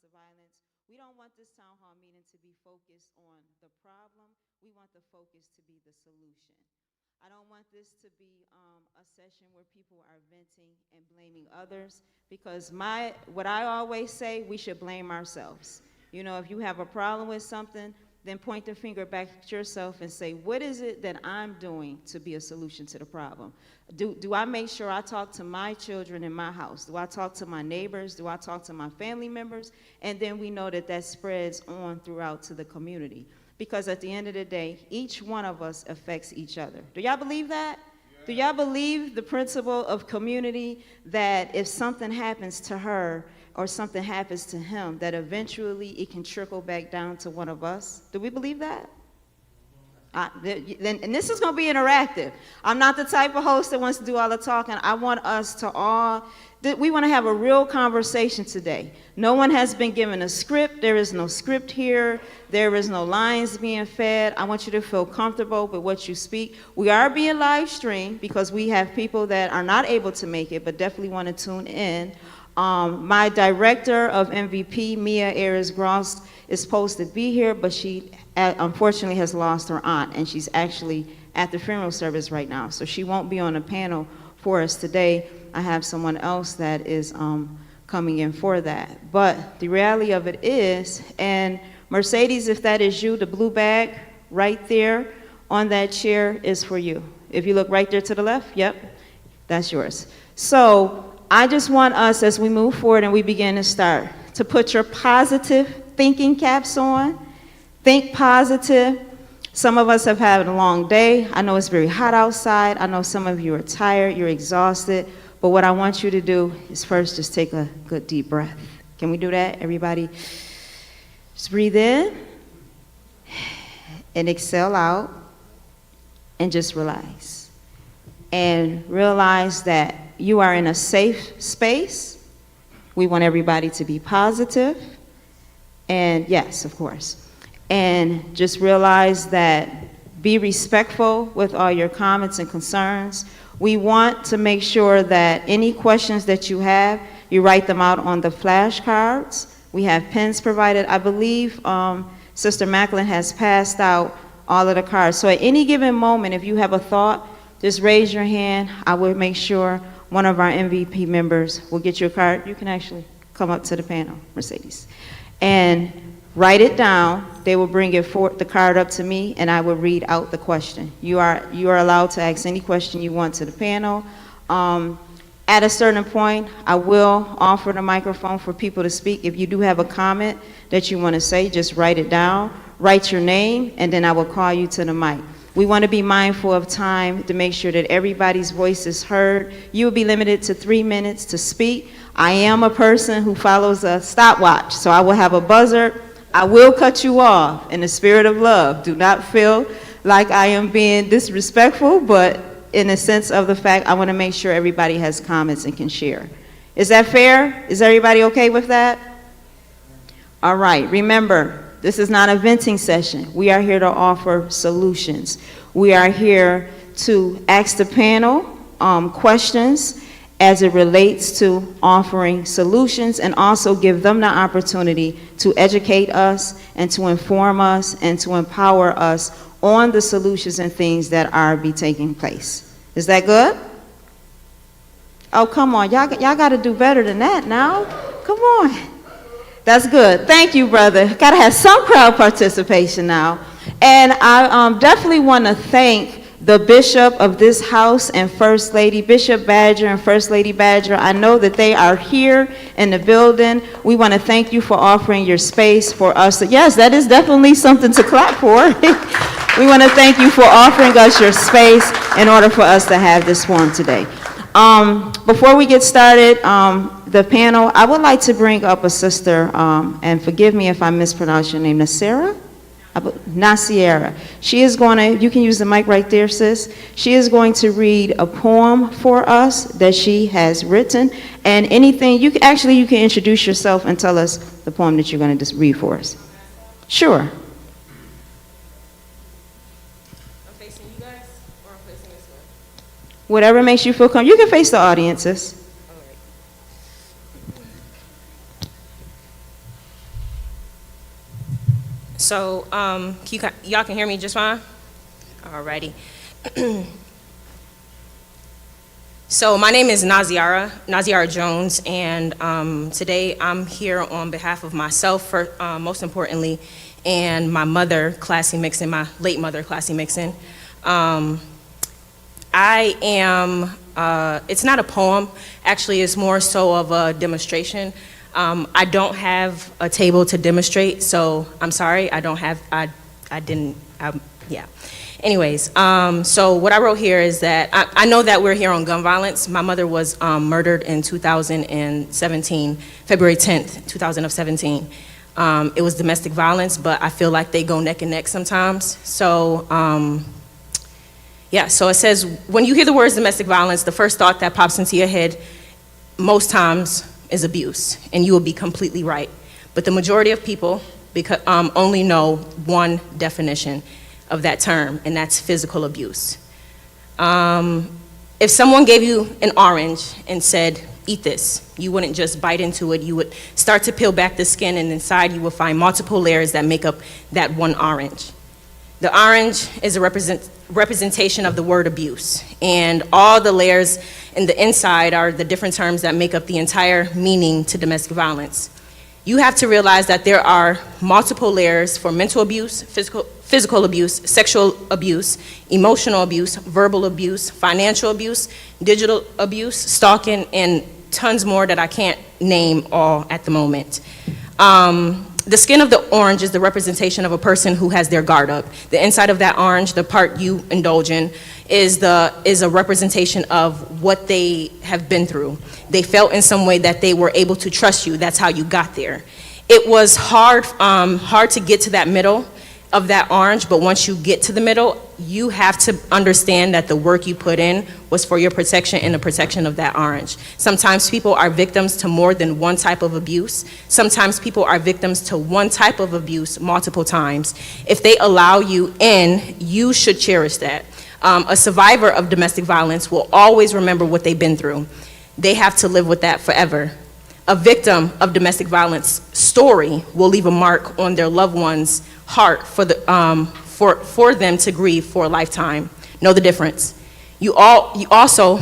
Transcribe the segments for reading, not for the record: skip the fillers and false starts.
of violence. We don't want this town hall meeting to be focused on the problem. We want the focus to be the solution. I don't want this to be a session where people are venting and blaming others, because what I always say, we should blame ourselves. You know, if you have a problem with something, then point the finger back at yourself and say, what is it that I'm doing to be a solution to the problem? Do I make sure I talk to my children in my house? Do I talk to my neighbors? Do I talk to my family members? And then we know that that spreads on throughout to the community. Because at the end of the day, each one of us affects each other. Do y'all believe that? Yeah. Do y'all believe the principle of community, that if something happens to her or something happens to him, that eventually it can trickle back down to one of us? Do we believe that? And this is going to be interactive. I'm not the type of host that wants to do all the talking. I want us to all, we want to have a real conversation today. No one has been given a script. There is no script here. There is no lines being fed. I want you to feel comfortable with what you speak. We are being live streamed because we have people that are not able to make it but definitely want to tune in. My director of MVP, Mia Ayers-Gross, is supposed to be here, but she unfortunately has lost her aunt, and she's actually at the funeral service right now, so she won't be on the panel for us today. I have someone else that is coming in for that. But the reality of it is, and Mercedes, if that is you, the blue bag right there on that chair is for you. If you look right there to the left, yep, that's yours. So I just want us, as we move forward and we begin to start, to put your positive thinking caps on. Think positive. Some of us have had a long day. I know it's very hot outside. I know some of you are tired, you're exhausted. But what I want you to do is first just take a good deep breath. Can we do that, everybody? Just breathe in and exhale out and just relax. And realize that you are in a safe space. We want everybody to be positive. And yes, of course. And just realize that be respectful with all your comments and concerns. We want to make sure that any questions that you have, you write them out on the flashcards. We have pens provided. I believe Sister Macklin has passed out all of the cards. So at any given moment, if you have a thought, just raise your hand. I will make sure one of our MVP members will get you a card. You can actually come up to the panel, Mercedes, and write it down. They will bring the card up to me, and I will read out the question. You are allowed to ask any question you want to the panel. At a certain point, I will offer the microphone for people to speak. If you do have a comment that you want to say, just write it down. Write your name, and then I will call you to the mic. We want to be mindful of time to make sure that everybody's voice is heard. You will be limited to 3 minutes to speak. I am a person who follows a stopwatch, so I will have a buzzer. I will cut you off in the spirit of love. Do not feel like I am being disrespectful, but in the sense of the fact I want to make sure everybody has comments and can share. Is that fair? Is everybody okay with that? All right, remember, this is not a venting session. We are here to offer solutions. We are here to ask the panel questions as it relates to offering solutions, and also give them the opportunity to educate us and to inform us and to empower us on the solutions and things that are taking place. Is that good? Oh, come on. Y'all got to do better than that now. Come on. That's good. Thank you, brother. Got to have some crowd participation now. And I definitely want to thank the bishop of this house and First Lady, Bishop Badger and First Lady Badger. I know that they are here in the building. We want to thank you for offering your space for us. Yes, that is definitely something to clap for. We want to thank you for offering us your space in order for us to have this forum today. Before we get started, the panel, I would like to bring up a sister, and forgive me if I mispronounce your name, Nasira? Nasiera. She is going to, you can use the mic right there, sis. She is going to read a poem for us that she has written, and anything, you can introduce yourself and tell us the poem that you're going to just read for us. Sure. I'm facing you guys, or I'm facing this way? Whatever makes you feel comfortable. You can face the audiences. So, y'all can hear me just fine? Alrighty. So my name is Naziara Jones, and today I'm here on behalf of myself, most importantly, and my mother, Classy Mixon, my late mother, Classy Mixon. I am, it's not a poem, actually it's more so of a demonstration. I don't have a table to demonstrate, so I'm sorry, yeah. Anyways, so what I wrote here is that I know that we're here on gun violence. My mother was murdered in 2017, February 10th, 2017. It was domestic violence, but I feel like they go neck and neck sometimes. So, yeah, so it says, when you hear the words domestic violence, the first thought that pops into your head most times is abuse, and you will be completely right. But the majority of people only know one definition of that term, and that's physical abuse. If someone gave you an orange and said, eat this, you wouldn't just bite into it, you would start to peel back the skin, and inside you will find multiple layers that make up that one orange. The orange is a representation of the word abuse, and all the layers in the inside are the different terms that make up the entire meaning to domestic violence. You have to realize that there are multiple layers for mental abuse, physical abuse, sexual abuse, emotional abuse, verbal abuse, financial abuse, digital abuse, stalking, and tons more that I can't name all at the moment. The skin of the orange is the representation of a person who has their guard up. The inside of that orange, the part you indulge in, is a representation of what they have been through. They felt in some way that they were able to trust you. That's how you got there. It was hard to get to that middle of that orange, but once you get to the middle, you have to understand that the work you put in was for your protection and the protection of that orange. Sometimes people are victims to more than one type of abuse. Sometimes people are victims to one type of abuse multiple times. If they allow you in, you should cherish that. A survivor of domestic violence will always remember what they've been through. They have to live with that forever. A victim of domestic violence story will leave a mark on their loved one's heart for them to grieve for a lifetime. Know the difference. You also,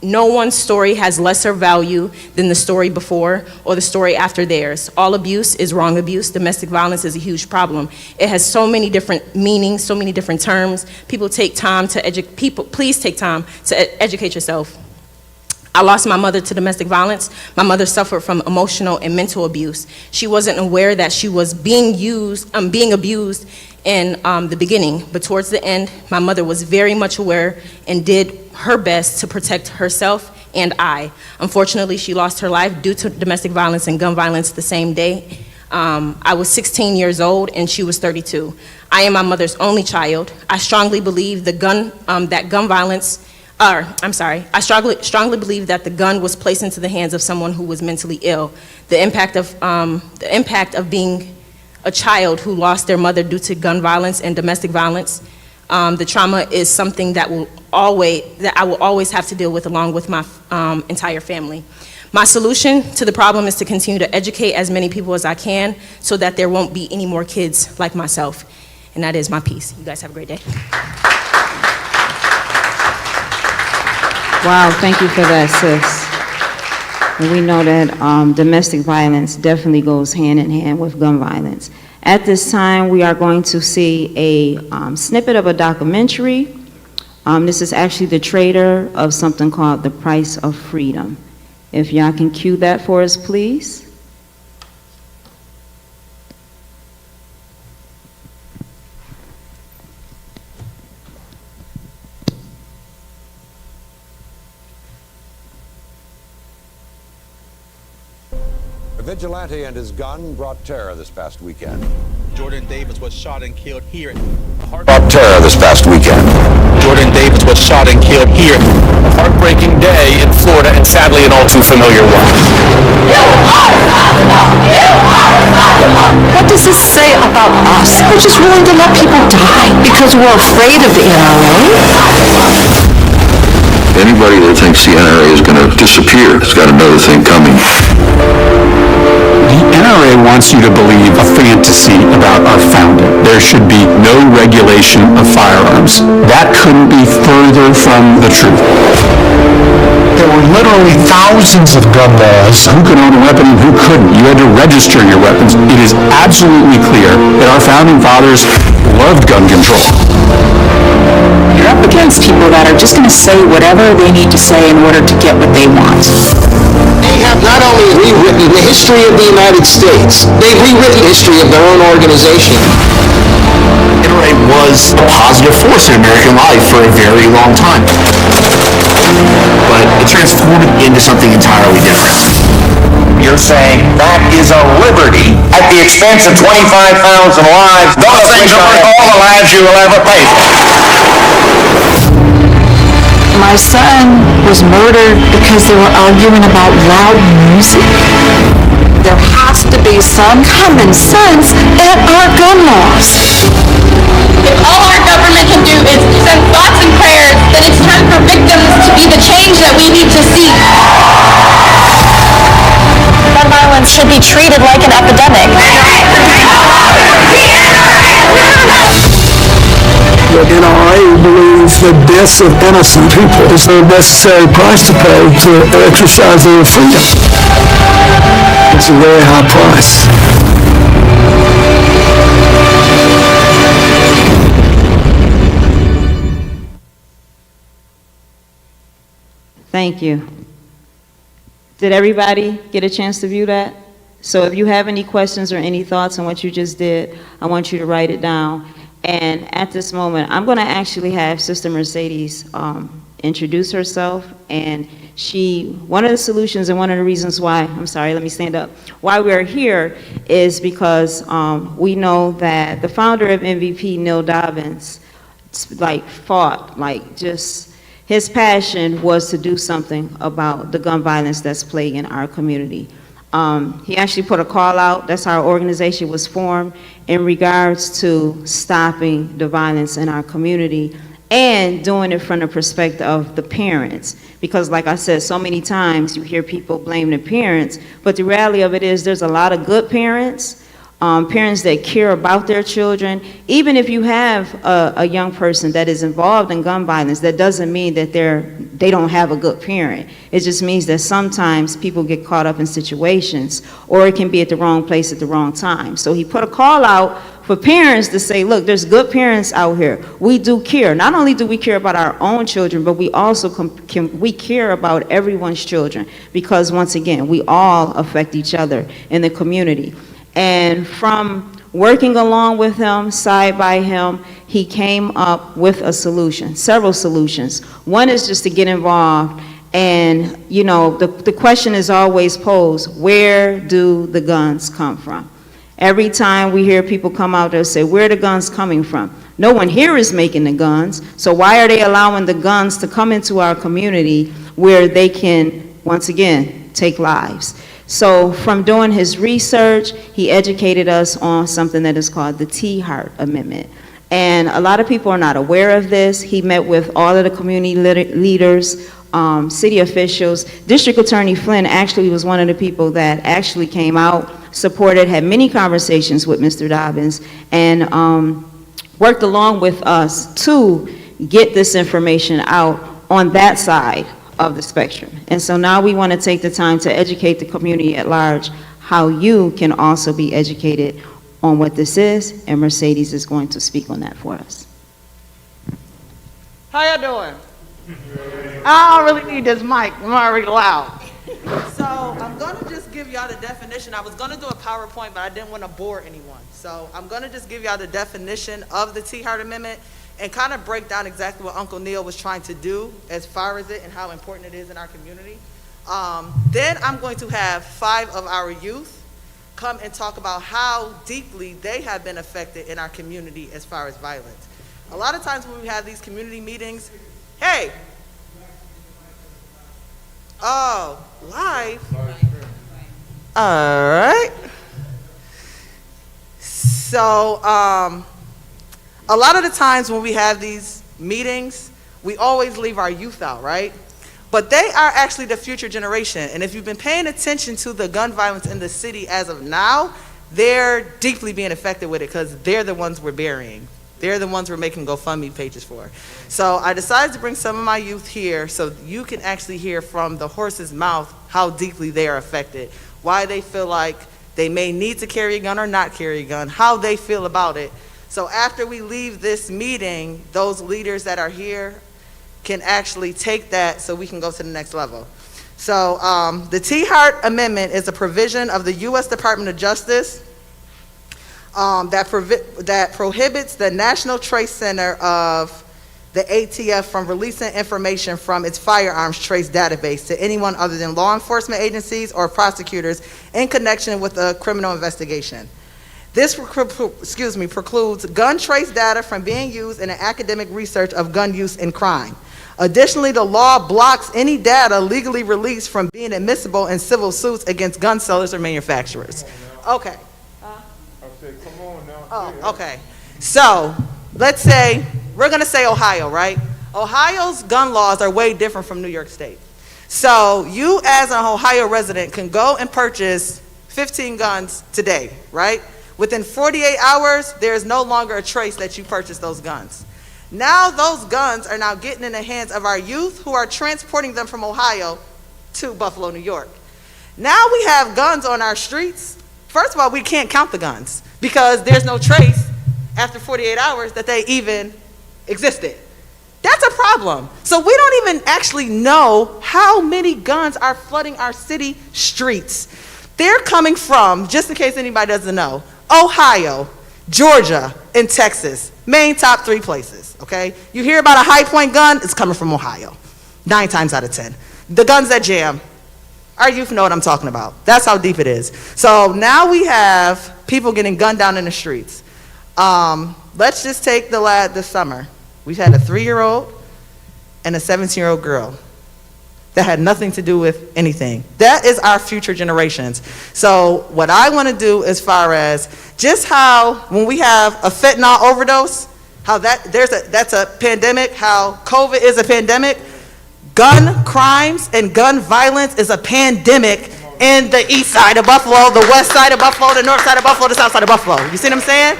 no one's story has lesser value than the story before or the story after theirs. All abuse is wrong abuse. Domestic violence is a huge problem. It has so many different meanings, so many different terms. Please take time to educate yourself. I lost my mother to domestic violence. My mother suffered from emotional and mental abuse. She wasn't aware that she was being abused in the beginning, but towards the end, my mother was very much aware and did her best to protect herself and I. Unfortunately, she lost her life due to domestic violence and gun violence the same day. I was 16 years old and she was 32. I am my mother's only child. I strongly believe I strongly believe that the gun was placed into the hands of someone who was mentally ill. The impact of being a child who lost their mother due to gun violence and domestic violence, the trauma is something that I will always have to deal with along with my entire family. My solution to the problem is to continue to educate as many people as I can so that there won't be any more kids like myself. And that is my piece. You guys have a great day. Wow, thank you for that, sis. And we know that domestic violence definitely goes hand in hand with gun violence. At this time, we are going to see a snippet of a documentary. This is actually the trailer of something called The Price of Freedom. If y'all can cue that for us, please. A vigilante and his gun brought terror this past weekend. Jordan Davis was shot and killed here. Brought terror this past weekend. Jordan Davis was shot and killed here. A heartbreaking day in Florida, and sadly an all too familiar one. What does this say about us? We're just willing to let people die because we're afraid of the NRA. Anybody that thinks the NRA is going to disappear has got another thing coming. The NRA wants you to believe a fantasy about our founding. There should be no regulation of firearms. That couldn't be further from the truth. There were literally thousands of gun laws. Who could own a weapon and who couldn't? You had to register your weapons. It is absolutely clear that our founding fathers loved gun control. You're up against people that are just going to say whatever they need to say in order to get what they want. They have not only rewritten the history of the United States, they've rewritten the history of their own organization. NRA was a positive force in American life for a very long time. But it transformed into something entirely different. You're saying that is a liberty at the expense of 25,000 lives. Those things are worth all the lives you will ever pay for. My son was murdered because they were arguing about loud music. There has to be some common sense in our gun laws. If all our government can do is send thoughts and prayers, then it's time for victims to be the change that we need to see. Gun violence should be treated like an epidemic. The NRA believes the deaths of innocent people is the necessary price to pay to exercise their freedom. It's a very high price. Thank you. Did everybody get a chance to view that? So if you have any questions or any thoughts on what you just did, I want you to write it down. And at this moment, I'm going to actually have Sister Mercedes introduce herself. And one of the solutions and one of the reasons why, I'm sorry, let me stand up, why we're here is because we know that the founder of MVP, Neil Dobbins, his passion was to do something about the gun violence that's plaguing our community. He actually put a call out, that's how our organization was formed, in regards to stopping the violence in our community and doing it from the perspective of the parents. Because like I said, so many times you hear people blame the parents, but the reality of it is there's a lot of good parents, parents that care about their children. Even if you have a young person that is involved in gun violence, that doesn't mean that they don't have a good parent. It just means that sometimes people get caught up in situations, or it can be at the wrong place at the wrong time. So he put a call out for parents to say, look, there's good parents out here. We do care. Not only do we care about our own children, but we also we care about everyone's children, because once again, we all affect each other in the community. And from working along with him, side by him, he came up with a solution, several solutions. One is just to get involved, and the question is always posed, where do the guns come from? Every time we hear people come out there and say, where are the guns coming from? No one here is making the guns, so why are they allowing the guns to come into our community where they can, once again, take lives? So from doing his research, he educated us on something that is called the T-Hart Amendment. And a lot of people are not aware of this. He met with all of the community leaders, city officials. District Attorney Flynn actually was one of the people that actually came out, supported, had many conversations with Mr. Dobbins, and worked along with us to get this information out on that side of the spectrum. And so now we want to take the time to educate the community at large how you can also be educated on what this is, and Mercedes is going to speak on that for us. How y'all doing? I don't really need this mic. I'm already loud. So I'm going to just give y'all the definition. I was going to do a PowerPoint, but I didn't want to bore anyone. So I'm going to just give y'all the definition of the T-Hart Amendment and kind of break down exactly what Uncle Neil was trying to do as far as it and how important it is in our community. Then I'm going to have 5 of our youth come and talk about how deeply they have been affected in our community as far as violence. A lot of times when we have these community meetings, hey, oh, live. All right. So, a lot of the times when we have these meetings, we always leave our youth out, right? But they are actually the future generation. And if you've been paying attention to the gun violence in the city as of now, they're deeply being affected with it because they're the ones we're burying. They're the ones we're making GoFundMe pages for. So I decided to bring some of my youth here so you can actually hear from the horse's mouth how deeply they are affected, why they feel like they may need to carry a gun or not carry a gun, how they feel about it. So after we leave this meeting, those leaders that are here can actually take that so we can go to the next level. So the T. Hart Amendment is a provision of the U.S. Department of Justice that prohibits the National Trace Center of the ATF from releasing information from its firearms trace database to anyone other than law enforcement agencies or prosecutors in connection with a criminal investigation. This precludes gun trace data from being used in an academic research of gun use and crime. Additionally, the law blocks any data legally released from being admissible in civil suits against gun sellers or manufacturers. Okay. I said, come on now. Oh, okay. So, let's say, we're gonna say Ohio, right? Ohio's gun laws are way different from New York State. So, you as an Ohio resident can go and purchase 15 guns today, right? Within 48 hours, there is no longer a trace that you purchased those guns. Now those guns are now getting in the hands of our youth who are transporting them from Ohio to Buffalo, New York. Now we have guns on our streets. First of all, we can't count the guns because there's no trace after 48 hours that they even existed. That's a problem. So we don't even actually know how many guns are flooding our city streets. They're coming from, just in case anybody doesn't know, Ohio, Georgia, and Texas. Main top 3 places, okay? You hear about a high point gun, it's coming from Ohio, 9 times out of 10. The guns that jam, our youth know what I'm talking about. That's how deep it is. So now we have people getting gunned down in the streets. Let's just take the lad this summer. We've had a 3-year-old and a 17-year-old girl that had nothing to do with anything. That is our future generations. So what I want to do as far as just how when we have a fentanyl overdose, how that's a pandemic, how COVID is a pandemic, gun crimes and gun violence is a pandemic in the east side of Buffalo, the west side of Buffalo, the north side of Buffalo, the south side of Buffalo. You see what I'm saying?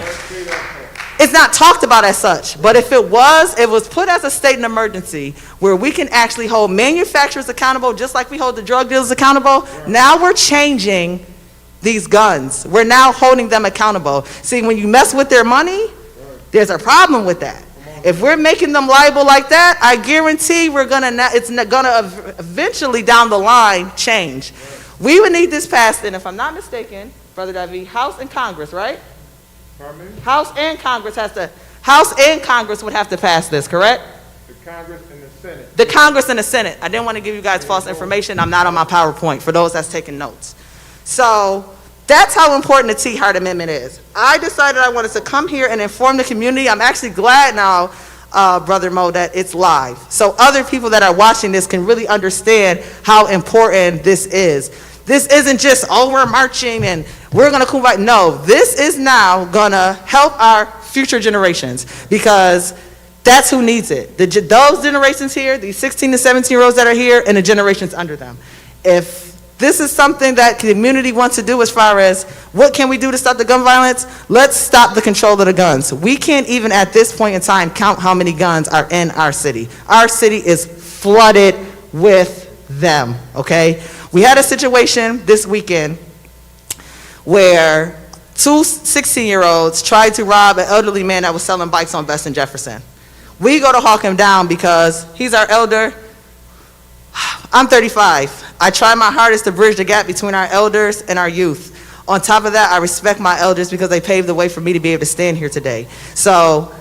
It's not talked about as such, but if it was put as a state of emergency where we can actually hold manufacturers accountable just like we hold the drug dealers accountable. Right. Now we're changing these guns. We're now holding them accountable. See, when you mess with their money, there's a problem with that. If we're making them liable like that, I guarantee it's gonna eventually down the line change. Right. We would need this passed, and if I'm not mistaken, Brother Davi, House and Congress, right? House and Congress would have to pass this, correct? The Congress and the Senate. The Congress and the Senate. I didn't want to give you guys false information. I'm not on my PowerPoint for those that's taking notes. So that's how important the T. Hart Amendment is. I decided I wanted to come here and inform the community. I'm actually glad now, Brother Mo, that it's live. So other people that are watching this can really understand how important this is. This isn't just, oh, we're marching and we're going to kumbaya. No, this is now going to help our future generations because that's who needs it. Those generations here, these 16 to 17-year-olds that are here, and the generations under them. If this is something that the community wants to do as far as what can we do to stop the gun violence, let's stop the control of the guns. We can't even at this point in time count how many guns are in our city. Our city is flooded with them, okay? We had a situation this weekend where 2 16-year-olds tried to rob an elderly man that was selling bikes on Best and Jefferson. We go to hawk him down because he's our elder. I'm 35. I try my hardest to bridge the gap between our elders and our youth. On top of that, I respect my elders because they paved the way for me to be able to stand here today. So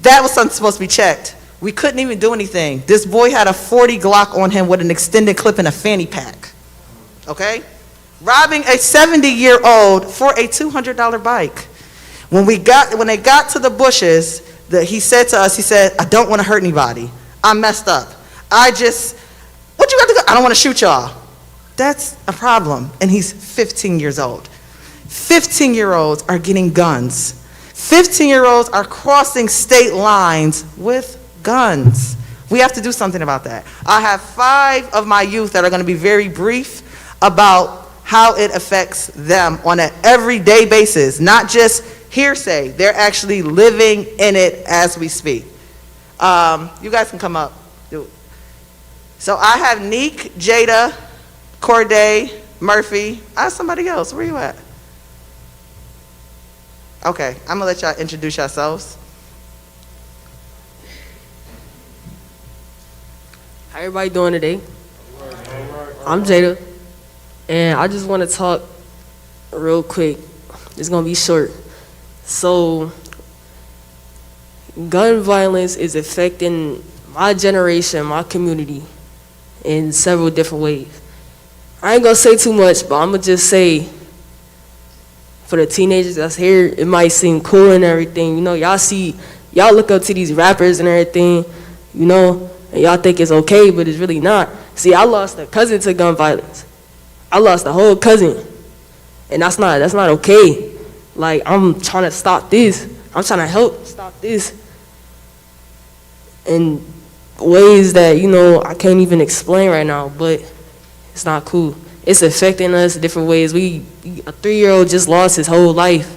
that was something supposed to be checked. We couldn't even do anything. This boy had a .40 Glock on him with an extended clip and a fanny pack. Okay? Robbing a 70-year-old for a $200 bike. When they got to the bushes, he said to us, he said, I don't want to hurt anybody. I'm messed up. What you got to go? I don't want to shoot y'all. That's a problem. And he's 15 years old. 15-year-olds are getting guns. 15-year-olds are crossing state lines with guns. We have to do something about that. I have 5 of my youth that are going to be very brief about how it affects them on an everyday basis, not just hearsay. They're actually living in it as we speak. You guys can come up. So I have Neek, Jada, Corday, Murphy. I have somebody else. Where you at? Okay, I'm gonna let y'all introduce yourselves. How everybody doing today? I'm Jada, and I just want to talk real quick. It's gonna be short. So, gun violence is affecting my generation, my community, in several different ways. I ain't gonna say too much, but I'm gonna just say, for the teenagers that's here, it might seem cool and everything. You know, y'all look up to these rappers and everything, you know, and y'all think it's okay, but it's really not. See, I lost a cousin to gun violence. I lost a whole cousin, and that's not okay. Like, I'm trying to stop this. I'm trying to help stop this in ways that, you know, I can't even explain right now, but it's not cool. It's affecting us in different ways. A 3-year-old just lost his whole life.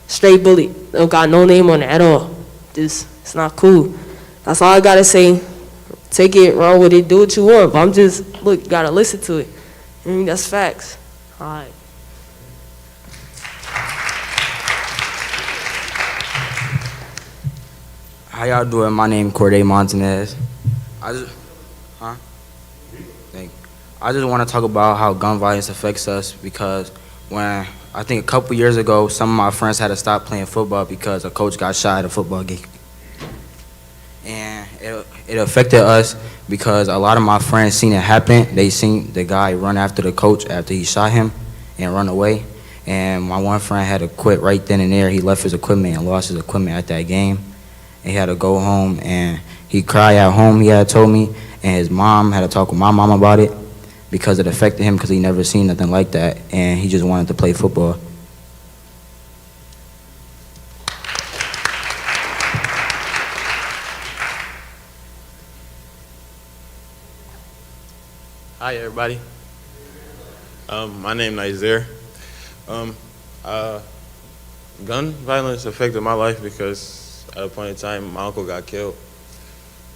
Straight bullet. Don't got no name on it at all. It's not cool. That's all I gotta say. Take it, run with it, do what you want. But look, you gotta listen to it. I mean, that's facts. All right. How y'all doing? My name is Corday Montanez. I just want to talk about how gun violence affects us, because when I think a couple years ago, some of my friends had to stop playing football because a coach got shot at a football game. And it affected us because a lot of my friends seen it happen. They seen the guy run after the coach after he shot him and run away. And my one friend had to quit right then and there. He left his equipment and lost his equipment at that game. And he had to go home, and he cried at home, he had told me, and his mom had to talk with my mom about it because it affected him because he never seen nothing like that, and he just wanted to play football. Hi, everybody. My name is Nazer. Gun violence affected my life because at a point in time, my uncle got killed.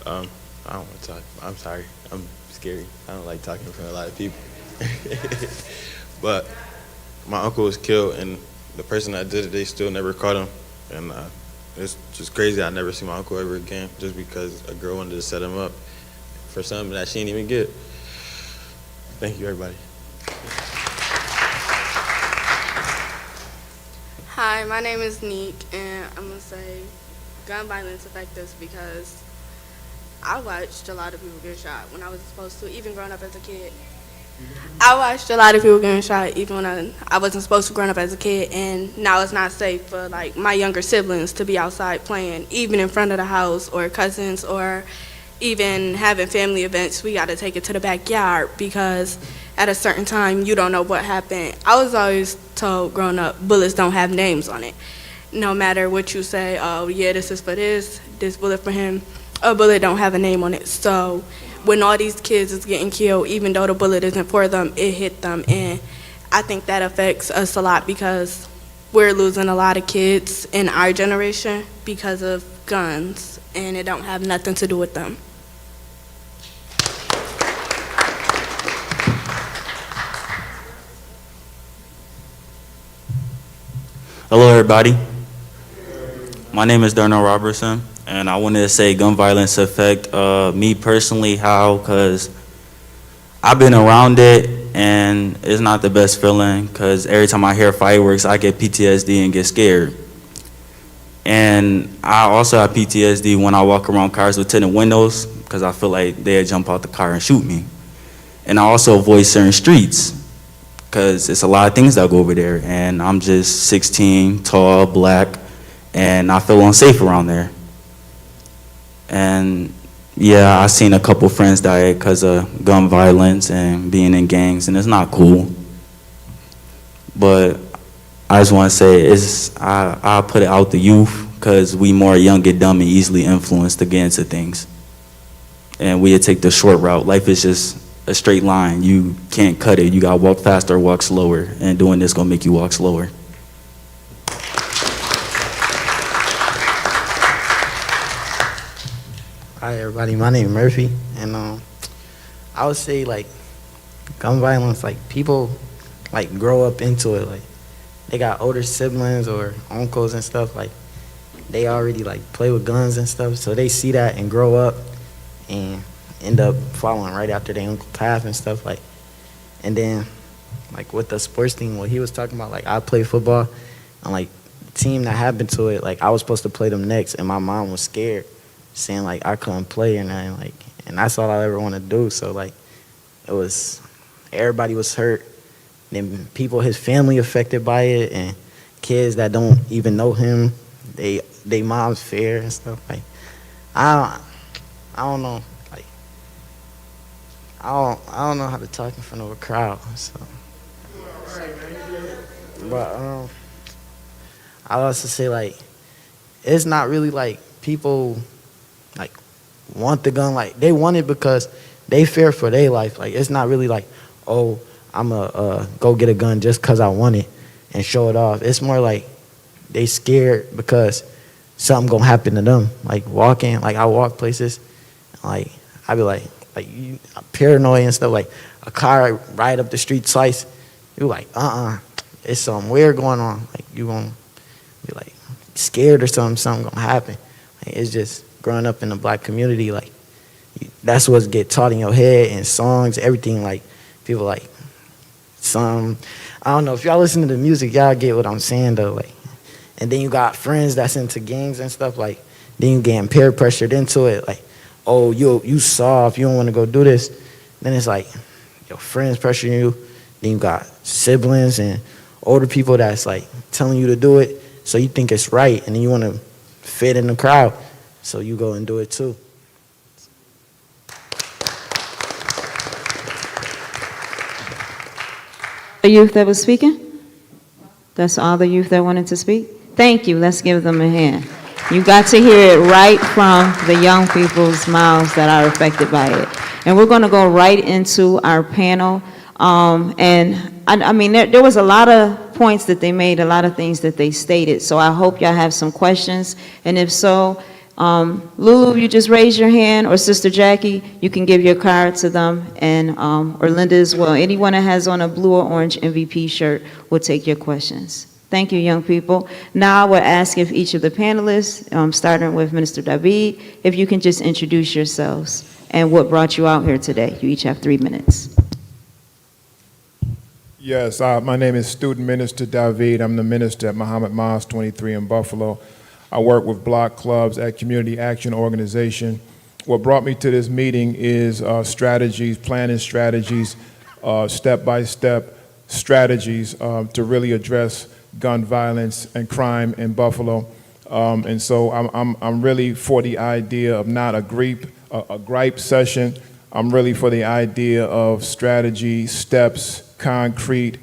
I don't want to talk. I'm sorry. I'm scary. I don't like talking in front of a lot of people. But my uncle was killed, and the person that did it, they still never caught him. And it's just crazy. I never see my uncle ever again just because a girl wanted to set him up for something that she didn't even get. Thank you, everybody. Hi, my name is Neek, and I'm going to say gun violence affects us because I watched a lot of people get shot when I was supposed to, even growing up as a kid. I watched a lot of people getting shot even when I wasn't supposed to growing up as a kid, and now it's not safe for like my younger siblings to be outside playing, even in front of the house, or cousins, or even having family events. We got to take it to the backyard because at a certain time you don't know what happened. I was always told growing up, bullets don't have names on it. No matter what you say, oh yeah, this is for this bullet for him, a bullet don't have a name on it. So when all these kids is getting killed, even though the bullet isn't for them, it hit them. And I think that affects us a lot because we're losing a lot of kids in our generation because of guns, and it don't have nothing to do with them. Hello, everybody. My name is Darnell Robertson, and I wanted to say gun violence affect me personally. How? Because I've been around it, and it's not the best feeling. Because every time I hear fireworks, I get PTSD and get scared. And I also have PTSD when I walk around cars with tinted windows, because I feel like they'll jump out the car and shoot me. And I also avoid certain streets, because it's a lot of things that go over there, and I'm just 16, tall, black, and I feel unsafe around there. And yeah, I've seen a couple friends die because of gun violence and being in gangs, and it's not cool. But I just want to say, I put it out the youth, because we more young, get dumb, and easily influenced to get into things. and we'd take the short route. Life is just a straight line. You can't cut it. You gotta walk faster or walk slower, and doing this gonna make you walk slower. Hi everybody, my name is Murphy, and I would say like gun violence, like people like grow up into it, like they got older siblings or uncles and stuff, like they already like play with guns and stuff, so they see that and grow up and end up following right after their uncle path and stuff, like. And then like with the sports team, what he was talking about, like I play football, and like the team that happened to it, like I was supposed to play them next, and my mom was scared, saying like I couldn't play and nothing, like, and that's all I ever want to do. So like it was, everybody was hurt. Then people, his family affected by it, and kids that don't even know him, they mom's fear and stuff. Like I don't know, like I don't know how to talk in front of a crowd. So, but I also say like it's not really like people like want the gun, like they want it because they fear for their life. Like it's not really like, oh, I'm a go get a gun just because I want it and show it off. It's more like they scared because something gonna happen to them. Like walking, like I walk places, like I be like you paranoid and stuff. Like a car ride up the street slice, you like it's something weird going on. Like you gonna be like scared or something gonna happen. Like, it's just growing up in the black community, like that's what get taught in your head and songs, everything. Like people like some, I don't know if y'all listen to the music, y'all get what I'm saying though. Like, and then you got friends that's into gangs and stuff. Like then you getting peer pressured into it. Like, oh, you soft, you don't want to go do this. Then it's like your friends pressuring you. Then you got siblings and older people that's like telling you to do it, so you think it's right, and then you want to fit in the crowd, so you go and do it too. The youth that was speaking? That's all the youth that wanted to speak? Thank you. Let's give them a hand. You got to hear it right from the young people's mouths that are affected by it. And we're going to go right into our panel. And I mean, there was a lot of points that they made, a lot of things that they stated. So I hope y'all have some questions. And if so, Lulu, you just raise your hand, or Sister Jackie, you can give your card to them, and or Linda as well. Anyone that has on a blue or orange MVP shirt will take your questions. Thank you, young people. Now I would ask if each of the panelists, starting with Minister David, if you can just introduce yourselves and what brought you out here today. You each have 3 minutes. Yes, my name is Student Minister David. I'm the minister at Muhammad Mosque 23 in Buffalo. I work with block clubs at Community Action Organization. What brought me to this meeting is strategies, planning strategies, step-by-step strategies to really address gun violence and crime in Buffalo. And so I'm really for the idea of not a gripe session. I'm really for the idea of strategy, steps, concrete,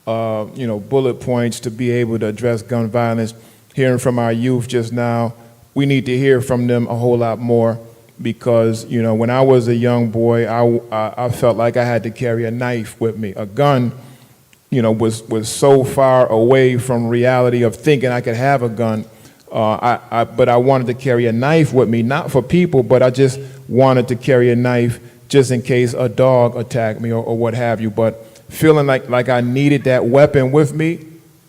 bullet points to be able to address gun violence. Hearing from our youth just now, we need to hear from them a whole lot more, because when I was a young boy, I felt like I had to carry a knife with me. A gun, was so far away from reality of thinking I could have a gun. But I wanted to carry a knife with me, not for people, but I just wanted to carry a knife just in case a dog attacked me or what have you. But feeling like I needed that weapon with me,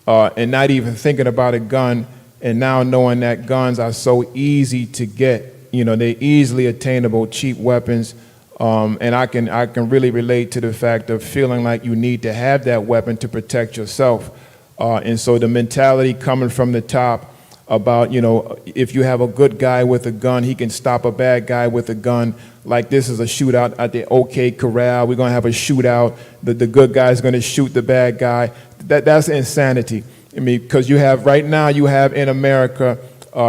and not even thinking about a gun, and now knowing that guns are so easy to get, they're easily attainable, cheap weapons, and I can really relate to the fact of feeling like you need to have that weapon to protect yourself. And so the mentality coming from the top about, if you have a good guy with a gun, he can stop a bad guy with a gun. Like this is a shootout at the OK Corral. We're going to have a shootout. The good guy's going to shoot the bad guy. That's insanity. I mean, because right now you have in America,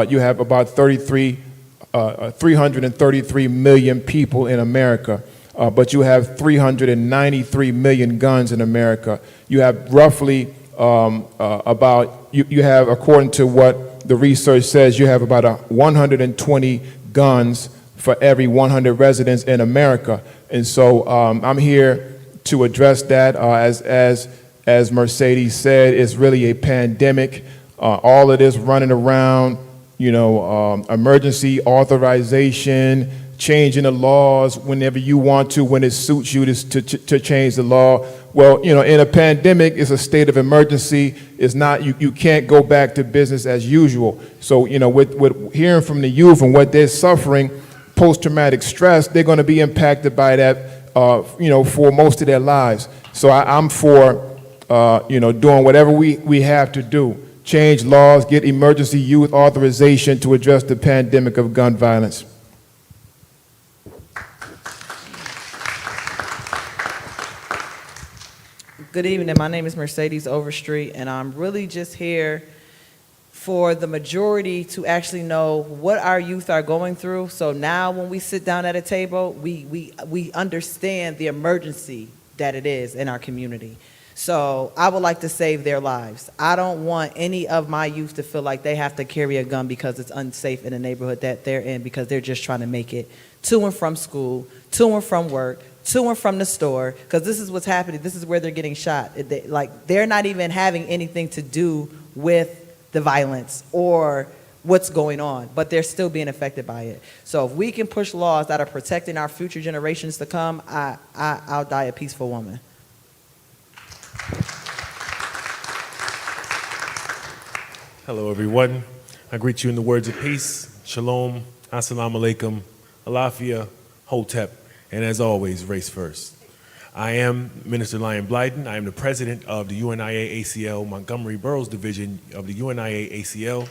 you have about 333 million people in America, but you have 393 million guns in America. You have roughly you have, according to what the research says, you have about 120 guns for every 100 residents in America. And so I'm here to address that. As Mercedes said, it's really a pandemic. All of this running around, emergency authorization, changing the laws whenever you want to, when it suits you to change the law. Well, in a pandemic, it's a state of emergency. It's not, you can't go back to business as usual. So, with hearing from the youth and what they're suffering, post-traumatic stress, they're going to be impacted by that, for most of their lives. So I'm for, doing whatever we have to do. Change laws, get emergency youth authorization to address the pandemic of gun violence. Good evening. My name is Mercedes Overstreet, and I'm really just here for the majority to actually know what our youth are going through. So now when we sit down at a table, we understand the emergency that it is in our community. So I would like to save their lives. I don't want any of my youth to feel like they have to carry a gun because it's unsafe in the neighborhood that they're in, because they're just trying to make it to and from school, to and from work, to and from the store, because this is what's happening. This is where they're getting shot. They're not even having anything to do with the violence or what's going on, but they're still being affected by it. So if we can push laws that are protecting our future generations to come, I'll die a peaceful woman. Hello, everyone. I greet you in the words of peace. Shalom, assalamu alaikum, alafia, hotep, and as always, race first. I am Minister Lyon Blyden. I am the president of the UNIA ACL Montgomery Boroughs Division of the UNIA ACL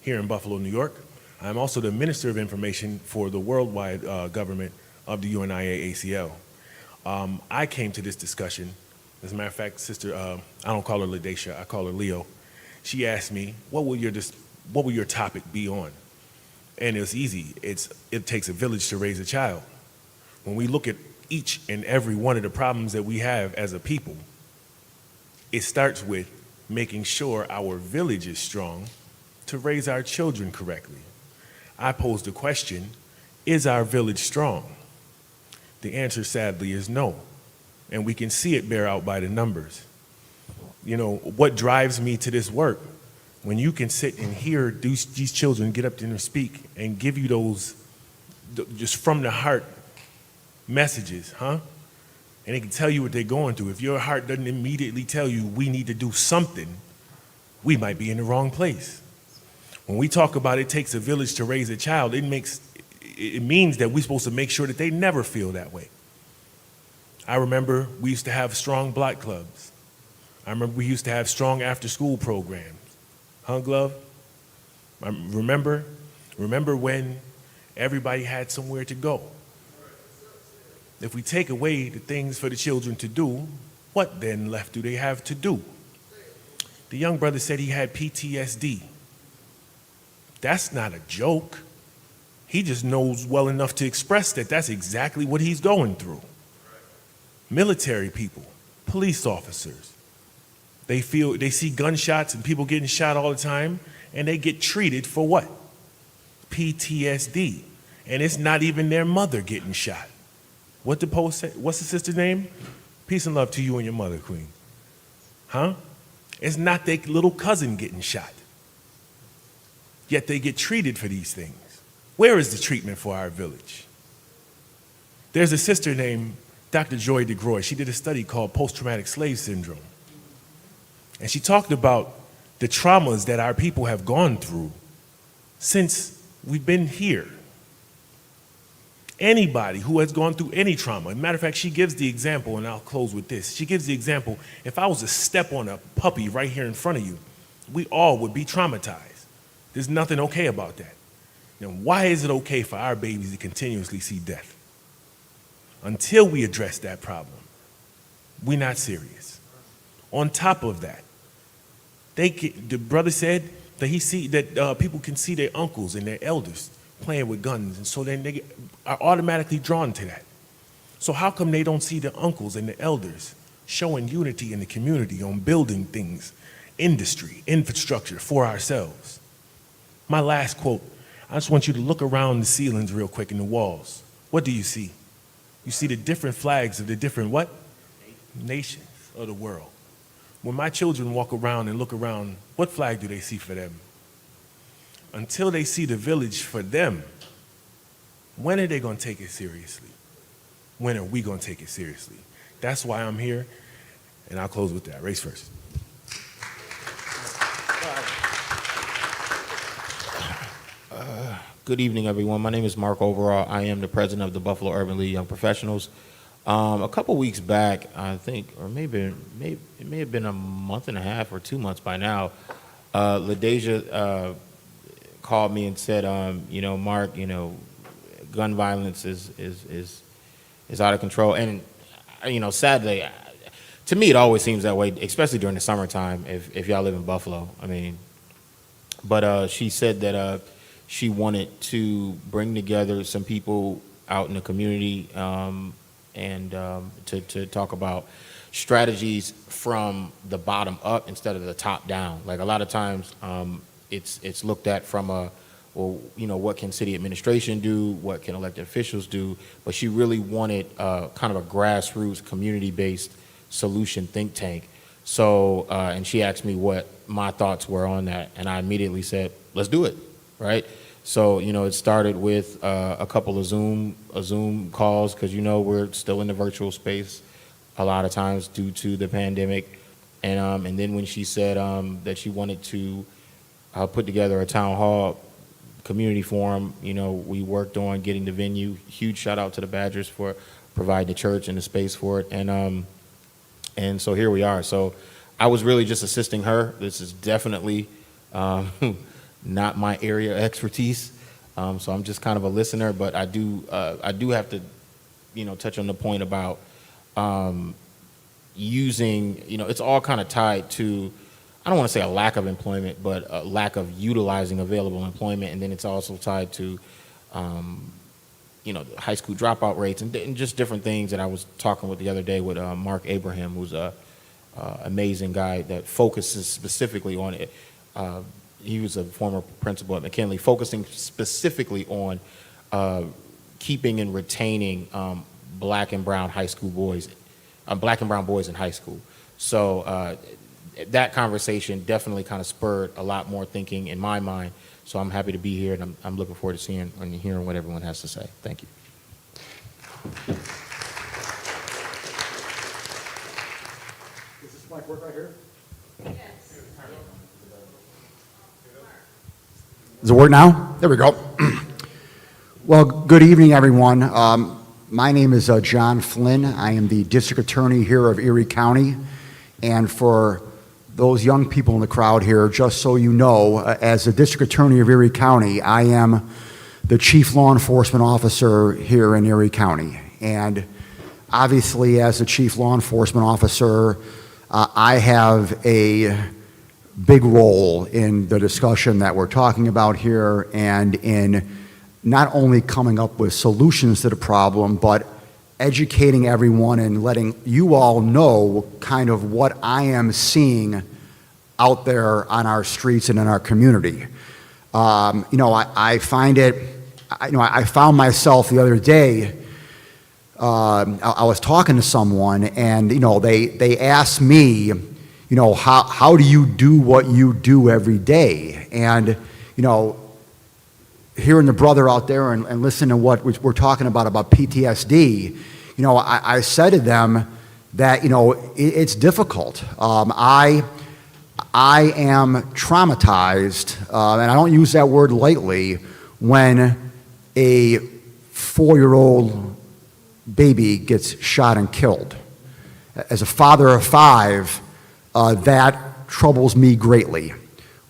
here in Buffalo, New York. I am also the Minister of Information for the worldwide government of the UNIA ACL. I came to this discussion, as a matter of fact, sister, I don't call her LaDacia, I call her Leo. She asked me, what will your topic be on? And it was easy. It takes a village to raise a child. When we look at each and every one of the problems that we have as a people, it starts with making sure our village is strong to raise our children correctly. I posed the question, is our village strong? The answer, sadly, is no. And we can see it bear out by the numbers. What drives me to this work, when you can sit and hear these children get up there and speak and give you those just from the heart messages, and they can tell you what they're going through. If your heart doesn't immediately tell you we need to do something, we might be in the wrong place. When we talk about it takes a village to raise a child, it means that we're supposed to make sure that they never feel that way. I remember we used to have strong block clubs. I remember we used to have strong after-school programs. Glove? Remember when everybody had somewhere to go? If we take away the things for the children to do, what then left do they have to do? The young brother said he had PTSD. That's not a joke. He just knows well enough to express that that's exactly what he's going through. Military people, police officers, they see gunshots and people getting shot all the time, and they get treated for what? PTSD. And it's not even their mother getting shot. What the post say? What's the sister's name? Peace and love to you and your mother, Queen. It's not their little cousin getting shot. Yet they get treated for these things. Where is the treatment for our village? There's a sister named Dr. Joy DeGroy. She did a study called Post-Traumatic Slave Syndrome. And she talked about the traumas that our people have gone through since we've been here. Anybody who has gone through any trauma, as a matter of fact, she gives the example, and I'll close with this. She gives the example, if I was to step on a puppy right here in front of you, we all would be traumatized. There's nothing okay about that. Now, why is it okay for our babies to continuously see death? Until we address that problem, we're not serious. On top of that, the brother said that people can see their uncles and their elders playing with guns, and so then they are automatically drawn to that. So how come they don't see the uncles and the elders showing unity in the community on building things, industry, infrastructure for ourselves? My last quote, I just want you to look around the ceilings real quick and the walls. What do you see? You see the different flags of the different what? Nations of the world. When my children walk around and look around, what flag do they see for them? Until they see the village for them, when are they going to take it seriously? When are we going to take it seriously? That's why I'm here, and I'll close with that. Race first. Good evening, everyone. My name is Mark Overall. I am the president of the Buffalo Urban League Young Professionals. A couple weeks back, I think, or maybe it may have been a month and a half or 2 months by now, LaDeja called me and said, Mark, gun violence is out of control. And, sadly, to me, it always seems that way, especially during the summertime, if y'all live in Buffalo. But she said that she wanted to bring together some people out in the community and to talk about strategies from the bottom up instead of the top down. Like a lot of times, it's looked at from what can city administration do, what can elected officials do, but she really wanted kind of a grassroots, community-based solution think tank. So, and she asked me what my thoughts were on that, and I immediately said, let's do it, right? So, it started with a couple of Zoom calls, because we're still in the virtual space a lot of times due to the pandemic. And then when she said that she wanted to put together a town hall community forum, we worked on getting the venue. Huge shout out to the Badgers for providing the church and the space for it. And so here we are. So I was really just assisting her. This is definitely not my area of expertise. So I'm just kind of a listener, but I do have to, touch on the point about using, it's all kind of tied to, I don't want to say a lack of employment, but a lack of utilizing available employment. And then it's also tied to, high school dropout rates and just different things that I was talking with the other day with Mark Abraham, who's a amazing guy that focuses specifically on it. He was a former principal at McKinley, focusing specifically on keeping and retaining black and brown boys in high school. So that conversation definitely kind of spurred a lot more thinking in my mind. So I'm happy to be here, and I'm looking forward to seeing and hearing what everyone has to say. Thank you. Does this mic work right here? Does it work now? There we go. Well, good evening, everyone. My name is John Flynn. I am the district attorney here of Erie County. And for those young people in the crowd here, just so you know, as the district attorney of Erie County, I am the chief law enforcement officer here in Erie County. And obviously, as the chief law enforcement officer, I have a big role in the discussion that we're talking about here and in not only coming up with solutions to the problem, but educating everyone and letting you all know kind of what I am seeing out there on our streets and in our community. I find it, I found myself the other day, I was talking to someone and, they asked me, how do you do what you do every day? And, hearing the brother out there and listening to what we're talking about PTSD, I said to them that, it's difficult. I am traumatized, and I don't use that word lightly, when a 4-year-old baby gets shot and killed. As a father of 5, that troubles me greatly.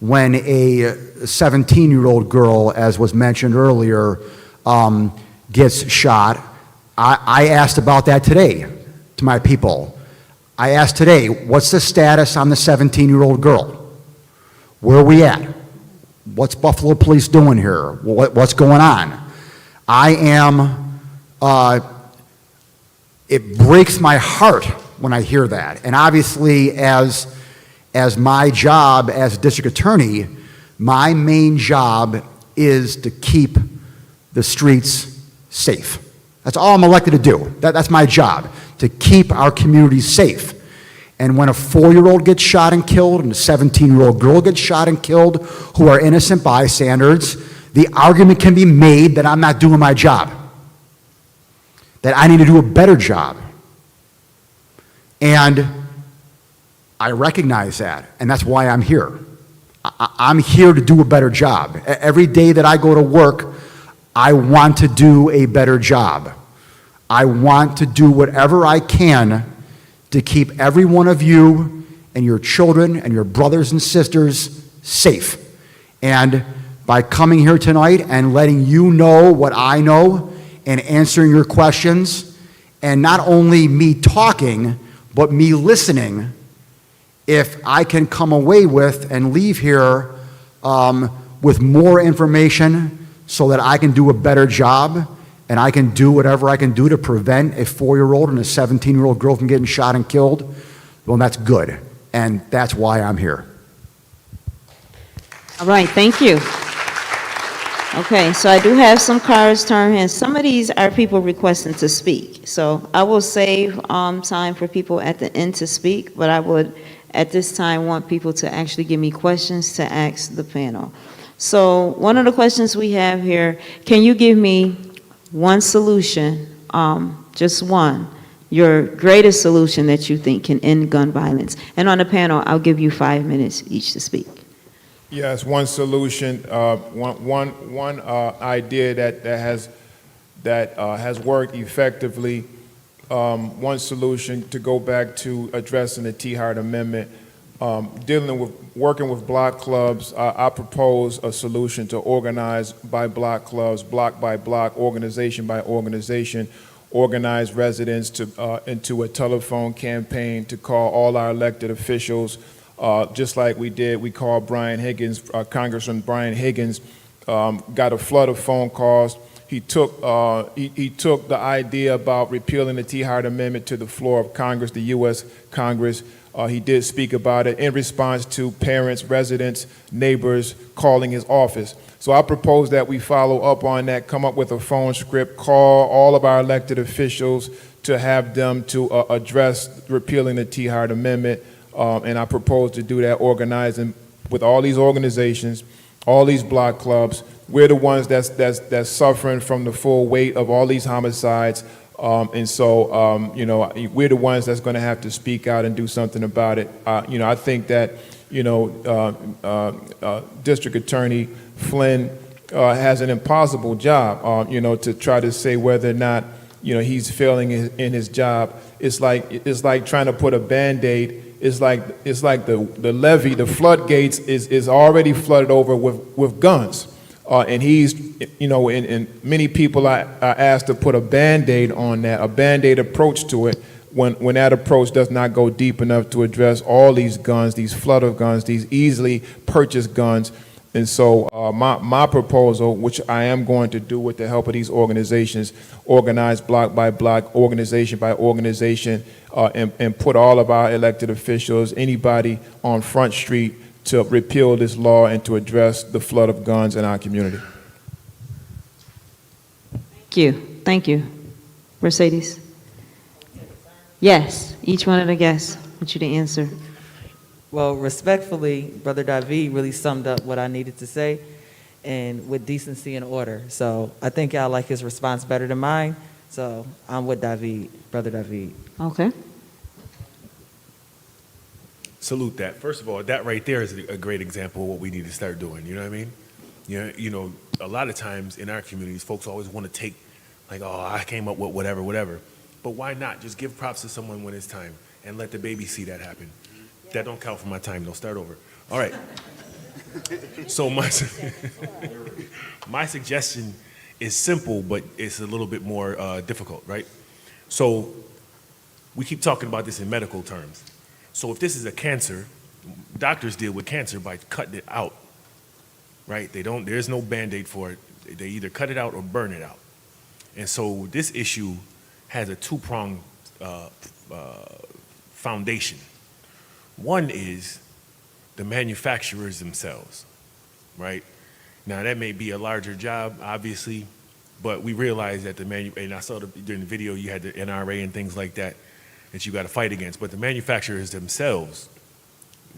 When a 17-year-old girl, as was mentioned earlier, gets shot, I asked about that today to my people. I asked today, what's the status on the 17-year-old girl? Where are we at? What's Buffalo Police doing here? What's going on? It breaks my heart when I hear that. And obviously, as my job as district attorney, my main job is to keep the streets safe. That's all I'm elected to do. That's my job, to keep our communities safe. And when a 4-year-old gets shot and killed and a 17-year-old girl gets shot and killed who are innocent bystanders, the argument can be made that I'm not doing my job, that I need to do a better job. And I recognize that, and that's why I'm here. I'm here to do a better job. Every day that I go to work, I want to do a better job. I want to do whatever I can to keep every one of you and your children and your brothers and sisters safe. And by coming here tonight and letting you know what I know and answering your questions, and not only me talking, but me listening, if I can come away with and leave here with more information so that I can do a better job and I can do whatever I can do to prevent a 4-year-old and a 17-year-old girl from getting shot and killed, well, that's good. And that's why I'm here. All right, thank you. Okay, so I do have some cards turned in. Some of these are people requesting to speak. So I will save time for people at the end to speak, but I would, at this time, want people to actually give me questions to ask the panel. So one of the questions we have here, can you give me one solution, just one, your greatest solution that you think can end gun violence? And on the panel, I'll give you 5 minutes each to speak. Yes, one solution, one idea that has worked effectively. One solution, to go back to addressing the T. Hart Amendment, working with block clubs. I propose a solution to organize by block clubs, block by block, organization by organization, organize residents into a telephone campaign to call all our elected officials. Just like we called Brian Higgins, Congressman Brian Higgins, got a flood of phone calls. He took the idea about repealing the T. Hart Amendment to the floor of Congress, the U.S. Congress. He did speak about it in response to parents, residents, neighbors calling his office. So I propose that we follow up on that, come up with a phone script, call all of our elected officials to have them to address repealing the T. Hart Amendment. And I propose to do that, organizing with all these organizations, all these block clubs. We're the ones that's suffering from the full weight of all these homicides. And so, we're the ones that's going to have to speak out and do something about it. I think that, District Attorney Flynn has an impossible job, to try to say whether or not, he's failing in his job. It's like trying to put a Band-Aid. It's like the levee, the floodgates is already flooded over with guns. And he's, and many people are asked to put a Band-Aid on that, a Band-Aid approach to it, when that approach does not go deep enough to address all these guns, these flood of guns, these easily purchased guns. And so my proposal, which I am going to do with the help of these organizations, organize block by block, organization by organization, and put all of our elected officials, anybody on Front Street, to repeal this law and to address the flood of guns in our community. Thank you. Thank you. Mercedes? Yes, each one of the guests, I want you to answer. Well, respectfully, Brother David really summed up what I needed to say, and with decency and order. So I think y'all like his response better than mine. So I'm with David, Brother David. Okay. Salute that. First of all, that right there is a great example of what we need to start doing. You know what I mean? A lot of times in our communities, folks always want to take, like, oh, I came up with whatever. But why not just give props to someone when it's time and let the baby see that happen? That don't count for my time. Don't start over. All right. So my suggestion is simple, but it's a little bit more difficult, right? So we keep talking about this in medical terms. So if this is a cancer, doctors deal with cancer by cutting it out, right? There's no Band-Aid for it. They either cut it out or burn it out. And so this issue has a two-pronged foundation. One is the manufacturers themselves, right? Now, that may be a larger job, obviously, but we realize that and I saw during the video you had the NRA and things like that you got to fight against. But the manufacturers themselves,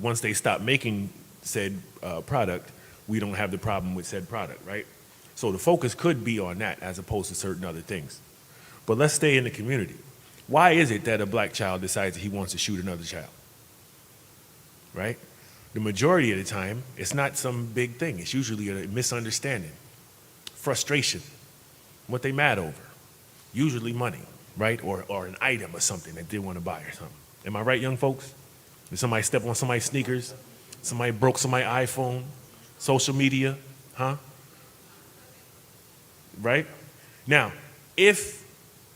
once they stop making said product, we don't have the problem with said product, right? So the focus could be on that as opposed to certain other things. But let's stay in the community. Why is it that a black child decides that he wants to shoot another child? Right? The majority of the time, it's not some big thing. It's usually a misunderstanding, frustration, what they mad over. Usually money, right? Or an item or something that they want to buy or something. Am I right, young folks? Did somebody step on somebody's sneakers? Somebody broke somebody's iPhone? Social media? Huh? Right? Now, if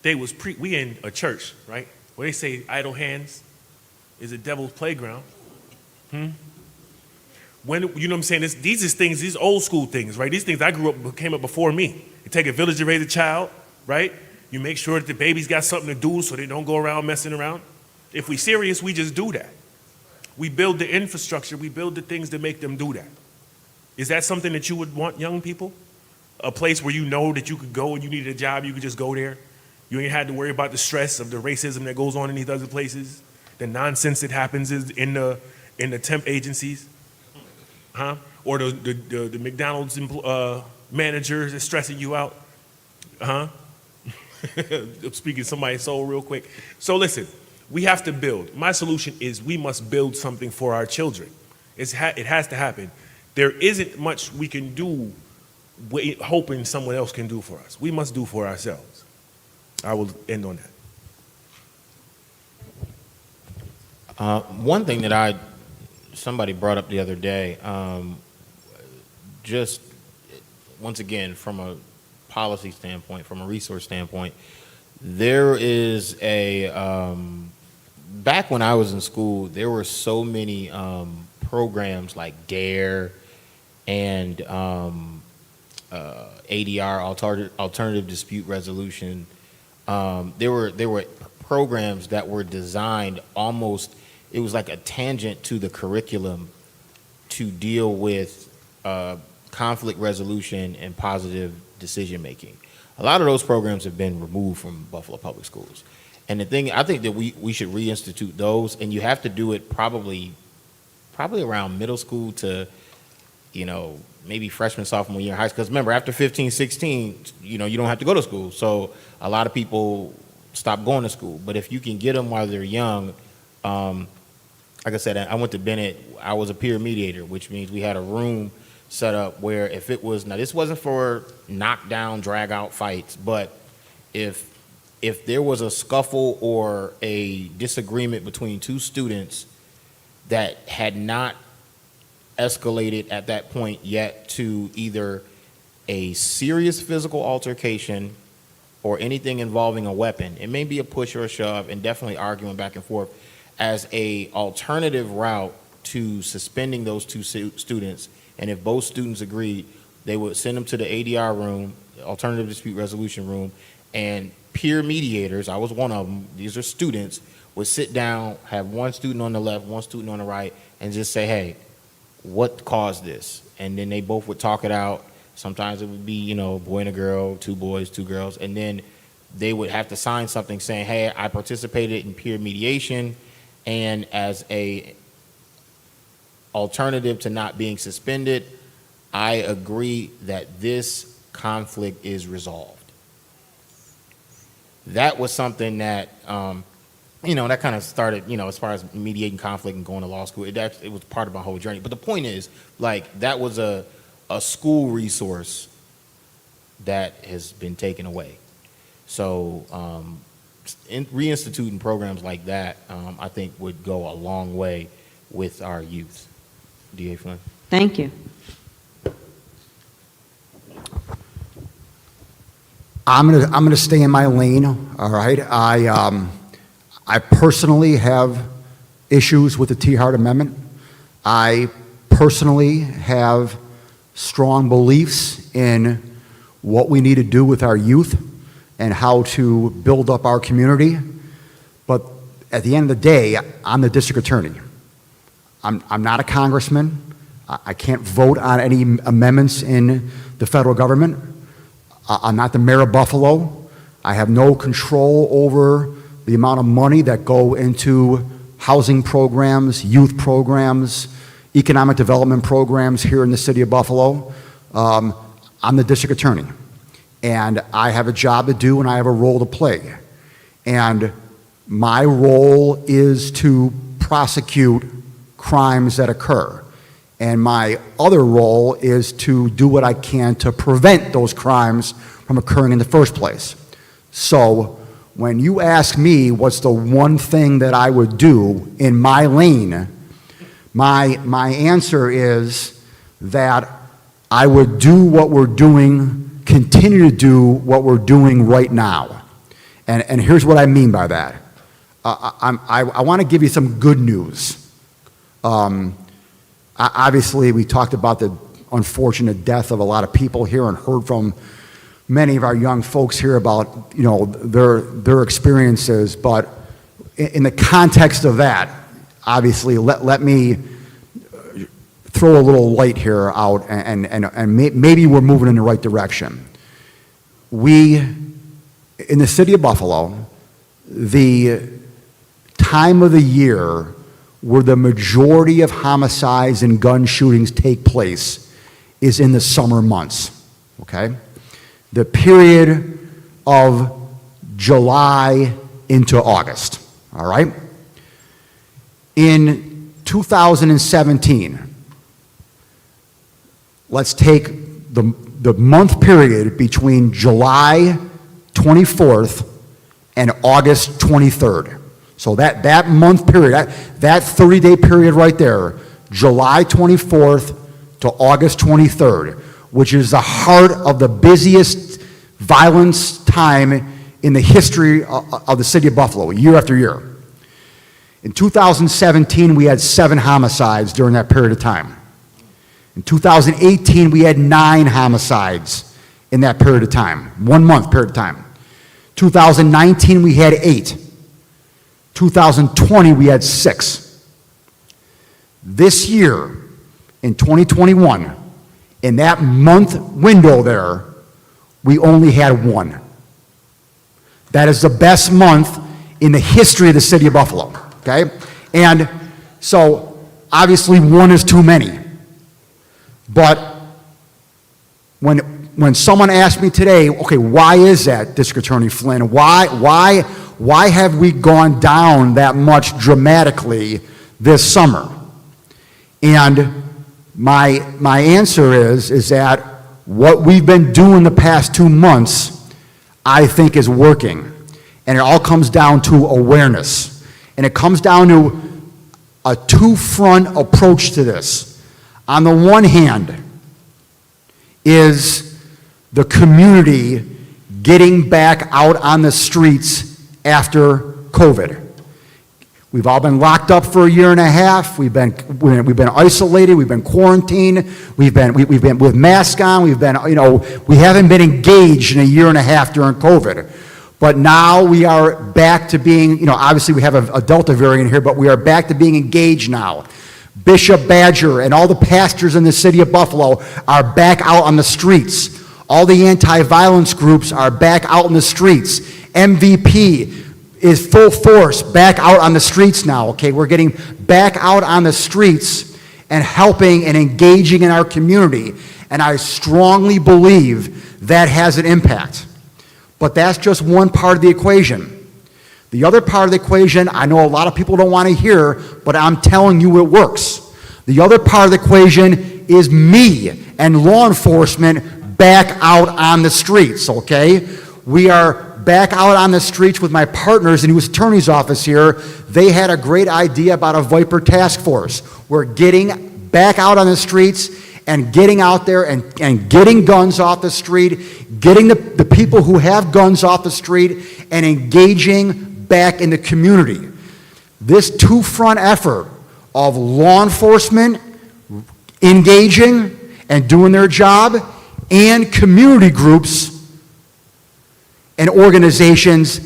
they was we in a church, right? Where they say idle hands is a devil's playground. When, you know what I'm saying? These are things, these old school things, right? These things came up before me. You take a village to raise a child, right? You make sure that the baby's got something to do so they don't go around messing around. If we serious, we just do that. We build the infrastructure, we build the things that make them do that. Is that something that you would want young people? A place where you know that you could go and you needed a job, you could just go there. You ain't had to worry about the stress of the racism that goes on in these other places, the nonsense that happens in the temp agencies, huh? Or the McDonald's managers that's stressing you out, huh? I'm speaking somebody's soul real quick. So listen, we have to build. My solution is we must build something for our children. It has to happen. There isn't much we can do hoping someone else can do for us. We must do for ourselves. I will end on that. One thing that somebody brought up the other day, just once again, from a policy standpoint, from a resource standpoint, there is back when I was in school, there were so many programs like DARE and ADR, Alternative Dispute Resolution. There were programs that were designed almost, it was like a tangent to the curriculum to deal with conflict resolution and positive decision making. A lot of those programs have been removed from Buffalo Public Schools. And the thing, I think that we should reinstitute those, and you have to do it probably around middle school to, maybe freshman, sophomore year in high school. Because remember, after 15, 16, you don't have to go to school. So a lot of people stop going to school. But if you can get them while they're young, like I said, I went to Bennett, I was a peer mediator, which means we had a room set up where if it was, now this wasn't for knockdown, drag out fights, but if there was a scuffle or a disagreement between two students that had not escalated at that point yet to either a serious physical altercation or anything involving a weapon, it may be a push or a shove and definitely arguing back and forth, as a alternative route to suspending those two students. And if both students agreed, they would send them to the ADR room, Alternative Dispute Resolution room, and peer mediators, I was one of them, these are students, would sit down, have one student on the left, one student on the right, and just say, hey, what caused this? And then they both would talk it out. Sometimes it would be, boy and a girl, two boys, two girls, and then they would have to sign something saying, hey, I participated in peer mediation, and as a alternative to not being suspended, I agree that this conflict is resolved. That was something that, that kind of started, as far as mediating conflict and going to law school, it was part of my whole journey. But the point is, that was a school resource that has been taken away. So reinstituting programs like that, I think would go a long way with our youth. D.A. Flynn. Thank you. I'm gonna stay in my lane. All right. I personally have issues with the T. Hart Amendment. I personally have strong beliefs in what we need to do with our youth and how to build up our community. But at the end of the day, I'm the district attorney. I'm not a congressman. I can't vote on any amendments in the federal government. I'm not the mayor of Buffalo. I have no control over the amount of money that go into housing programs, youth programs, economic development programs here in the city of Buffalo. I'm the district attorney, and I have a job to do and I have a role to play. And my role is to prosecute crimes that occur. And my other role is to do what I can to prevent those crimes from occurring in the first place. So when you ask me what's the one thing that I would do in my lane, my answer is that I would do what we're doing, continue to do what we're doing right now. And here's what I mean by that. I want to give you some good news. Obviously, we talked about the unfortunate death of a lot of people here and heard from many of our young folks here about, you know, their experiences. But in the context of that, obviously, let me throw a little light here out, and maybe we're moving in the right direction. We, in the city of Buffalo, the time of the year where the majority of homicides and gun shootings take place is in the summer months, okay? The period of July into August, all right? In 2017, let's take the month period between July 24th and August 23rd. So that month period, that 30-day period right there, July 24th to August 23rd, which is the heart of the busiest violence time in the history of the city of Buffalo, year after year. In 2017, we had 7 homicides during that period of time. In 2018, we had 9 homicides in that period of time, 1 month period of time. 2019, we had 8. 2020, we had 6. This year, in 2021, in that month window there, we only had 1. That is the best month in the history of the city of Buffalo, okay? And so, obviously, 1 is too many. But when someone asked me today, okay, why is that, District Attorney Flynn? Why have we gone down that much dramatically this summer? And my answer is that what we've been doing the past 2 months, I think, is working. And it all comes down to awareness. And it comes down to a two-front approach to this. On the one hand is the community getting back out on the streets after COVID. We've all been locked up for a year and a half. We've been isolated. We've been quarantined. We've been with masks on. We haven't been engaged in a year and a half during COVID. But now we are back to being, obviously we have a Delta variant here, but we are back to being engaged now. Bishop Badger and all the pastors in the city of Buffalo are back out on the streets. All the anti-violence groups are back out in the streets. MVP is full force back out on the streets now, okay? We're getting back out on the streets and helping and engaging in our community. And I strongly believe that has an impact. But that's just one part of the equation. The other part of the equation, I know a lot of people don't want to hear, but I'm telling you it works. The other part of the equation is me and law enforcement back out on the streets, okay? We are back out on the streets with my partners in the U.S. Attorney's Office here. They had a great idea about a Viper task force. We're getting back out on the streets and getting out there and getting guns off the street, getting the people who have guns off the street and engaging back in the community. This two-front effort of law enforcement engaging and doing their job and community groups and organizations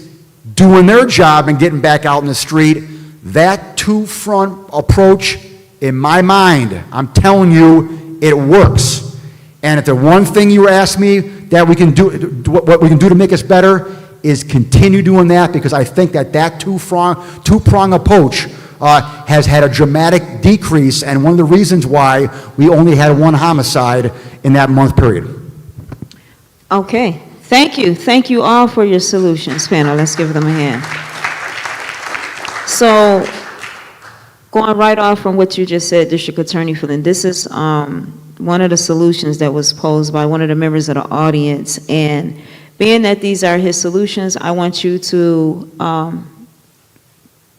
doing their job and getting back out in the street, that two-front approach In my mind, I'm telling you, it works. And if the one thing you ask me that we can do, what we can do to make us better, is continue doing that, because I think that two-prong approach has had a dramatic decrease, and one of the reasons why we only had one homicide in that month period. Okay, thank you. Thank you all for your solutions, panel. Let's give them a hand. So, going right off from what you just said, District Attorney Flynn, this is one of the solutions that was posed by one of the members of the audience, and being that these are his solutions, I want you to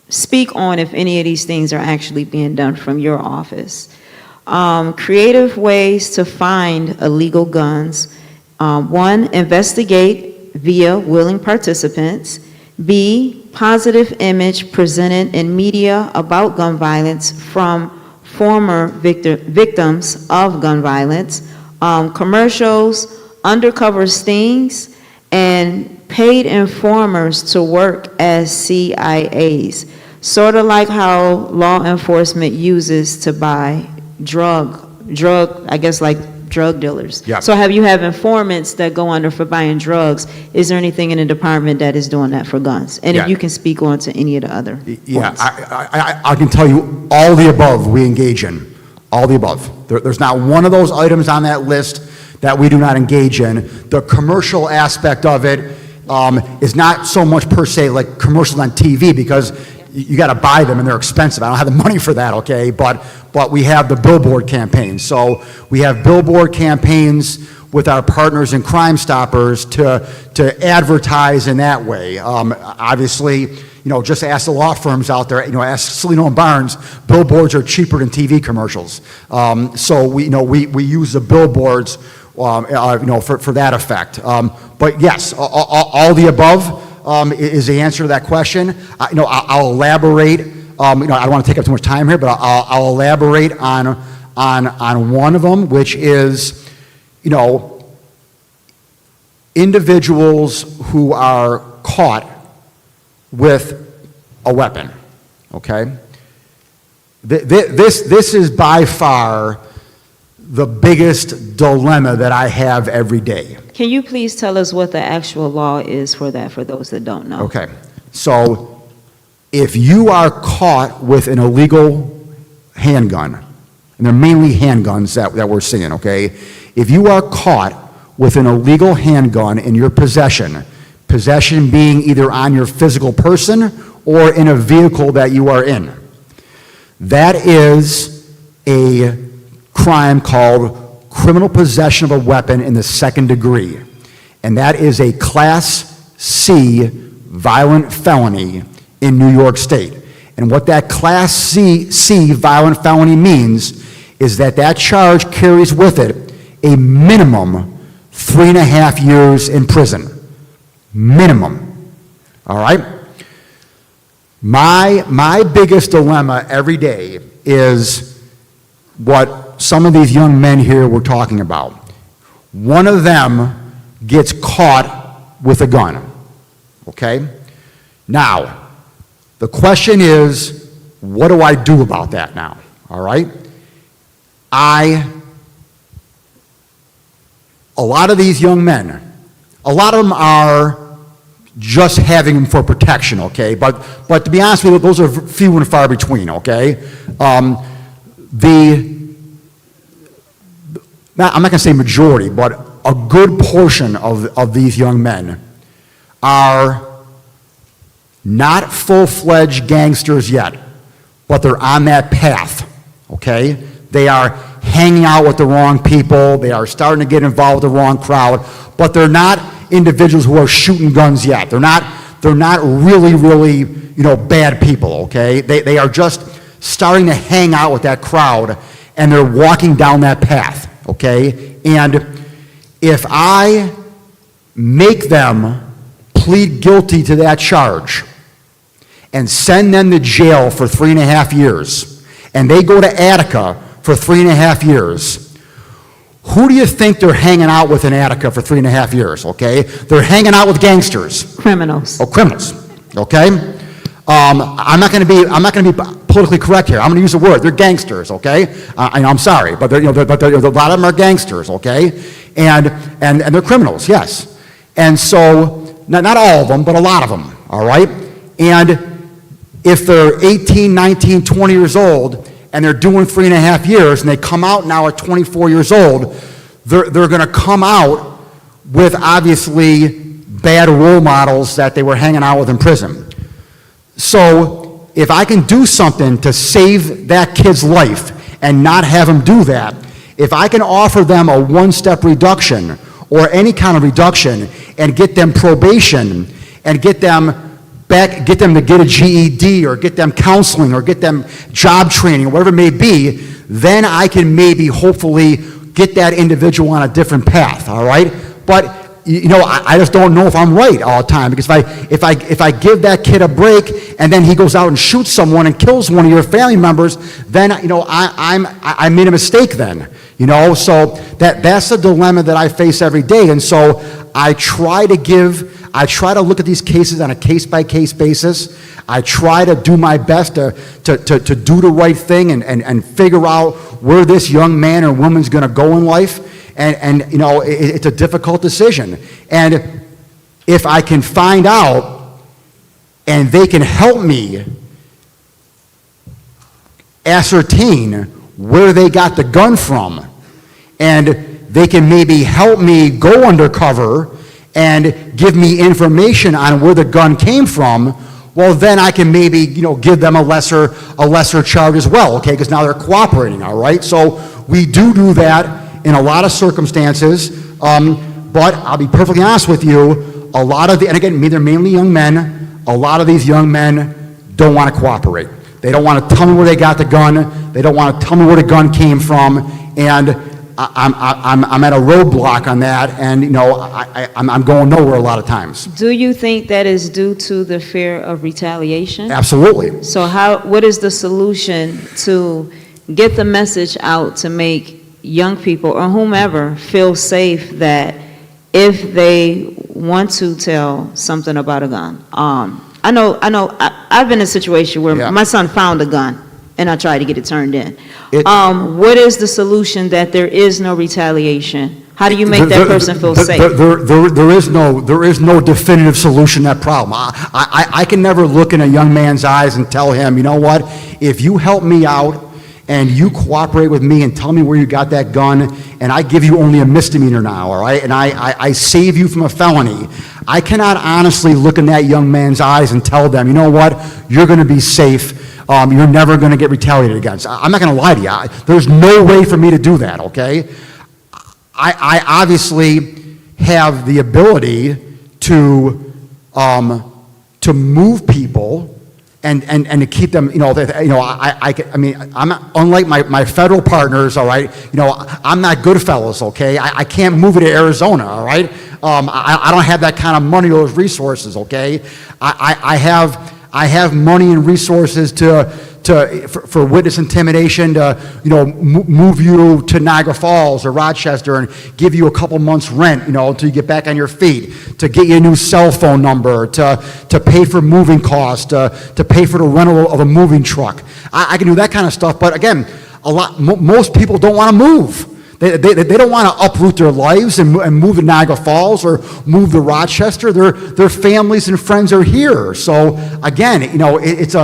speak on if any of these things are actually being done from your office. Creative ways to find illegal guns. 1, investigate via willing participants. B, positive image presented in media about gun violence from former victims of gun violence. Commercials, undercover stings, and paid informers to work as CIAs. Sort of like how law enforcement uses to buy I guess like drug dealers. Yeah. So you have informants that go under for buying drugs. Is there anything in the department that is doing that for guns? And Yeah. if you can speak on to any of the other Yeah, points. I can tell you all the above we engage in. All the above. There's not one of those items on that list that we do not engage in. The commercial aspect of it is not so much per se like commercials on TV, because you got to buy them and they're expensive. I don't have the money for that, okay? But we have the billboard campaigns. So we have billboard campaigns with our partners in Crime Stoppers to advertise in that way. Obviously, just ask the law firms out there, ask Celino and Barnes, billboards are cheaper than TV commercials. So we use the billboards, for that effect. But yes, all the above is the answer to that question. I'll elaborate. I don't want to take up too much time here, but I'll elaborate on one of them, which is, individuals who are caught with a weapon. Okay, this is by far the biggest dilemma that I have every day. Can you please tell us what the actual law is for that, for those that don't know? Okay, so if you are caught with an illegal handgun, and they're mainly handguns that we're seeing, okay? If you are caught with an illegal handgun in your possession being either on your physical person or in a vehicle that you are in, that is a crime called criminal possession of a weapon in the second degree. And that is a Class C violent felony in New York State. And what that Class C violent felony means is that charge carries with it a minimum 3.5 years in prison. Minimum. All right? My biggest dilemma every day is what some of these young men here were talking about. One of them gets caught with a gun. Okay? Now, the question is, what do I do about that now? All right? A lot of these young men, a lot of them are just having them for protection, okay? But to be honest with you, those are few and far between, okay? I'm not going to say majority, but a good portion of these young men are not full-fledged gangsters yet, but they're on that path, okay? They are hanging out with the wrong people. They are starting to get involved with the wrong crowd, but they're not individuals who are shooting guns yet. They're not really, bad people, okay? They are just starting to hang out with that crowd, and they're walking down that path, okay? And if I make them plead guilty to that charge and send them to jail for 3.5 years, and they go to Attica for 3.5 years, who do you think they're hanging out with in Attica for 3.5 years, okay? They're hanging out with gangsters. Criminals. Oh, criminals, okay? I'm not going to be politically correct here. I'm going to use a word. They're gangsters, okay? I'm sorry, but a lot of them are gangsters, okay? And they're criminals, yes. And so, not all of them, but a lot of them, all right? And if they're 18, 19, 20 years old, and they're doing 3.5 years, and they come out now at 24 years old, they're going to come out with obviously bad role models that they were hanging out with in prison. So if I can do something to save that kid's life and not have him do that, if I can offer them a one-step reduction or any kind of reduction and get them probation and get them to get a GED or get them counseling or get them job training or whatever it may be, then I can maybe hopefully get that individual on a different path, all right? But I just don't know if I'm right all the time, because if I give that kid a break and then he goes out and shoots someone and kills one of your family members, then I made a mistake then. So that's the dilemma that I face every day. And so I try to look at these cases on a case-by-case basis. I try to do my best to do the right thing and figure out where this young man or woman's going to go in life. And it's a difficult decision. And if I can find out and they can help me ascertain where they got the gun from, and they can maybe help me go undercover and give me information on where the gun came from, well, then I can maybe, give them a lesser charge as well, okay? Because now they're cooperating, all right? So we do that in a lot of circumstances, but I'll be perfectly honest with you, and again, they're mainly young men, a lot of these young men don't want to cooperate. They don't want to tell me where they got the gun, they don't want to tell me where the gun came from, and I'm at a roadblock on that, and I'm going nowhere a lot of times. Do you think that is due to the fear of retaliation? Absolutely. So what is the solution to get the message out to make young people or whomever feel safe that if they want to tell something about a gun? I've been in a situation where my son found a gun and I tried to get it turned in. What is the solution that there is no retaliation? How do you make that person feel safe? There is no definitive solution to that problem. I can never look in a young man's eyes and tell him, you know what, if you help me out and you cooperate with me and tell me where you got that gun, and I give you only a misdemeanor now, all right, and I save you from a felony, I cannot honestly look in that young man's eyes and tell them, you know what, you're going to be safe, you're never going to get retaliated against. I'm not going to lie to you. There's no way for me to do that, okay? I obviously have the ability to move people and to keep them, I'm not, unlike my federal partners, all right, I'm not Goodfellas, okay? I can't move it to Arizona, all right? I don't have that kind of money or those resources, okay? I have money and resources for witness intimidation to, move you to Niagara Falls or Rochester and give you a couple months rent, until you get back on your feet, to get you a new cell phone number, to pay for moving costs, to pay for the rental of a moving truck. I can do that kind of stuff, but again, most people don't want to move. They don't want to uproot their lives and move to Niagara Falls or move to Rochester. Their families and friends are here. So again, it's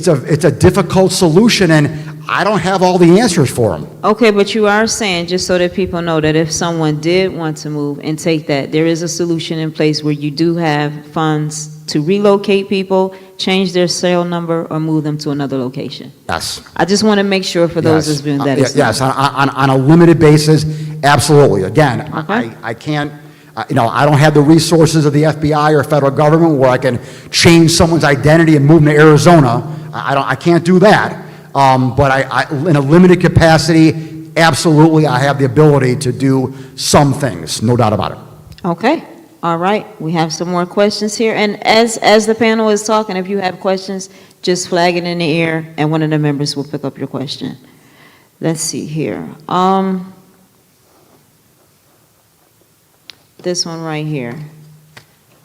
a difficult solution, and I don't have all the answers for them. Okay, but you are saying, just so that people know, that if someone did want to move and take that, there is a solution in place where you do have funds to relocate people, change their cell number, or move them to another location. Yes. I just want to make sure for those that's been that is yes, on a limited basis, absolutely. Again, I can't, I don't have the resources of the FBI or federal government where I can change someone's identity and move them to Arizona. I can't do that. But I, in a limited capacity, absolutely, I have the ability to do some things, no doubt about it. Okay. All right. We have some more questions here. And as the panel is talking, if you have questions, just flag it in the air, and one of the members will pick up your question. Let's see here. This one right here.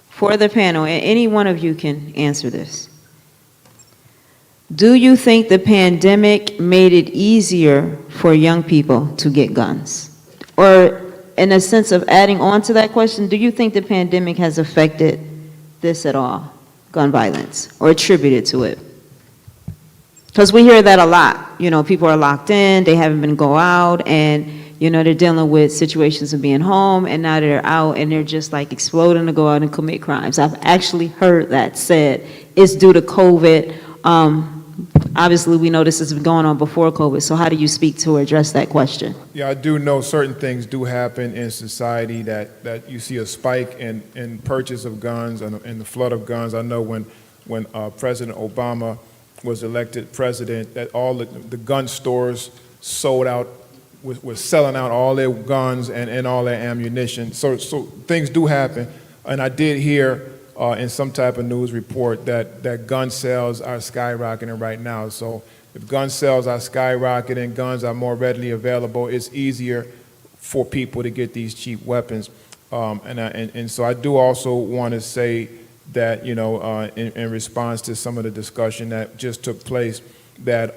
For the panel, and any one of you can answer this. Do you think the pandemic made it easier for young people to get guns? Or in a sense of adding on to that question, do you think the pandemic has affected this at all, gun violence, or attributed to it? Because we hear that a lot. You know, people are locked in, they haven't been go out, and, you know, they're dealing with situations of being home, and now they're out, and they're just like exploding to go out and commit crimes. I've actually heard that said it's due to COVID. Obviously, we know this has been going on before COVID, so how do you speak to or address that question? Yeah, I do know certain things do happen in society that you see a spike in purchase of guns and the flood of guns. I know when President Obama was elected president, that all the gun stores sold out, was selling out all their guns and all their ammunition. So things do happen. And I did hear in some type of news report that gun sales are skyrocketing right now. So if gun sales are skyrocketing, guns are more readily available, it's easier for people to get these cheap weapons. And so I do also want to say that, you know, in response to some of the discussion that just took place, that,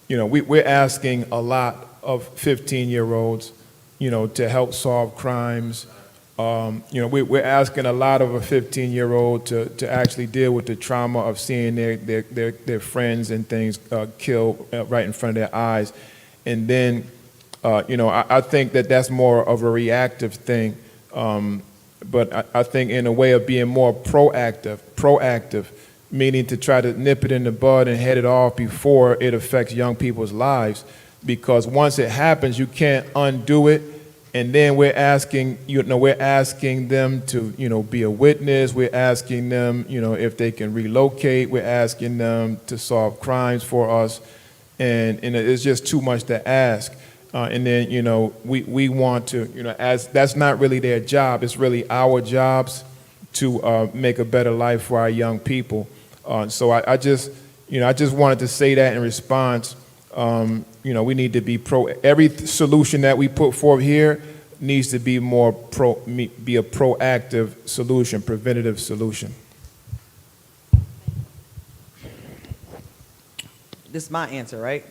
you know, we're asking a lot of 15-year-olds, you know, to help solve crimes. You know, we're asking a lot of a 15-year-old to actually deal with the trauma of seeing their friends and things killed right in front of their eyes. And then, you know, I think that that's more of a reactive thing. But I think in a way of being more proactive, meaning to try to nip it in the bud and head it off before it affects young people's lives. Because once it happens, you can't undo it. And then we're asking them to, you know, be a witness. We're asking them, you know, if they can relocate. We're asking them to solve crimes for us. And it's just too much to ask. And then, you know, we want to, you know, as that's not really their job. It's really our jobs to make a better life for our young people. So I just wanted to say that in response. You know, we need to be every solution that we put forth here needs to be be a proactive solution, preventative solution. This is my answer, right?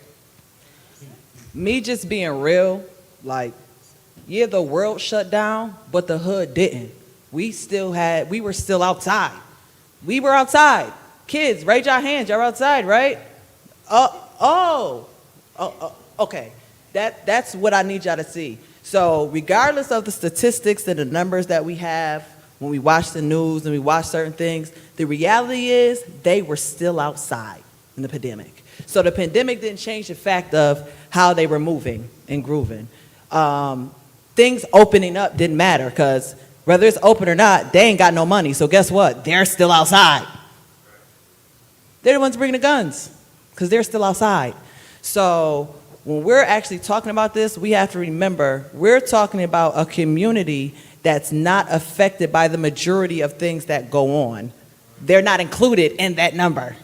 Me just being real, like, yeah, the world shut down, but the hood didn't. We were still outside. We were outside. Kids, raise your hands, you're outside, right? Okay. That's what I need y'all to see. So regardless of the statistics and the numbers that we have, when we watch the news and we watch certain things, the reality is they were still outside in the pandemic. So the pandemic didn't change the fact of how they were moving and grooving. Things opening up didn't matter, because whether it's open or not, they ain't got no money. So guess what? They're still outside. They're the ones bringing the guns, because they're still outside. So when we're actually talking about this, we have to remember we're talking about a community that's not affected by the majority of things that go on. They're not included in that number.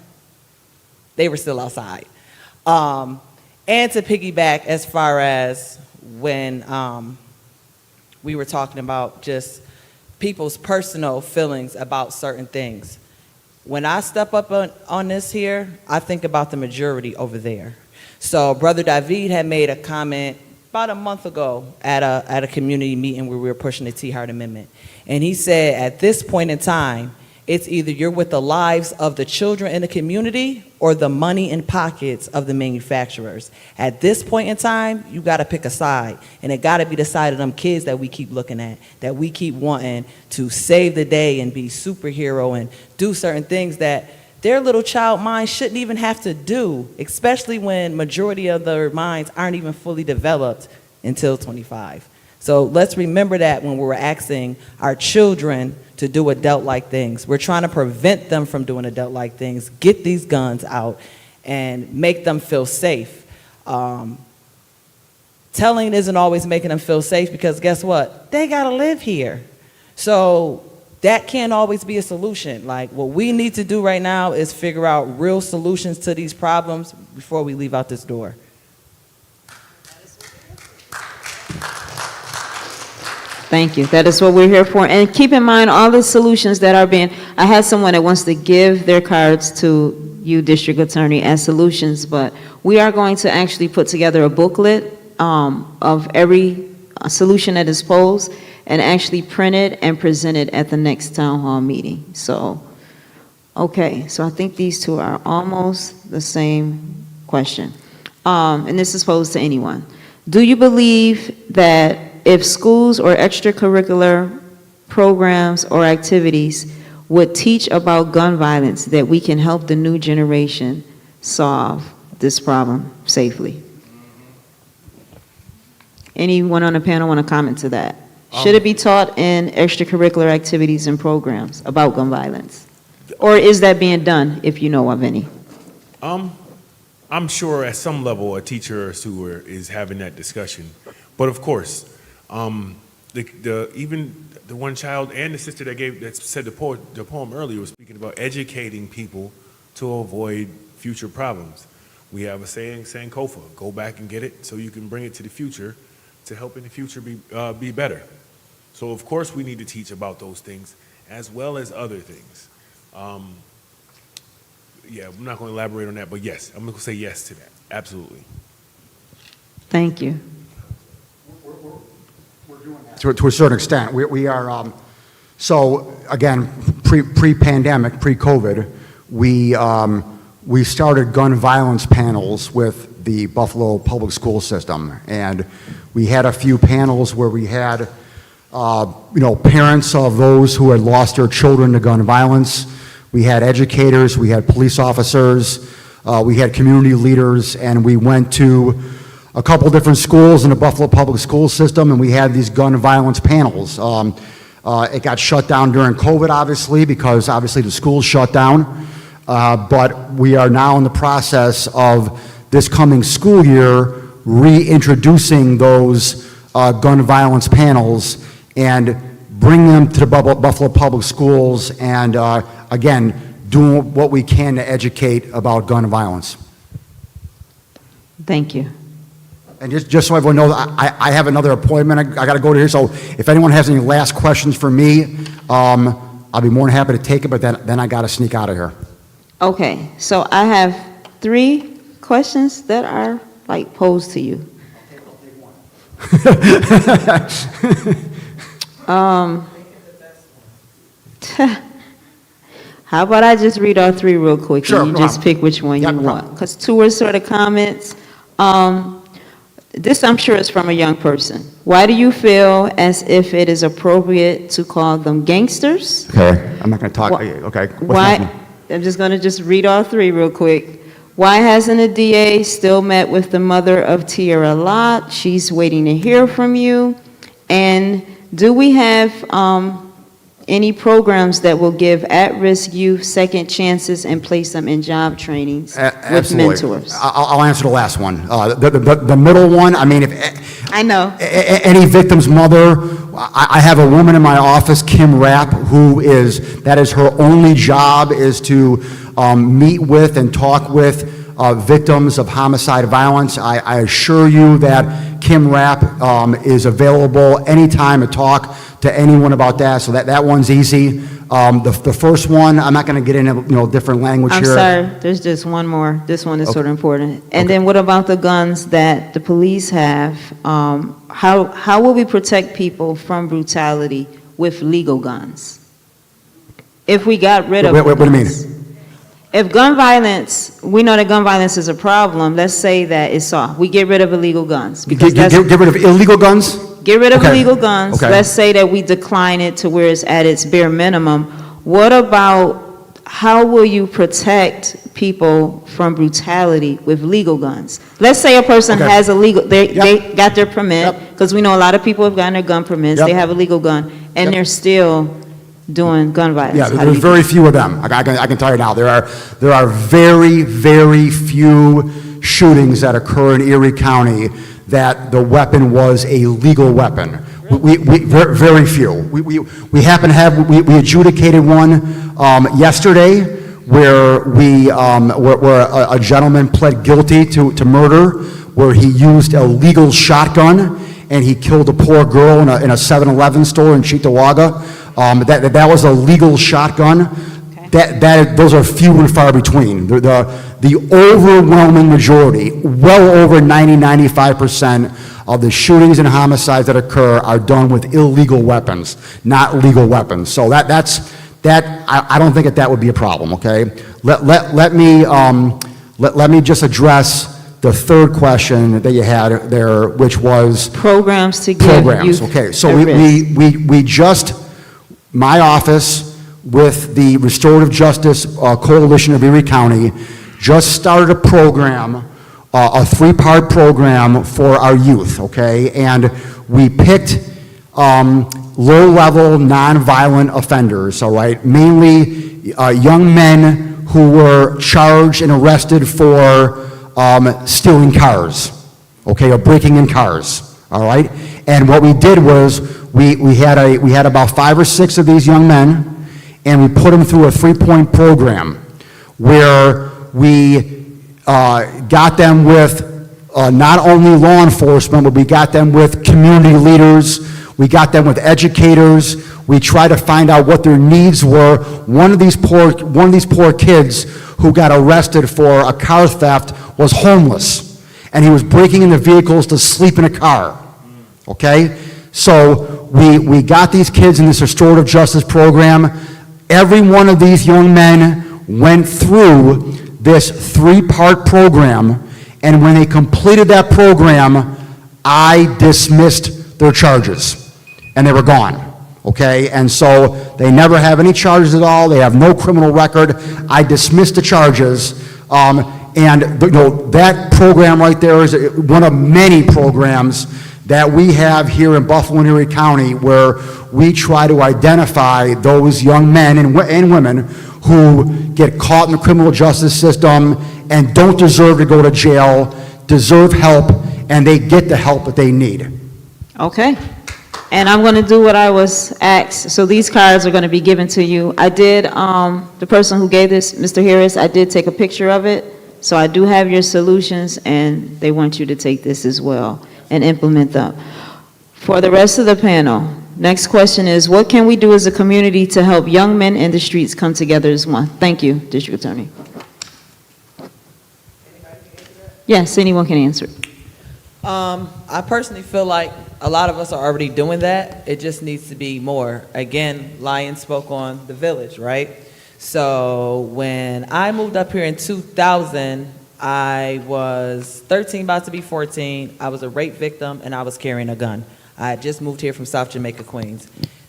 They were still outside. And to piggyback as far as when we were talking about just people's personal feelings about certain things. When I step up on this here, I think about the majority over there. So Brother David had made a comment about a month ago at a community meeting where we were pushing the T-Hart Amendment. And he said, at this point in time, it's either you're with the lives of the children in the community or the money in pockets of the manufacturers. At this point in time, you got to pick a side. And it got to be the side of them kids that we keep looking at, that we keep wanting to save the day and be superhero and do certain things that their little child minds shouldn't even have to do, especially when majority of their minds aren't even fully developed until 25. So let's remember that when we're asking our children to do adult-like things. We're trying to prevent them from doing adult-like things, get these guns out, and make them feel safe. Telling isn't always making them feel safe, because guess what? They gotta live here. So that can't always be a solution. Like, what we need to do right now is figure out real solutions to these problems before we leave out this door. Thank you. That is what we're here for. And keep in mind all the solutions that are being, I had someone that wants to give their cards to you, District Attorney, as solutions, but we are going to actually put together a booklet of every solution that is posed and actually print it and present it at the next town hall meeting. So, okay, so I think these two are almost the same question. And this is posed to anyone. Do you believe that if schools or extracurricular programs or activities would teach about gun violence, that we can help the new generation solve this problem safely? Anyone on the panel want to comment to that? Should it be taught in extracurricular activities and programs about gun violence? Or is that being done, if you know of any? I'm sure at some level a teacher or sewer is having that discussion. But of course, even the one child and the sister that said the poem earlier was speaking about educating people to avoid future problems. We have a saying, Sankofa, go back and get it so you can bring it to the future to help in the future be better. So of course we need to teach about those things as well as other things. Yeah, I'm not going to elaborate on that, but yes, I'm going to say yes to that. Absolutely. Thank you. To a certain extent, we are. So again, pre-pandemic, pre-COVID, we started gun violence panels with the Buffalo Public School System, and we had a few panels where we had, parents of those who had lost their children to gun violence. We had educators, we had police officers, we had community leaders, and we went to a couple different schools in the Buffalo Public School System, and we had these gun violence panels. It got shut down during COVID, obviously, because obviously the schools shut down. But we are now in the process of this coming school year reintroducing those gun violence panels and bring them to the Buffalo Public Schools and, again, doing what we can to educate about gun violence. Thank you. And just so everyone knows, I have another appointment. I got to go to here. So if anyone has any last questions for me, I'll be more than happy to take it, but then I got to sneak out of here. Okay, so I have 3 questions that are posed to you. How about I just read all 3 real quick, Sure, and you just pick which one you want? Because 2 are sort of comments. This, I'm sure, is from a young person. Why do you feel as if it is appropriate to call them gangsters? Okay, I'm not going to talk. Okay. Why? I'm just going to read all 3 real quick. Why hasn't the DA still met with the mother of Tierra Lott? She's waiting to hear from you. And do we have any programs that will give at-risk youth second chances and place them in job trainings with mentors? I'll answer the last one. The middle one, I mean, if I know. Any victim's mother, I have a woman in my office, Kim Rapp, that is her only job is to meet with and talk with victims of homicide violence. I assure you that Kim Rapp is available anytime to talk to anyone about that, so that one's easy. The first one, I'm not going to get into different language I'm here. sorry, there's just one more. This one is sort of important. And then what about the guns that the police have? How will we protect people from brutality with legal guns? If we got rid of What do you mean? If gun violence, we know that gun violence is a problem, let's say that it's solved. We get rid of illegal guns. Get rid of illegal guns? Get rid of Okay. illegal guns. Okay. Let's say that we decline it to where it's at its bare minimum. What about, how will you protect people from brutality with legal guns? Let's say a person Okay. has a legal, they got their permit, because we know a lot of people have gotten their gun permits, Yep. they have a legal gun, and they're still doing gun violence. Yeah, How do there's you- very few of them. I can tell you now. There are very, very few shootings that occur in Erie County that the weapon was a legal weapon. Very few. We happen to have, we adjudicated one yesterday where where a gentleman pled guilty to murder, where he used a legal shotgun and he killed a poor girl in a 7-Eleven store in Cheektowaga. That was a legal shotgun. those are few and far between. The overwhelming majority, well over 95% of the shootings and homicides that occur are done with illegal weapons, not legal weapons. So I don't think that would be a problem, okay? Let me just address the third question that you had there, which was Programs to give youth okay. So at risk. we just, my office with the Restorative Justice Coalition of Erie County just started a program, a three-part program for our youth, okay? And we picked low-level, nonviolent offenders, all right? Mainly young men who were charged and arrested for stealing cars, okay, or breaking in cars, all right? And what we did was we had about 5 or 6 of these young men, and we put them through a 3-point program where we got them with not only law enforcement, but we got them with community leaders, we got them with educators, we tried to find out what their needs were. One of these poor kids who got arrested for a car theft was homeless, and he was breaking into vehicles to sleep in a car, okay? So we got these kids in this restorative justice program. Every one of these young men went through this 3-part program, and when they completed that program, I dismissed their charges, and they were gone, okay? And so they never have any charges at all. They have no criminal record. I dismissed the charges, and that program right there is one of many programs that we have here in Buffalo and Erie County where we try to identify those young men and women who get caught in the criminal justice system and don't deserve to go to jail, deserve help, and they get the help that they need. Okay. And I'm going to do what I was asked. So these cards are going to be given to you. I did, the person who gave this, Mr. Harris, I did take a picture of it. So I do have your solutions, and they want you to take this as well and implement them. For the rest of the panel, next question is, what can we do as a community to help young men in the streets come together as one? Thank you, District Attorney. Yes, anyone can answer. I personally feel like a lot of us are already doing that. It just needs to be more. Again, Lion spoke on the village, right? So when I moved up here in 2000, I was 13, about to be 14. I was a rape victim, and I was carrying a gun. I had just moved here from South Jamaica, Queens.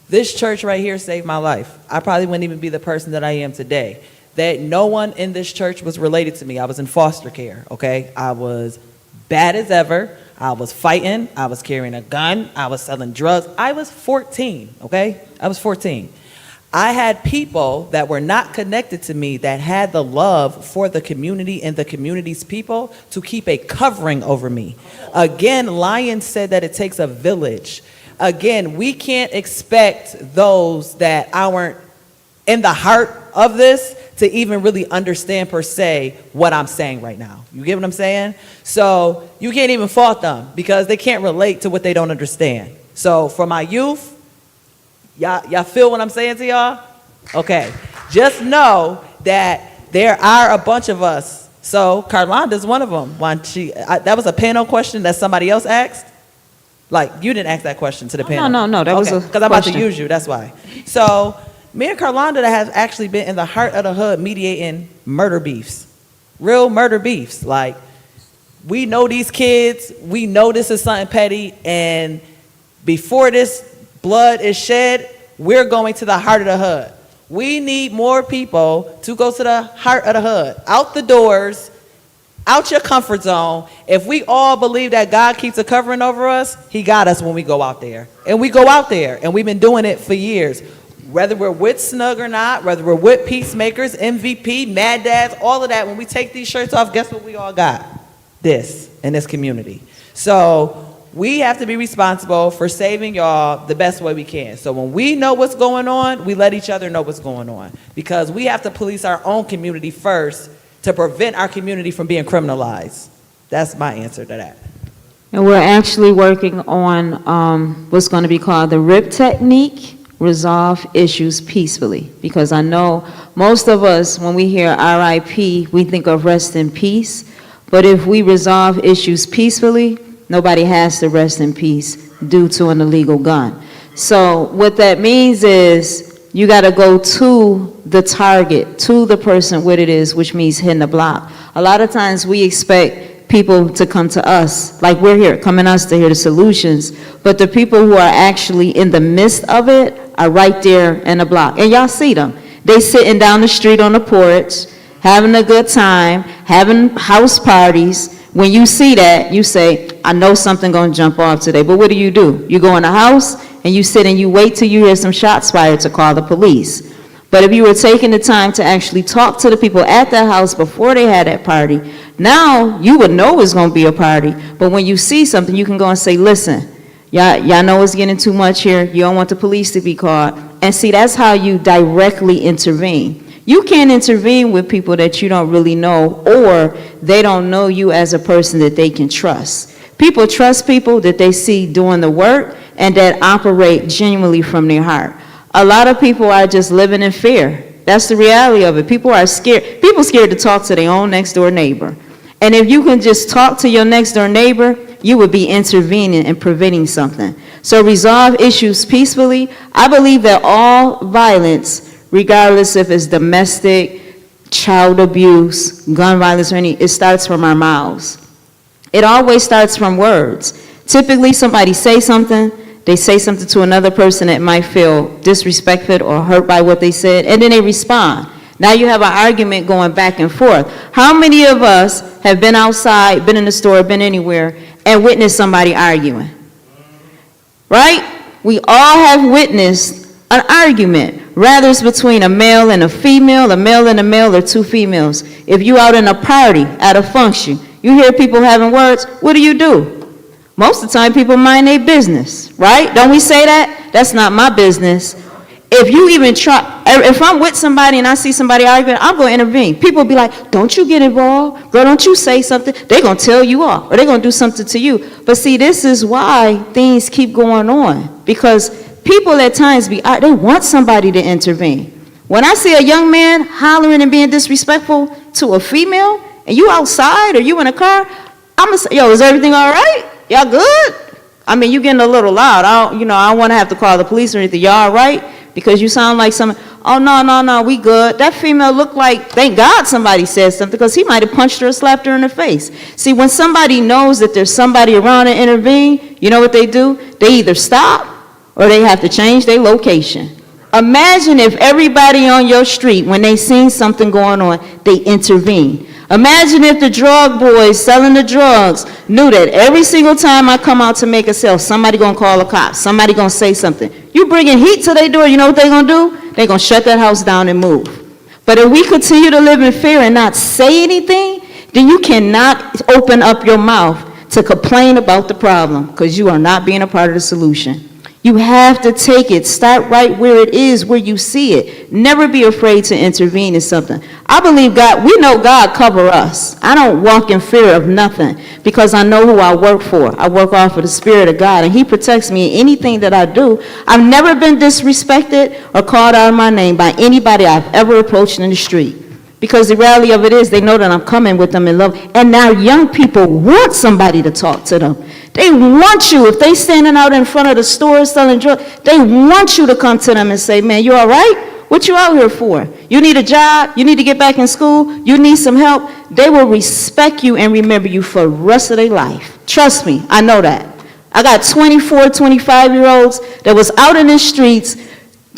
This church right here saved my life. I probably wouldn't even be the person that I am today. That no one in this church was related to me. I was in foster care, okay? I was bad as ever. I was fighting. I was carrying a gun. I was selling drugs. I was 14, okay? I was 14. I had people that were not connected to me that had the love for the community and the community's people to keep a covering over me. Again, Lion said that it takes a village. Again, we can't expect those that aren't in the heart of this to even really understand per se what I'm saying right now. You get what I'm saying? So you can't even fault them because they can't relate to what they don't understand. So for my youth, y'all feel what I'm saying to y'all? Okay. Just know that there are a bunch of us. So Carlonda's one of them. That was a panel question that somebody else asked? Like, you didn't ask that question to the panel. No. That was a because I'm about to use you, that's why. So me and Carlonda have actually been in the heart of the hood mediating murder beefs. Real murder beefs. Like, we know these kids. We know this is something petty. And before this blood is shed, we're going to the heart of the hood. We need more people to go to the heart of the hood. Out the doors, out your comfort zone. If we all believe that God keeps a covering over us, he got us when we go out there. And we go out there, and we've been doing it for years. Whether we're with Snug or not, whether we're with Peacemakers, MVP, Mad Dads, all of that, when we take these shirts off, guess what we all got? This, in this community. So we have to be responsible for saving y'all the best way we can. So when we know what's going on, we let each other know what's going on. Because we have to police our own community first to prevent our community from being criminalized. That's my answer to that. And we're actually working on what's going to be called the RIP technique, resolve issues peacefully. Because I know most of us, when we hear RIP, we think of rest in peace. But if we resolve issues peacefully, nobody has to rest in peace due to an illegal gun. So what that means is you got to go to the target, to the person what it is, which means hitting the block. A lot of times we expect people to come to us, like we're here, coming us to hear the solutions, but the people who are actually in the midst of it are right there in the block. And y'all see them. They sitting down the street on the porch, having a good time, having house parties. When you see that, you say, I know something gonna jump off today. But what do? You go in the house and you sit and you wait till you hear some shots fired to call the police. But if you were taking the time to actually talk to the people at that house before they had that party, now you would know it's gonna be a party. But when you see something, you can go and say, listen, y'all know it's getting too much here. You don't want the police to be called. And see, that's how you directly intervene. You can't intervene with people that you don't really know, or they don't know you as a person that they can trust. People trust people that they see doing the work and that operate genuinely from their heart. A lot of people are just living in fear. That's the reality of it. People are scared. People scared to talk to their own next door neighbor. And if you can just talk to your next door neighbor, you would be intervening and preventing something. So resolve issues peacefully. I believe that all violence, regardless if it's domestic, child abuse, gun violence, or any, it starts from our mouths. It always starts from words. Typically, somebody say something, they say something to another person that might feel disrespected or hurt by what they said, and then they respond. Now you have an argument going back and forth. How many of us have been outside, been in the store, been anywhere, and witnessed somebody arguing? Right? We all have witnessed an argument. Rather it's between a male and a female, a male and a male, or two females. If you out in a party, at a function, you hear people having words, what do? Most of the time people mind their business, right? Don't we say that? That's not my business. If you even try, if I'm with somebody and I see somebody arguing, I'm going to intervene. People will be like, don't you get involved. Girl, don't you say something. They're going to tell you off, or they're going to do something to you. But see, this is why things keep going on. Because people at times they want somebody to intervene. When I see a young man hollering and being disrespectful to a female, and you outside or you in a car, I'm going to say, yo, is everything all right? Y'all good? I mean, you getting a little loud. I don't want to have to call the police or anything. Y'all all right? Because you sound like some, oh, no, we good. That female looked like, thank God somebody said something, because he might have punched her or slapped her in the face. See, when somebody knows that there's somebody around to intervene, you know what they do? They either stop or they have to change their location. Imagine if everybody on your street, when they seen something going on, they intervene. Imagine if the drug boys selling the drugs knew that every single time I come out to make a sale, somebody gonna call the cops, somebody gonna say something. You bringing heat to their door, you know what they gonna do? They gonna shut that house down and move. But if we continue to live in fear and not say anything, then you cannot open up your mouth to complain about the problem, because you are not being a part of the solution. You have to take it, start right where it is, where you see it. Never be afraid to intervene in something. I believe God, we know God cover us. I don't walk in fear of nothing, because I know who I work for. I work off of the Spirit of God, and He protects me in anything that I do. I've never been disrespected or called out of my name by anybody I've ever approached in the street. Because the reality of it is, they know that I'm coming with them in love. And now young people want somebody to talk to them. They want you. If they standing out in front of the store selling drugs, they want you to come to them and say, man, you all right? What you out here for? You need a job? You need to get back in school? You need some help? They will respect you and remember you for the rest of their life. Trust me, I know that. I got 24, 25-year-olds that was out in the streets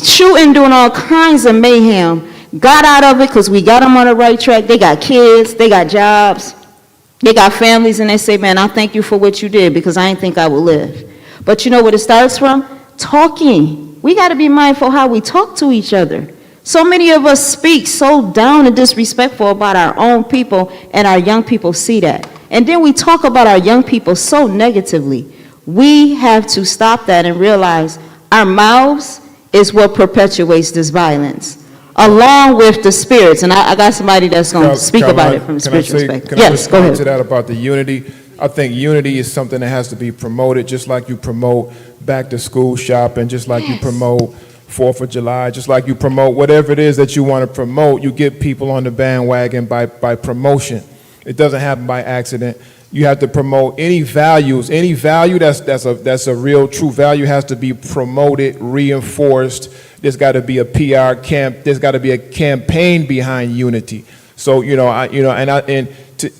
shooting, doing all kinds of mayhem. Got out of it because we got them on the right track. They got kids, they got jobs, they got families, and they say, man, I thank you for what you did, because I didn't think I would live. But you know what it starts from? Talking. We got to be mindful how we talk to each other. So many of us speak so down and disrespectful about our own people, and our young people see that. And then we talk about our young people so negatively. We have to stop that and realize our mouths is what perpetuates this violence, along with the spirits. And I got somebody that's going to speak about it from a spiritual perspective. Yes, go ahead. To that about the unity? I think unity is something that has to be promoted, just like you promote back to school shopping, just like you promote 4th of July, just like you promote whatever it is that you want to promote, you get people on the bandwagon by promotion. It doesn't happen by accident. You have to promote any values, any value that's a real true value has to be promoted, reinforced. There's got to be a PR camp. There's got to be a campaign behind unity. So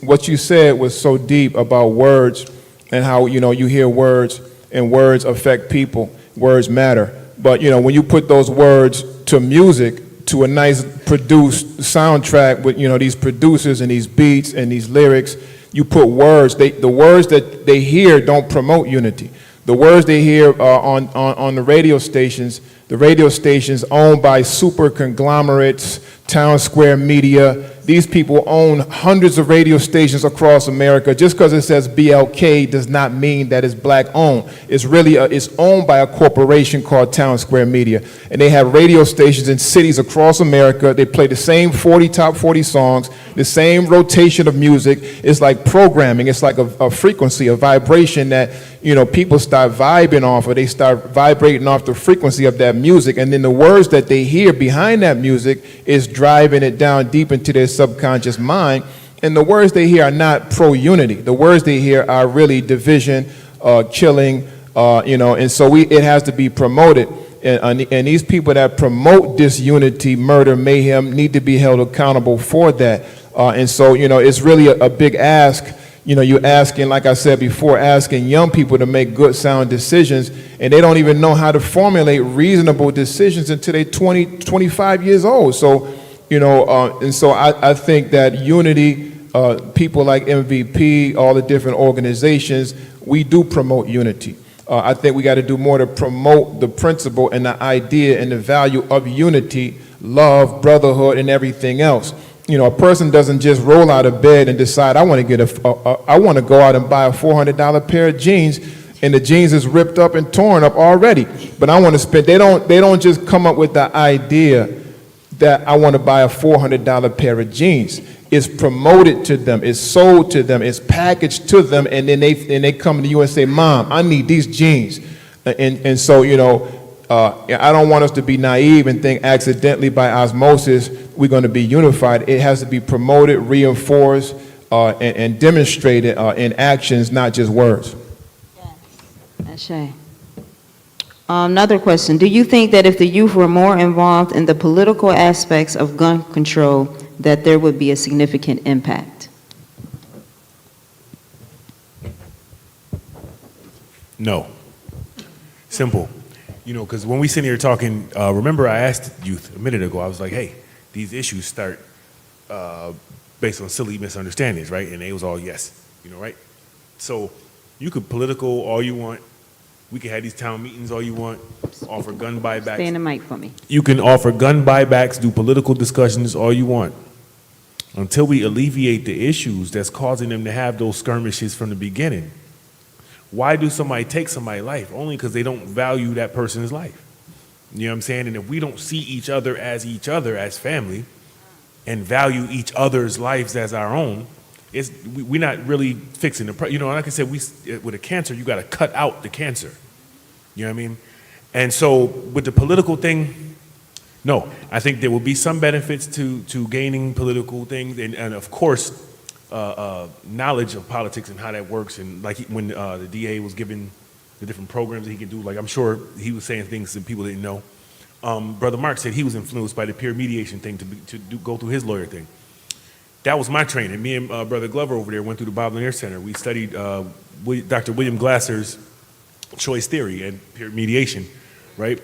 what you said was so deep about words and how you hear words and words affect people. Words matter. But when you put those words to music, to a nice produced soundtrack with these producers and these beats and these lyrics, you put words. The words that they hear don't promote unity. The words they hear on the radio stations owned by super conglomerates, Town Square Media. These people own hundreds of radio stations across America. Just because it says BLK does not mean that it's black owned. It's really it's owned by a corporation called Town Square Media. And they have radio stations in cities across America. They play the same top 40 songs, the same rotation of music. It's like programming. It's like a frequency, a vibration that people start vibing off, or they start vibrating off the frequency of that music. And then the words that they hear behind that music is driving it down deep into their subconscious mind. And the words they hear are not pro-unity. The words they hear are really division, killing, and so it has to be promoted. And these people that promote disunity, murder, mayhem need to be held accountable for that. And so, it's really a big ask. You're asking, like I said before, asking young people to make good, sound decisions, and they don't even know how to formulate reasonable decisions until they're 20, 25 years old. So, and so I think that unity, people like MVP, all the different organizations, we do promote unity. I think we got to do more to promote the principle and the idea and the value of unity, love, brotherhood, and everything else. A person doesn't just roll out of bed and decide, I want to go out and buy a $400 pair of jeans, and the jeans is ripped up and torn up already. But I want to spend. They don't just come up with the idea that I want to buy a $400 pair of jeans. It's promoted to them, it's sold to them, it's packaged to them, and then they come to you and say, Mom, I need these jeans. And so, I don't want us to be naive and think accidentally by osmosis we're going to be unified. It has to be promoted, reinforced, and demonstrated in actions, not just words. Ashe. Another question. Do you think that if the youth were more involved in the political aspects of gun control, that there would be a significant impact? No. Simple. Because when we sit here talking, remember I asked youth a minute ago, I was like, hey, these issues start based on silly misunderstandings, right? And they was all yes, right? So you could political all you want. We can have these town meetings all you want, offer gun buybacks. Stay in the mic for me. You can offer gun buybacks, do political discussions all you want. Until we alleviate the issues that's causing them to have those skirmishes from the beginning. Why do somebody take somebody's life? Only because they don't value that person's life. You know what I'm saying? And if we don't see each other as family, and value each other's lives as our own, we're not really fixing the problem. Like I said, with a cancer, you got to cut out the cancer. You know what I mean? And so with the political thing, no, I think there will be some benefits to gaining political things, and of course, knowledge of politics and how that works. And like when the DA was given the different programs that he can do, like I'm sure he was saying things that people didn't know. Brother Mark said he was influenced by the peer mediation thing to go through his lawyer thing. That was my training. Me and Brother Glover over there went through the Bob Lanier Center. We studied Dr. William Glasser's choice theory and peer mediation, right?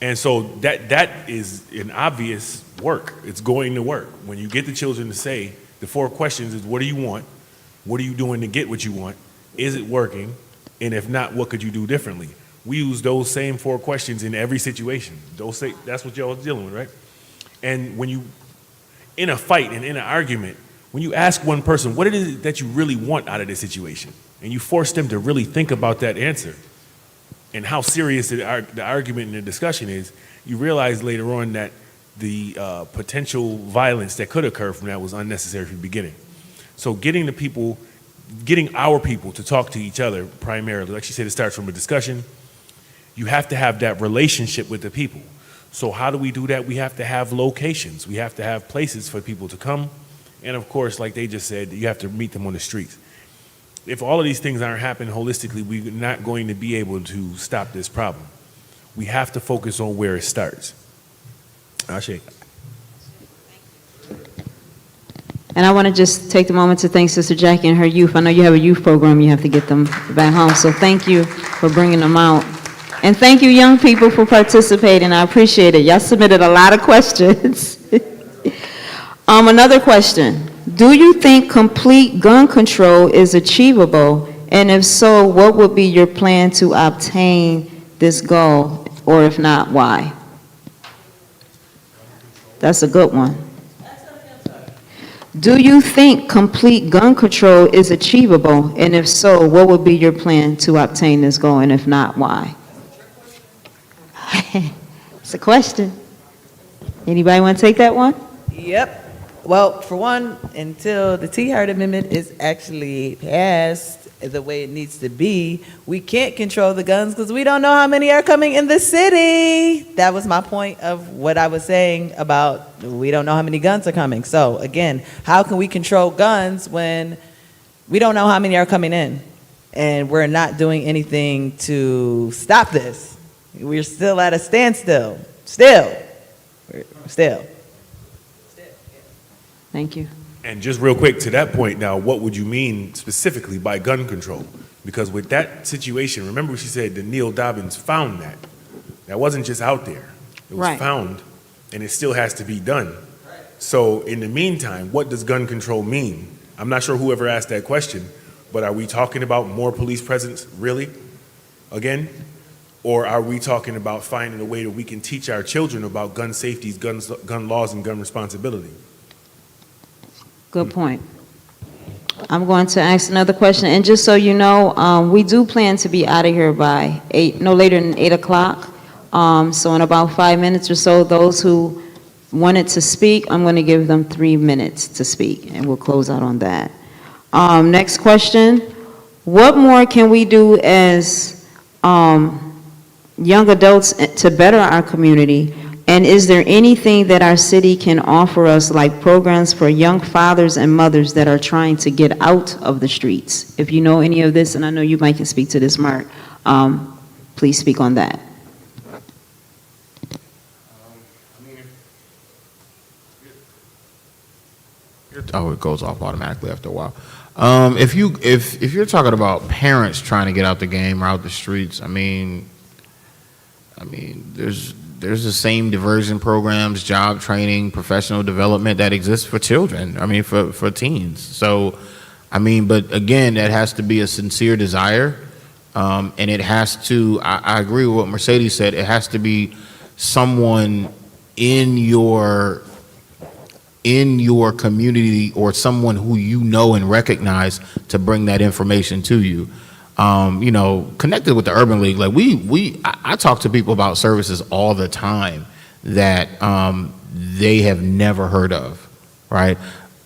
And so that is an obvious work. It's going to work. When you get the children to say, the 4 questions is, what do you want? What are you doing to get what you want? Is it working? And if not, what could you do differently? We use those same 4 questions in every situation. That's what y'all are dealing with, right? And when you, in a fight and in an argument, when you ask one person, what it is that you really want out of this situation, and you force them to really think about that answer and how serious the argument and the discussion is, you realize later on that the potential violence that could occur from that was unnecessary from the beginning. So getting our people to talk to each other primarily, like she said, it starts from a discussion. You have to have that relationship with the people. So how do we do that? We have to have locations. We have to have places for people to come. And of course, like they just said, you have to meet them on the streets. If all of these things aren't happening holistically, we're not going to be able to stop this problem. We have to focus on where it starts. Ashe. And I want to just take the moment to thank Sister Jackie and her youth. I know you have a youth program, you have to get them back home. So thank you for bringing them out. And thank you, young people, for participating. I appreciate it. Y'all submitted a lot of questions. Another question. Do you think complete gun control is achievable? And if so, what would be your plan to obtain this goal? Or if not, why? That's a good one. Do you think complete gun control is achievable? And if so, what would be your plan to obtain this goal? And if not, why? It's a question. Anybody want to take that one? Yep. Well, for one, until the T-Hart Amendment is actually passed the way it needs to be, we can't control the guns because we don't know how many are coming in the city. That was my point of what I was saying about we don't know how many guns are coming. So again, how can we control guns when we don't know how many are coming in and we're not doing anything to stop this? We're still at a standstill. Still. Thank you. And just real quick to that point now, what would you mean specifically by gun control? Because with that situation, remember she said that Neil Dobbins found that. That wasn't just out there. It was Right. found, and it still has to be done. So in the meantime, what does gun control mean? I'm not sure whoever asked that question, but are we talking about more police presence, really, again? Or are we talking about finding a way that we can teach our children about gun safety, gun laws, and gun responsibility? Good point. I'm going to ask another question, and just so you know, we do plan to be out of here by 8, no later than 8 o'clock. So in about 5 minutes or so, those who wanted to speak, I'm going to give them 3 minutes to speak, and we'll close out on that. Next question. What more can we do as young adults to better our community? And is there anything that our city can offer us, like programs for young fathers and mothers that are trying to get out of the streets? If you know any of this, and I know you might can speak to this, Mark, please speak on that. Oh, it goes off automatically after a while. If you're talking about parents trying to get out the game or out the streets, I mean, there's the same diversion programs, job training, professional development that exists for children. I mean, for teens. So, I mean, but again, that has to be a sincere desire, and it has to. I agree with what Mercedes said. It has to be someone in your community or someone who you know and recognize to bring that information to you. You know, connected with the Urban League, like I talk to people about services all the time that they have never heard of, right?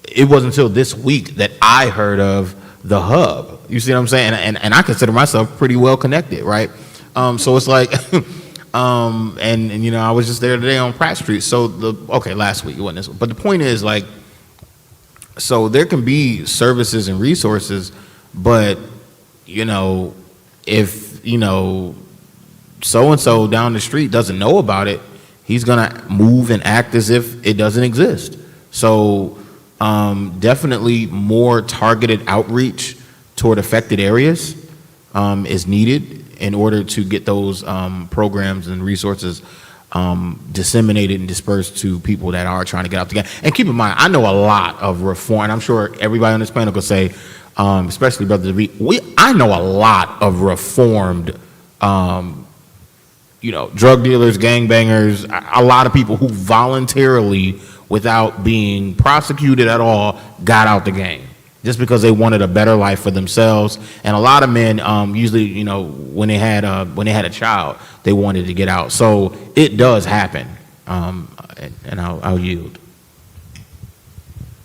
It wasn't until this week that I heard of the Hub. You see what I'm saying? And I consider myself pretty well connected, right? So it's like, and you know, I was just there today on Pratt Street. So last week it wasn't this one, but the point is, like, so there can be services and resources, but you know, if, you know, so-and-so down the street doesn't know about it, he's going to move and act as if it doesn't exist. So definitely more targeted outreach toward affected areas is needed in order to get those programs and resources disseminated and dispersed to people that are trying to get out the game. And keep in mind, I know a lot of reform, and I'm sure everybody on this panel could say, especially Brother DeVee, I know a lot of reformed, you know, drug dealers, gangbangers, a lot of people who voluntarily, without being prosecuted at all, got out the game just because they wanted a better life for themselves. And a lot of men, usually, you know, when they had a child, they wanted to get out. So it does happen, and I'll yield.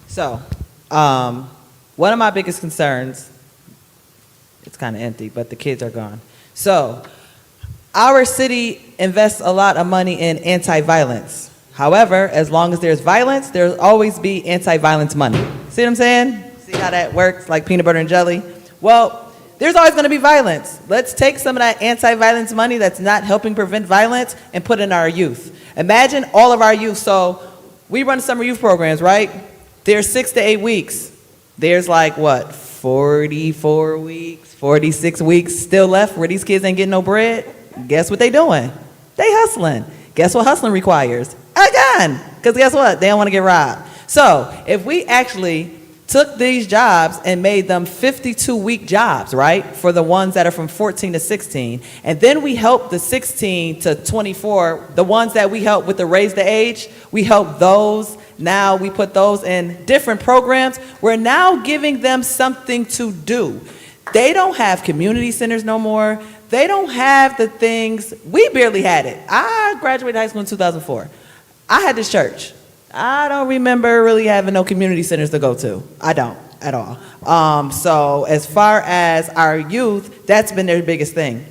So, one of my biggest concerns, it's kind of empty, but the kids are gone. So, Our city invests a lot of money in anti-violence. However, as long as there's violence, there'll always be anti-violence money. See what I'm saying? See how that works, like peanut butter and jelly? Well, there's always going to be violence. Let's take some of that anti-violence money that's not helping prevent violence and put it in our youth. Imagine all of our youth. So we run summer youth programs, right? They're 6 to 8 weeks. There's like, what, 44 weeks, 46 weeks still left where these kids ain't getting no bread? Guess what they doing? They hustling. Guess what hustling requires? A gun. Because guess what? They don't want to get robbed. So if we actually took these jobs and made them 52-week jobs, right, for the ones that are from 14 to 16, and then we help the 16 to 24, the ones that we help with the raise the age, we help those. Now we put those in different programs. We're now giving them something to do. They don't have community centers no more. They don't have the things. We barely had it. I graduated high school in 2004. I had this church. I don't remember really having no community centers to go to. I don't at all. So as far as our youth, that's been their biggest thing.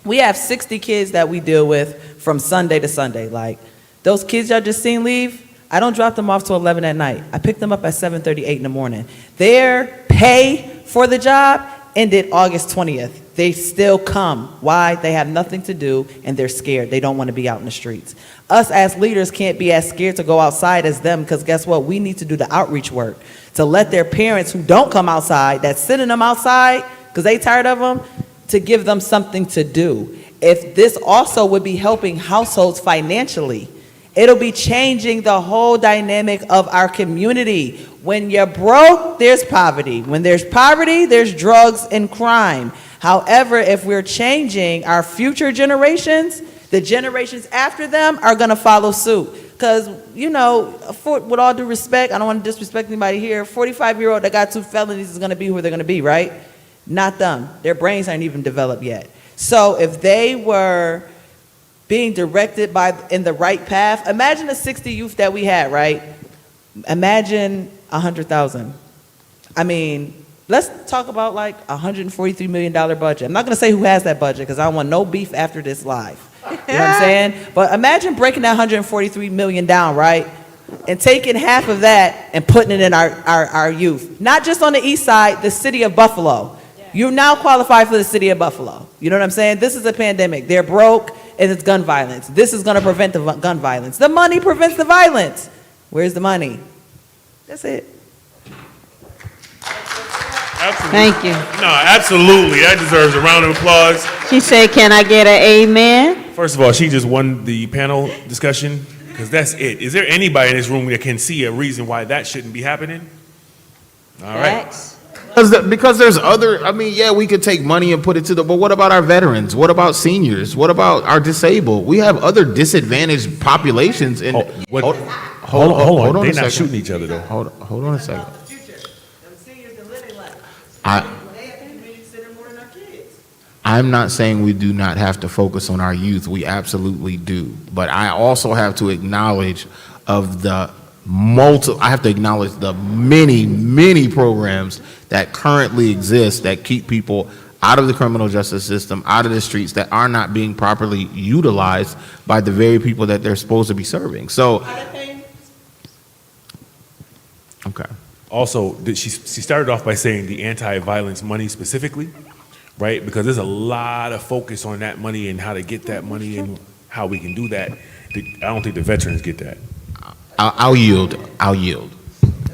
We have 60 kids that we deal with from Sunday to Sunday. Like those kids y'all just seen leave, I don't drop them off till 11 at night. I pick them up at 7:38 in the morning. Their pay for the job ended August 20th. They still come. Why? They have nothing to do and they're scared. They don't want to be out in the streets. Us as leaders can't be as scared to go outside as them, because guess what? We need to do the outreach work to let their parents who don't come outside, that's sending them outside because they tired of them, to give them something to do. If this also would be helping households financially, it'll be changing the whole dynamic of our community. When you're broke, there's poverty. When there's poverty, there's drugs and crime. However, if we're changing our future generations, the generations after them are going to follow suit. Because, you know, with all due respect, I don't want to disrespect anybody here, 45-year-old that got 2 felonies is going to be who they're going to be, right? Not them. Their brains aren't even developed yet. So if they were being directed in the right path, imagine the 60 youth that we had, right? Imagine 100,000. I mean, let's talk about like $143 million budget. I'm not going to say who has that budget because I don't want no beef after this live. You know what I'm saying? But imagine breaking that $143 million down, right? And taking half of that and putting it in our youth. Not just on the east side, the city of Buffalo. You now qualify for the city of Buffalo. You know what I'm saying? This is a pandemic. They're broke and it's gun violence. This is going to prevent the gun violence. The money prevents the violence. Where's the money? That's it. Absolutely. Thank you. No, absolutely. That deserves a round of applause. She said, can I get an amen? First of all, she just won the panel discussion because that's it. Is there anybody in this room that can see a reason why that shouldn't be happening? All right. Because there's other, I mean, yeah, we could take money and put it to but what about our veterans? What about seniors? What about our disabled? We have other disadvantaged populations. And hold on. They're not shooting each other, though. Hold on a second. I'm not saying we do not have to focus on our youth. We absolutely do. But I also have to acknowledge I have to acknowledge the many, many programs that currently exist that keep people out of the criminal justice system, out of the streets, that are not being properly utilized by the very people that they're supposed to be serving. So, okay. Also, she started off by saying the anti-violence money specifically, right? Because there's a lot of focus on that money and how to get that money and how we can do that. I don't think the veterans get that. I'll yield.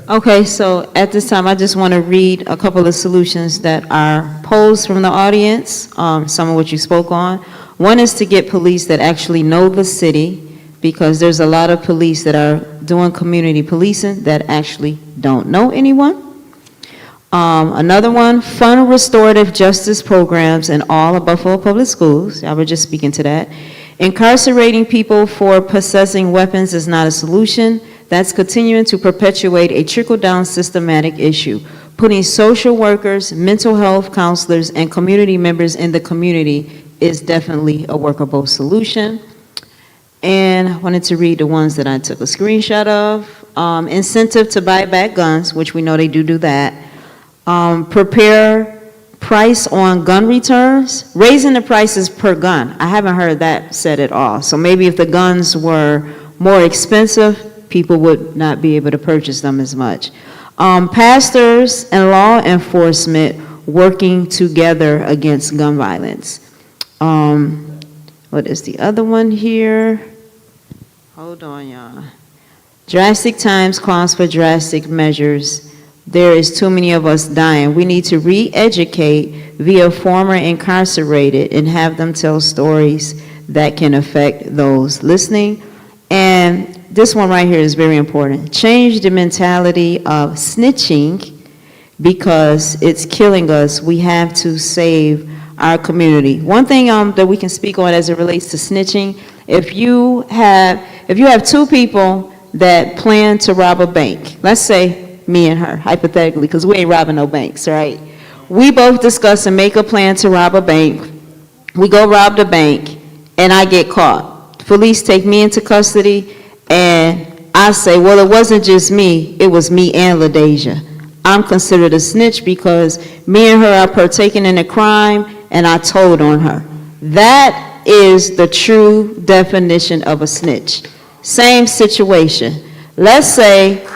Okay, so at this time, I just want to read a couple of solutions that are posed from the audience, some of what you spoke on. One is to get police that actually know the city, because there's a lot of police that are doing community policing that actually don't know anyone. Another one, fund restorative justice programs in all of Buffalo Public Schools. I was just speaking to that. Incarcerating people for possessing weapons is not a solution. That's continuing to perpetuate a trickle-down systematic issue. Putting social workers, mental health counselors, and community members in the community is definitely a workable solution. And I wanted to read the ones that I took a screenshot of. Incentive to buy back guns, which we know they do that. Prepare price on gun returns, raising the prices per gun. I haven't heard that said at all. So maybe if the guns were more expensive, people would not be able to purchase them as much. Pastors and law enforcement working together against gun violence. What is the other one here? Hold on, y'all. Drastic times calls for drastic measures. There is too many of us dying. We need to re-educate via former incarcerated and have them tell stories that can affect those listening. And this one right here is very important. Change the mentality of snitching because it's killing us. We have to save our community. One thing that we can speak on as it relates to snitching, if you have two people that plan to rob a bank, let's say me and her, hypothetically, because we ain't robbing no banks, right? We both discuss and make a plan to rob a bank. We go rob the bank, and I get caught. Police take me into custody, and I say, well, it wasn't just me, it was me and LaDeja. I'm considered a snitch because me and her are partaking in a crime, and I told on her. That is the true definition of a snitch. Same situation. Let's say,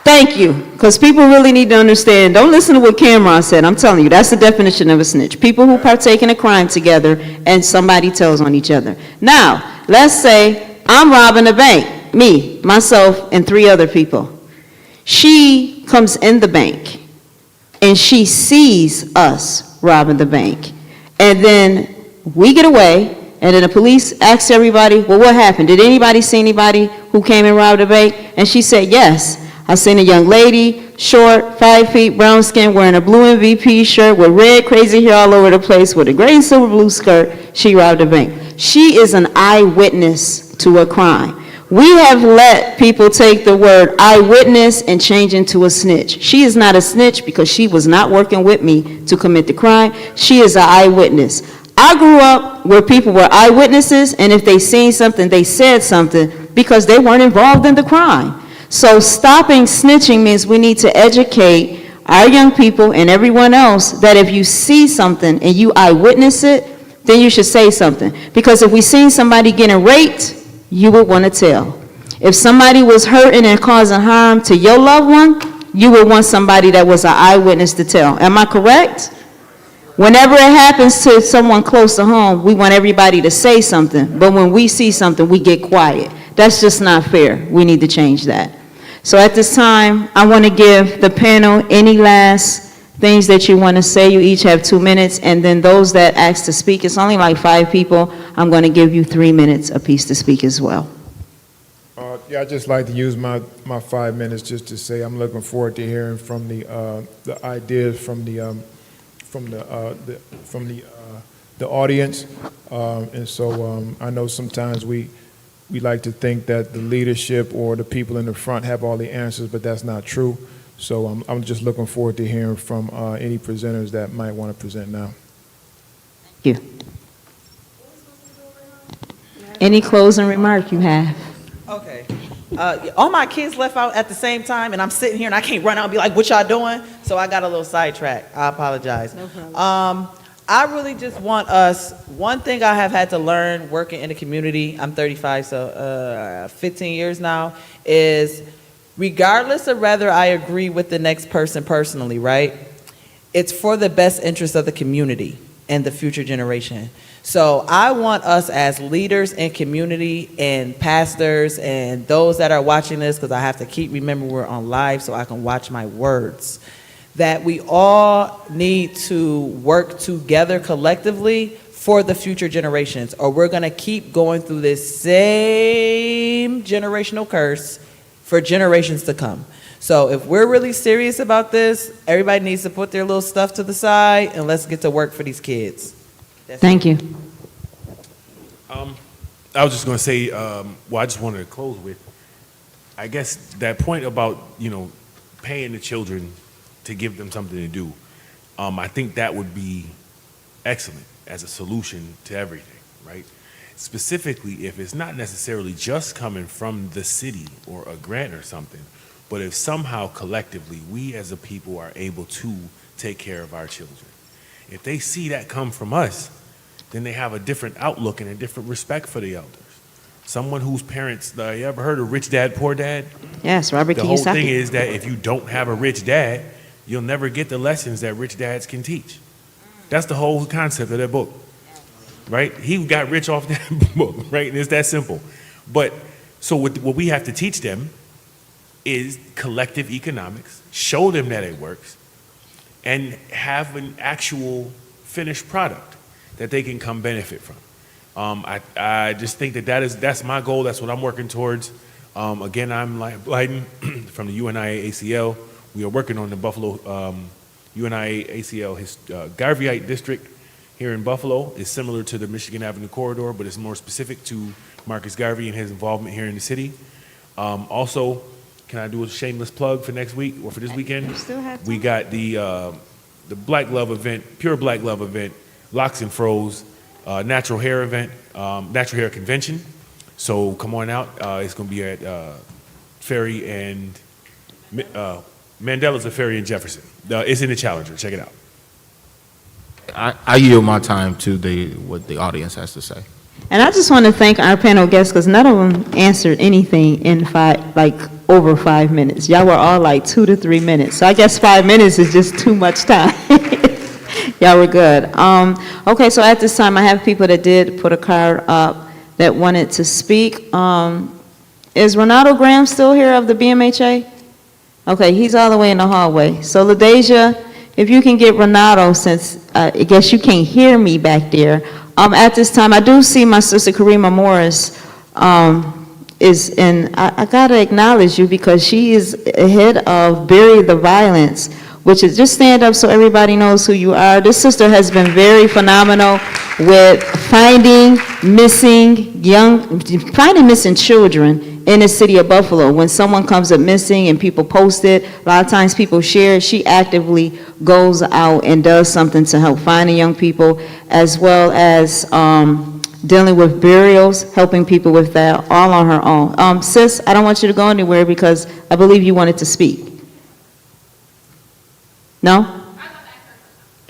thank you, because people really need to understand. Don't listen to what Cameron said. I'm telling you, that's the definition of a snitch. People who partake in a crime together and somebody tells on each other. Now, let's say I'm robbing a bank, me, myself, and 3 other people. She comes in the bank, and she sees us robbing the bank. And then we get away, and then the police asks everybody, well, what happened? Did anybody see anybody who came and robbed the bank? And she said, yes. I seen a young lady, short, 5 feet, brown skin, wearing a blue MVP shirt with red crazy hair all over the place with a gray and silver blue skirt. She robbed a bank. She is an eyewitness to a crime. We have let people take the word eyewitness and change into a snitch. She is not a snitch because she was not working with me to commit the crime. She is an eyewitness. I grew up where people were eyewitnesses, and if they seen something, they said something because they weren't involved in the crime. So stopping snitching means we need to educate our young people and everyone else that if you see something and you eyewitness it, then you should say something. Because if we seen somebody getting raped, you would want to tell. If somebody was hurting and causing harm to your loved one, you would want somebody that was an eyewitness to tell. Am I correct? Whenever it happens to someone close to home, we want everybody to say something. But when we see something, we get quiet. That's just not fair. We need to change that. So at this time, I want to give the panel any last things that you want to say. You each have 2 minutes, and then those that ask to speak, it's only like 5 people. I'm going to give you 3 minutes apiece to speak as well. Yeah, I'd just like to use my 5 minutes just to say I'm looking forward to hearing from the ideas from the audience, and so I know sometimes we like to think that the leadership or the people in the front have all the answers, but that's not true. So I'm just looking forward to hearing from any presenters that might want to present now. Thank you. Any closing remark you have? Okay. All my kids left out at the same time, and I'm sitting here and I can't run out and be like, what y'all doing? So I got a little sidetracked. I apologize. No problem. I really just want us, one thing I have had to learn working in the community, I'm 35, so 15 years now, is regardless of whether I agree with the next person personally, right? It's for the best interest of the community and the future generation. So I want us as leaders in community and pastors and those that are watching this, because I have to keep remembering we're on live so I can watch my words, that we all need to work together collectively for the future generations, or we're going to keep going through this same generational curse for generations to come. So if we're really serious about this, everybody needs to put their little stuff to the side and let's get to work for these kids. Thank you. I was just going to say, well, I just wanted to close with, I guess that point about, paying the children to give them something to do. I think that would be excellent as a solution to everything, right? Specifically, if it's not necessarily just coming from the city or a grant or something, but if somehow collectively we as a people are able to take care of our children. If they see that come from us, then they have a different outlook and a different respect for the elders. Someone whose parents, you ever heard of Rich Dad, Poor Dad? Yes, Robert The Kiyosaki. whole thing is that if you don't have a rich dad, you'll never get the lessons that rich dads can teach. That's the whole concept of that book, right? He got rich off that book, right? And it's that simple. But so what we have to teach them is collective economics, show them that it works, and have an actual finished product that they can come benefit from. I just think that's my goal. That's what I'm working towards. Again, I'm Blyden from the UNIA ACL. We are working on the Buffalo UNIA ACL. Garveyite district here in Buffalo is similar to the Michigan Avenue corridor, but it's more specific to Marcus Garvey and his involvement here in the city. Also, can I do a shameless plug for next week or for this weekend? You still have time. We got the Black Love event, Pure Black Love event, Locks and Froze, natural hair event, natural hair convention. So come on out. It's going to be at Ferry and Mandela's at Ferry and Jefferson. It's in the Challenger. Check it out. I yield my time to what the audience has to say. And I just want to thank our panel guests because none of them answered anything in over 5 minutes. Y'all were all like 2 to 3 minutes. So I guess 5 minutes is just too much time. Y'all were good. Okay, so at this time I have people that did put a card up that wanted to speak. Is Ronaldo Graham still here of the BMHA? Okay, he's all the way in the hallway. So LaDeja, if you can get Ronaldo, since I guess you can't hear me back there. At this time, I do see my sister Karima Morris is in. I gotta acknowledge you because she is ahead of Bury the Violence, which is just stand up so everybody knows who you are. This sister has been very phenomenal with finding missing children in the city of Buffalo. When someone comes up missing and people post it, a lot of times people share it, she actively goes out and does something to help find the young people, as well as dealing with burials, helping people with that, all on her own. Sis, I don't want you to go anywhere because I believe you wanted to speak. No?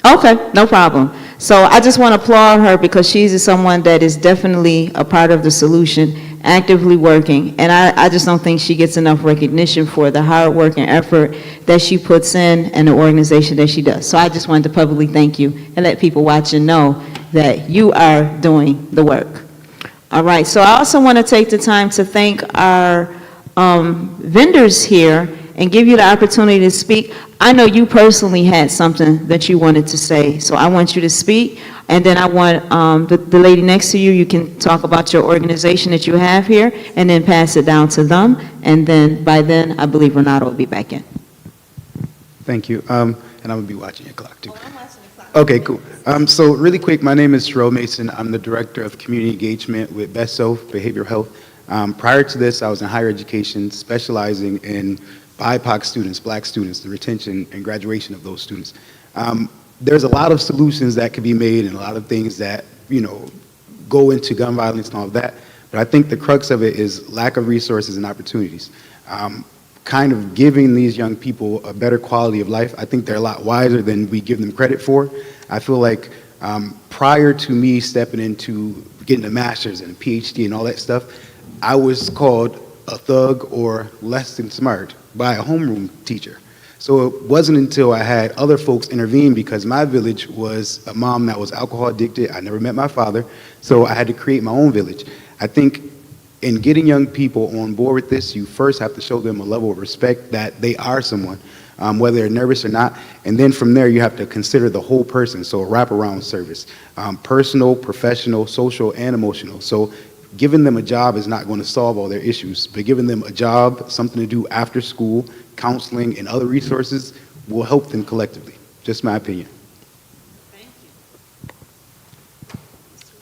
Okay, no problem. So I just want to applaud her because she's someone that is definitely a part of the solution, actively working. And I just don't think she gets enough recognition for the hard work and effort that she puts in and the organization that she does. So I just wanted to publicly thank you and let people watching know that you are doing the work. All right, so I also want to take the time to thank our vendors here and give you the opportunity to speak. I know you personally had something that you wanted to say, so I want you to speak, and then I want the lady next to you, you can talk about your organization that you have here, and then pass it down to them, and then by then, I believe Renato will be back in. Thank you, and I'm going to be watching your clock, too. Okay, cool. So really quick, my name is Sherelle Mason. I'm the Director of Community Engagement with BSOF, Behavioral Health. Prior to this, I was in higher education, specializing in BIPOC students, black students, the retention and graduation of those students. There's a lot of solutions that could be made and a lot of things that, go into gun violence and all of that. But I think the crux of it is lack of resources and opportunities. Kind of giving these young people a better quality of life. I think they're a lot wiser than we give them credit for. I feel like prior to me stepping into getting a master's and a PhD and all that stuff, I was called a thug or less than smart by a homeroom teacher. So it wasn't until I had other folks intervene, because my village was a mom that was alcohol addicted. I never met my father, so I had to create my own village. I think in getting young people on board with this, you first have to show them a level of respect that they are someone, whether they're nervous or not. And then from there, you have to consider the whole person, so a wraparound service, personal, professional, social, and emotional. So giving them a job is not going to solve all their issues, but giving them a job, something to do after school, counseling, and other resources will help them collectively. Just my opinion.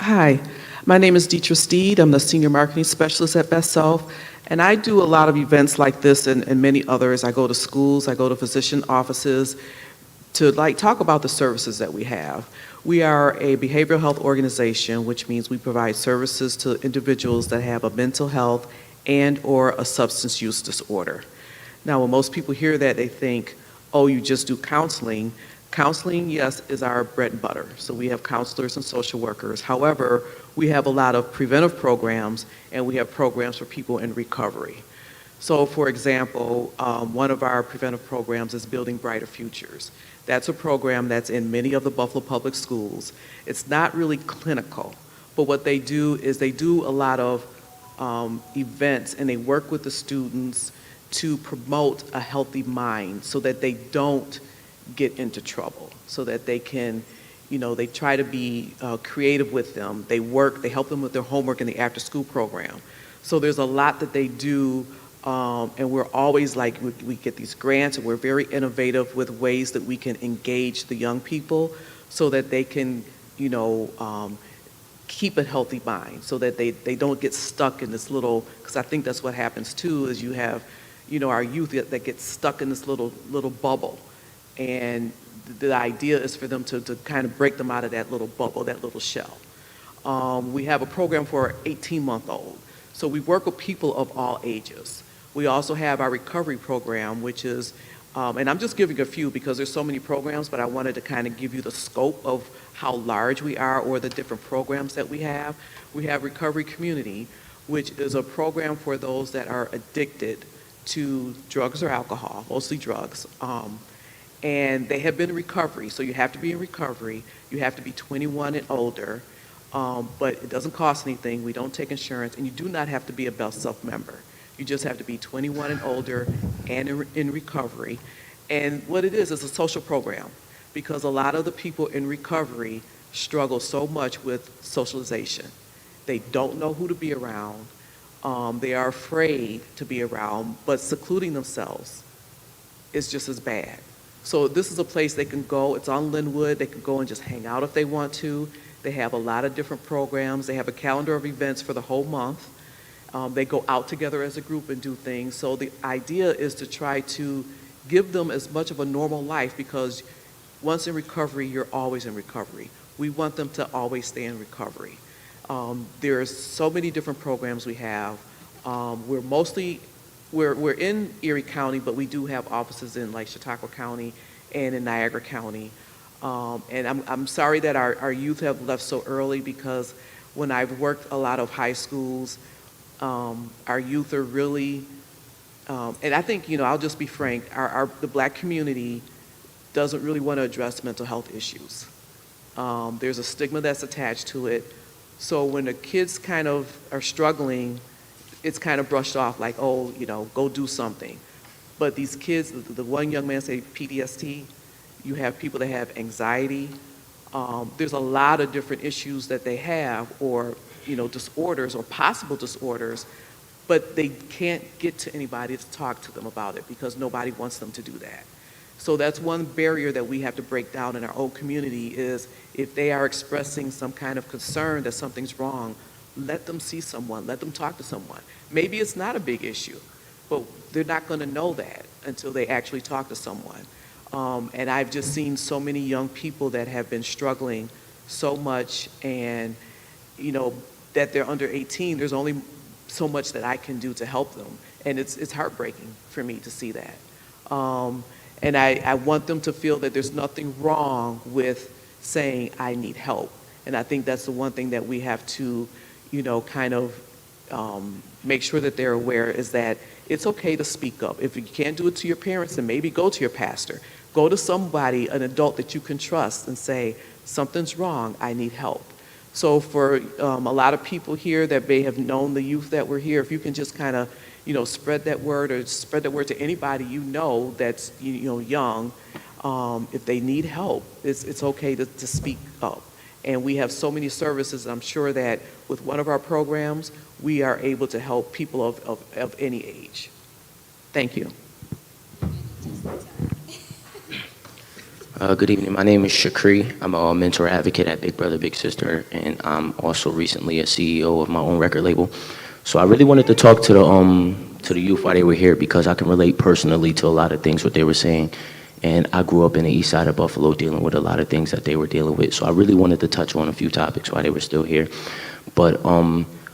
Hi, my name is Deetra Steed. I'm the Senior Marketing Specialist at BSOF, and I do a lot of events like this and many others. I go to schools, I go to physician offices to talk about the services that we have. We are a behavioral health organization, which means we provide services to individuals that have a mental health and or a substance use disorder. Now, when most people hear that, they think, oh, you just do counseling. Counseling, yes, is our bread and butter. So we have counselors and social workers. However, we have a lot of preventive programs, and we have programs for people in recovery. So for example, one of our preventive programs is Building Brighter Futures. That's a program that's in many of the Buffalo Public Schools. It's not really clinical, but what they do is they do a lot of events, and they work with the students to promote a healthy mind so that they don't get into trouble, so that they can, they try to be creative with them. They help them with their homework in the after-school program. So there's a lot that they do, and we're always like, we get these grants, and we're very innovative with ways that we can engage the young people so that they can, keep a healthy mind, so that they don't get stuck in this little, because I think that's what happens too, is you have, our youth that get stuck in this little bubble. And the idea is for them to kind of break them out of that little bubble, that little shell. We have a program for 18-month-old. So we work with people of all ages. We also have our recovery program, which is, and I'm just giving a few because there's so many programs, but I wanted to kind of give you the scope of how large we are or the different programs that we have. We have Recovery Community, which is a program for those that are addicted to drugs or alcohol, mostly drugs. And they have been in recovery, so you have to be in recovery. You have to be 21 and older, but it doesn't cost anything. We don't take insurance, and you do not have to be a BWHIC member. You just have to be 21 and older and in recovery. And what it is a social program, because a lot of the people in recovery struggle so much with socialization. They don't know who to be around. They are afraid to be around, but secluding themselves is just as bad. So this is a place they can go. It's on Linwood. They can go and just hang out if they want to. They have a lot of different programs. They have a calendar of events for the whole month. They go out together as a group and do things. So the idea is to try to give them as much of a normal life, because once in recovery, you're always in recovery. We want them to always stay in recovery. There's so many different programs we have. We're in Erie County, but we do have offices in like Chautauqua County and in Niagara County. And I'm sorry that our youth have left so early, because when I've worked a lot of high schools, our youth are really, and I think, I'll just be frank, the Black community doesn't really want to address mental health issues. There's a stigma that's attached to it. So when the kids kind of are struggling, it's kind of brushed off like, oh, go do something. But these kids, the one young man said PTSD, you have people that have anxiety. There's a lot of different issues that they have, or disorders or possible disorders, but they can't get to anybody to talk to them about it because nobody wants them to do that. So that's one barrier that we have to break down in our own community, is if they are expressing some kind of concern that something's wrong, let them see someone, let them talk to someone. Maybe it's not a big issue, but they're not going to know that until they actually talk to someone. And I've just seen so many young people that have been struggling so much, and that they're under 18, there's only so much that I can do to help them. And it's heartbreaking for me to see that. And I want them to feel that there's nothing wrong with saying, I need help. And I think that's the one thing that we have to, kind of make sure that they're aware, is that it's okay to speak up. If you can't do it to your parents, then maybe go to your pastor. Go to somebody, an adult that you can trust, and say, something's wrong, I need help. So for a lot of people here that may have known the youth that were here, if you can just kind of, spread that word, or spread that word to anybody that's, young, if they need help, it's okay to speak up. And we have so many services. I'm sure that with one of our programs, we are able to help people of any age. Thank you. Good evening. My name is Shakri. I'm a mentor advocate at Big Brother Big Sister, and I'm also recently a CEO of my own record label. So I really wanted to talk to the youth while they were here, because I can relate personally to a lot of things what they were saying. And I grew up in the east side of Buffalo dealing with a lot of things that they were dealing with. So I really wanted to touch on a few topics while they were still here. But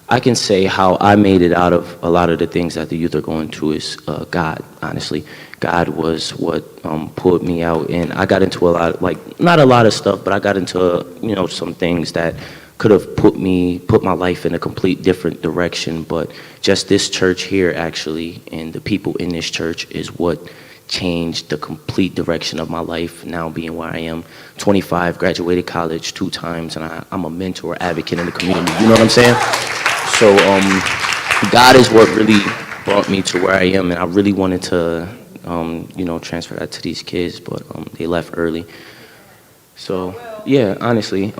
I can say how I made it out of a lot of the things that the youth are going through is God, honestly. God was what pulled me out, and I got into a lot, like, not a lot of stuff, but I got into, you know, some things that could have put my life in a complete different direction, but just this church here, actually, and the people in this church is what changed the complete direction of my life, now being where I am. 25, graduated college 2 times, and I'm a mentor, advocate in the community, you know what I'm saying? So God is what really brought me to where I am, and I really wanted to, you know, transfer that to these kids, but they left early. So yeah, honestly,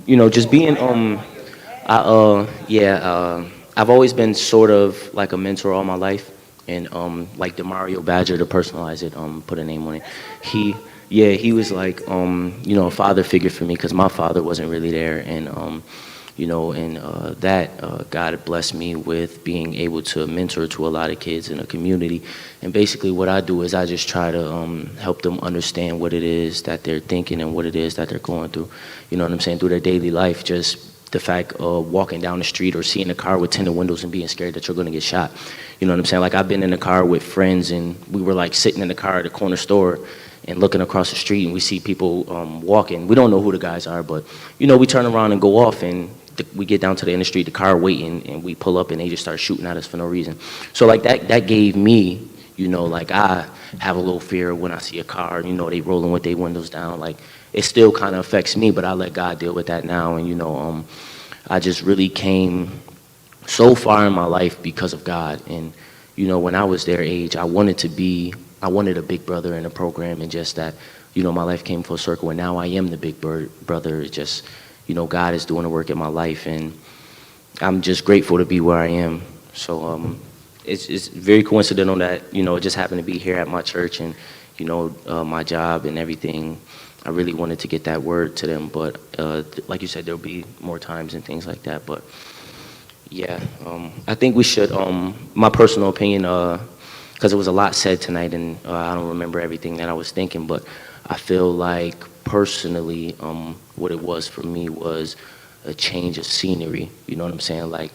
you know, just being, I've always been sort of like a mentor all my life, and like DeMario Badger, to personalize it, put a name on it. He was like, you know, a father figure for me because my father wasn't really there, and you know, and God blessed me with being able to mentor to a lot of kids in a community. And basically what I do is I just try to help them understand what it is that they're thinking and what it is that they're going through. You know what I'm saying? Through their daily life, just the fact of walking down the street or seeing a car with tinted windows and being scared that you're going to get shot. You know what I'm saying? Like, I've been in the car with friends, and we were like sitting in the car at the corner store and looking across the street, and we see people walking. We don't know who the guys are, but, you know, we turn around and go off, and we get down to the end of the street, the car waiting, and we pull up, and they just start shooting at us for no reason. So like that gave me, you know, like, I have a little fear when I see a car, you know, they rolling with their windows down. Like, it still kind of affects me, but I let God deal with that now. And, you know, I just really came so far in my life because of God. And, you know, when I was their age, I wanted a big brother in the program, and just that, you know, my life came full circle, and now I am the big brother. It's just, you know, God is doing the work in my life, and I'm just grateful to be where I am. So it's very coincidental that, you know, it just happened to be here at my church, and, you know, my job and everything. I really wanted to get that word to them, but like you said, there'll be more times and things like that. But yeah, I think we should, my personal opinion, because it was a lot said tonight, and I don't remember everything that I was thinking, but I feel like personally, what it was for me was a change of scenery. You know what I'm saying? Like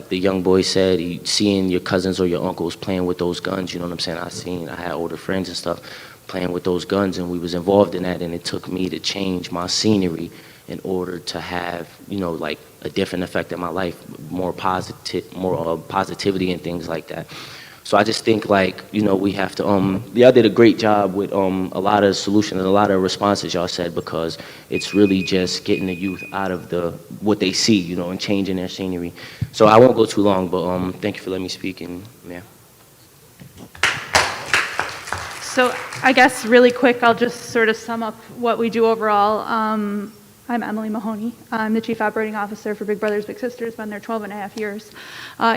the young boy said, seeing your cousins or your uncles playing with those guns. You know what I'm saying? I had older friends and stuff playing with those guns, and we was involved in that, and it took me to change my scenery in order to have, you know, like, a different effect in my life, more positivity and things like that. So I just think, like, you know, we have to, y'all did a great job with a lot of solutions and a lot of responses y'all said, because it's really just getting the youth out of what they see, you know, and changing their scenery. So I won't go too long, but thank you for letting me speak, and yeah. So I guess really quick, I'll just sort of sum up what we do overall. I'm Emily Mahoney. I'm the Chief Operating Officer for Big Brothers Big Sisters, been there 12 and a half years.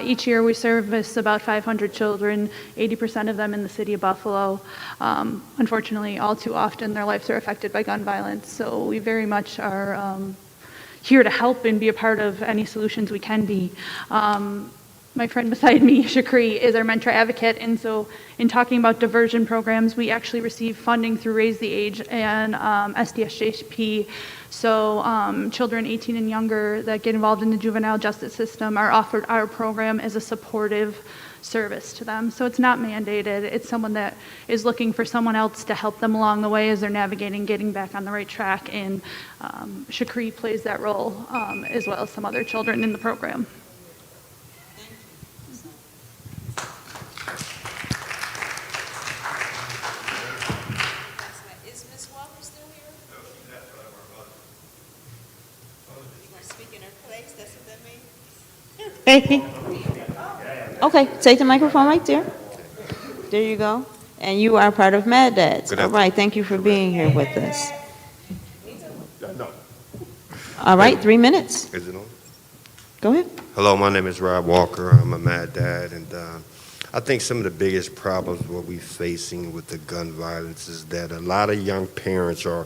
Each year we service about 500 children, 80% of them in the city of Buffalo. Unfortunately, all too often their lives are affected by gun violence, so we very much are here to help and be a part of any solutions we can be. My friend beside me, Shakri, is our mentor advocate, and so in talking about diversion programs, we actually receive funding through Raise the Age and SDSJP. So children 18 and younger that get involved in the juvenile justice system are offered our program as a supportive service to them. So it's not mandated. It's someone that is looking for someone else to help them along the way as they're navigating getting back on the right track, and Shakri plays that role as well as some other children in the program. Okay, take the microphone right there. There you go. And you are part of Mad Dads. All right, thank you for being here with us. All right, 3 minutes. Is it on? Go ahead. Hello, my name is Rob Walker. I'm a Mad Dad, and I think some of the biggest problems what we're facing with the gun violence is that a lot of young parents are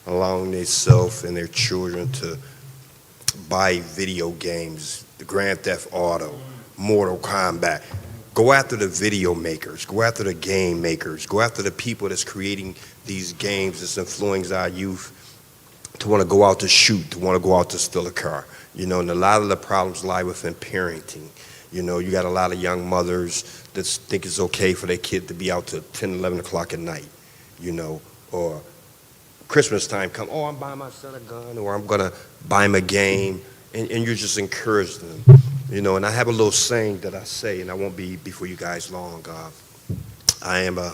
allowing themselves and their children to buy video games, the Grand Theft Auto, Mortal Kombat. Go after the video makers, go after the game makers, go after the people that's creating these games that's influencing our youth to want to go out to shoot, to want to go out to steal a car. You know, and a lot of the problems lie within parenting. You know, you got a lot of young mothers that think it's okay for their kid to be out till 10, 11 o'clock at night, you know, or Christmas time come, oh, I'm buying my son a gun, or I'm going to buy him a game, and you just encourage them, you know. And I have a little saying that I say, and I won't be before you guys long. I am a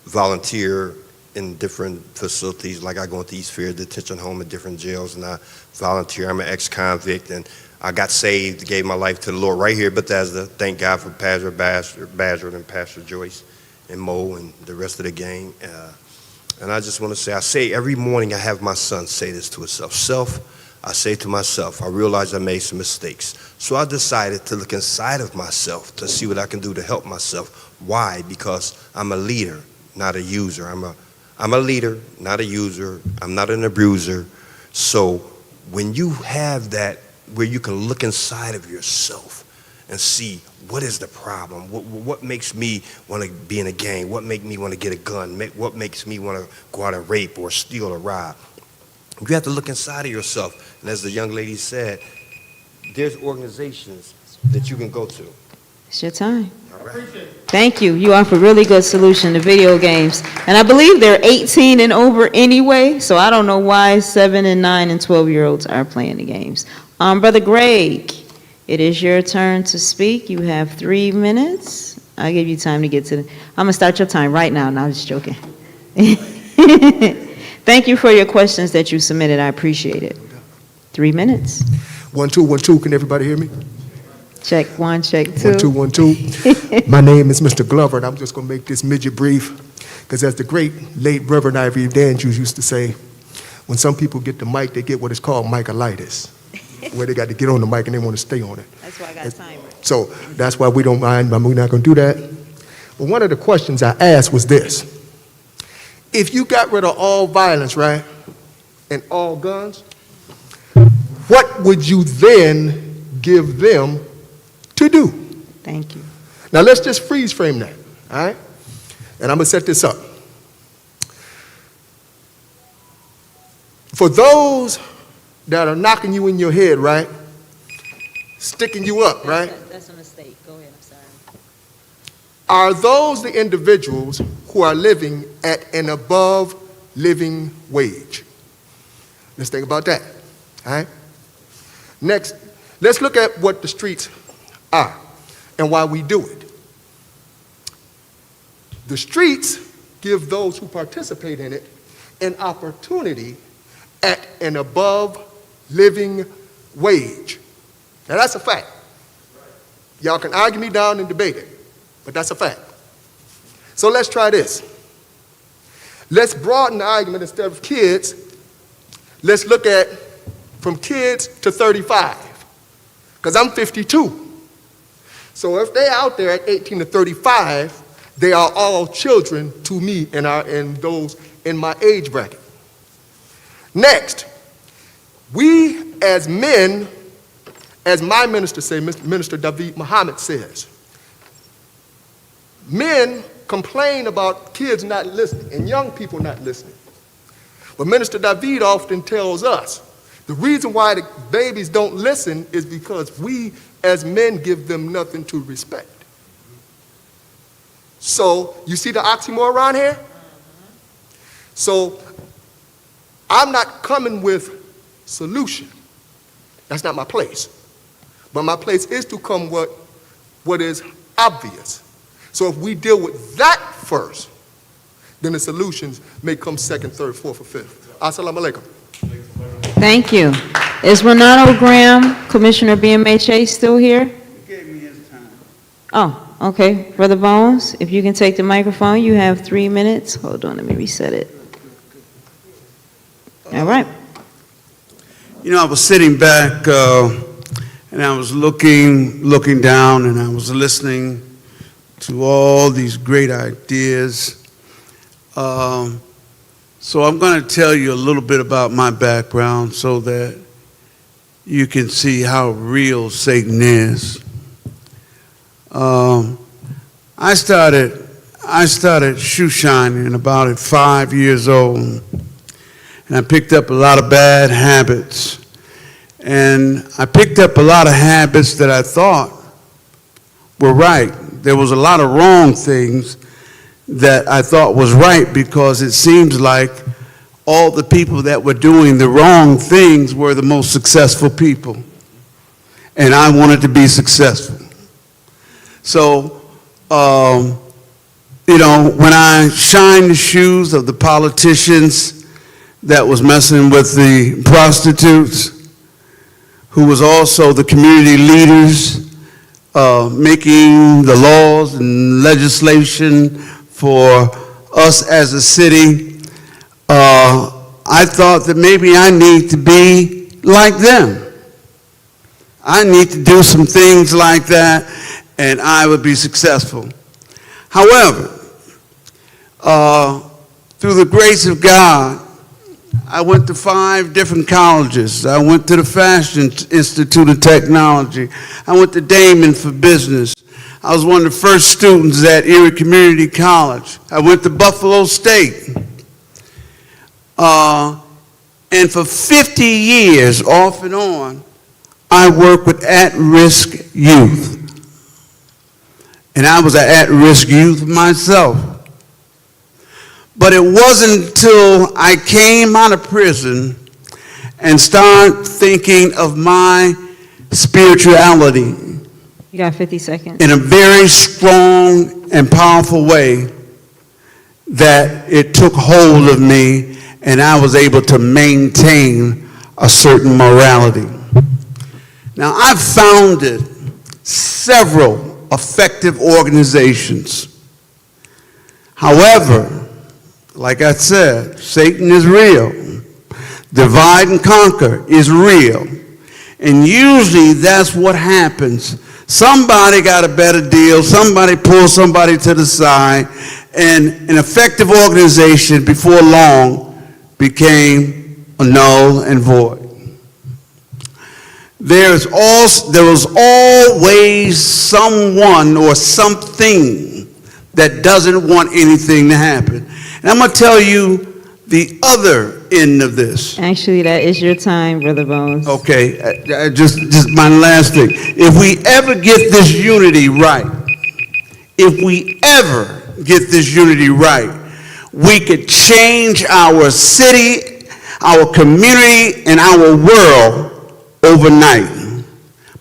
volunteer in different facilities, like I go into East Fair Detention Home and different jails, and I volunteer. I'm an ex-convict, and I got saved, gave my life to the Lord right here at Bethesda. Thank God for Pastor Badger and Pastor Joyce and Mo and the rest of the gang. And I just want to say, I say every morning I have my son say this to himself. I say to myself, I realize I made some mistakes. So I decided to look inside of myself to see what I can do to help myself. Why? Because I'm a leader, not a user. I'm a leader, not a user. I'm not an abuser. So when you have that, where you can look inside of yourself and see what is the problem, what makes me want to be in a gang, what makes me want to get a gun, what makes me want to go out and rape or steal or rob. You have to look inside of yourself. And as the young lady said, there's organizations that you can go to. It's your time. All right. Thank you. You offer a really good solution to video games. And I believe they're 18 and over anyway, so I don't know why 7 and 9 and 12-year-olds are playing the games. Brother Greg, it is your turn to speak. You have 3 minutes. I'll give you time to get to the... I'm going to start your time right now. No, I'm just joking. Thank you for your questions that you submitted. I appreciate it. 3 minutes. 1 2 1 2. Can everybody hear me? Check 1, check 2. 1 2 1 2. My name is Mr. Glover, and I'm just going to make this midget brief, because as the great late Reverend Ivy Andrews used to say, when some people get the mic, they get what is called micolitis, where they got to get on the mic and they want to stay on it. That's why I got a timer. So that's why we don't mind, but we're not going to do that. But one of the questions I asked was this. If you got rid of all violence, right, and all guns, what would you then give them to do? Thank you. Now let's just freeze frame that, all right? And I'm going to set this up. For those that are knocking you in your head, right, sticking you up, right? That's a mistake. Go ahead, I'm sorry. Are those the individuals who are living at an above living wage? Let's think about that, all right? Next, let's look at what the streets are and why we do it. The streets give those who participate in it an opportunity at an above living wage. Now that's a fact. Y'all can argue me down and debate it, but that's a fact. So let's try this. Let's broaden the argument. Instead of kids, let's look at from kids to 35, because I'm 52. So if they're out there at 18 to 35, they are all children to me and those in my age bracket. Next, we as men, as my minister says, Minister David Muhammad says, men complain about kids not listening and young people not listening. But Minister David often tells us the reason why the babies don't listen is because we as men give them nothing to respect. So you see the oxymoron around here? So I'm not coming with solution. That's not my place. But my place is to come with what is obvious. So if we deal with that first, then the solutions may come second, third, fourth, or fifth. Assalamu alaikum. Thank you. Is Renato Graham, Commissioner BMHA, still here? He gave me his time. Oh, okay. Brother Bones, if you can take the microphone, you have 3 minutes. Hold on, let me reset it. All right. You know, I was sitting back and I was looking down, and I was listening to all these great ideas. So I'm going to tell you a little bit about my background so that you can see how real Satan is. I started shoe shining about at 5 years old, and I picked up a lot of bad habits. And I picked up a lot of habits that I thought were right. There was a lot of wrong things that I thought was right, because it seems like all the people that were doing the wrong things were the most successful people. And I wanted to be successful. So, you know, when I shined the shoes of the politicians that was messing with the prostitutes, who was also the community leaders, making the laws and legislation for us as a city, I thought that maybe I need to be like them. I need to do some things like that, and I would be successful. However, through the grace of God, I went to 5 different colleges. I went to the Fashion Institute of Technology. I went to Damon for business. I was one of the first students at Erie Community College. I went to Buffalo State. And for 50 years, off and on, I worked with at-risk youth. And I was an at-risk youth myself. But it wasn't until I came out of prison and started thinking of my spirituality You got 50 seconds. in a very strong and powerful way that it took hold of me, and I was able to maintain a certain morality. Now, I've founded several effective organizations. However, like I said, Satan is real. Divide and conquer is real. And usually that's what happens. Somebody got a better deal, somebody pulls somebody to the side, and an effective organization before long became a null and void. There was always someone or something that doesn't want anything to happen. And I'm going to tell you the other end of this. Actually, that is your time, Brother Bones. Okay, just my last thing. If we ever get this unity right, we could change our city, our community, and our world overnight.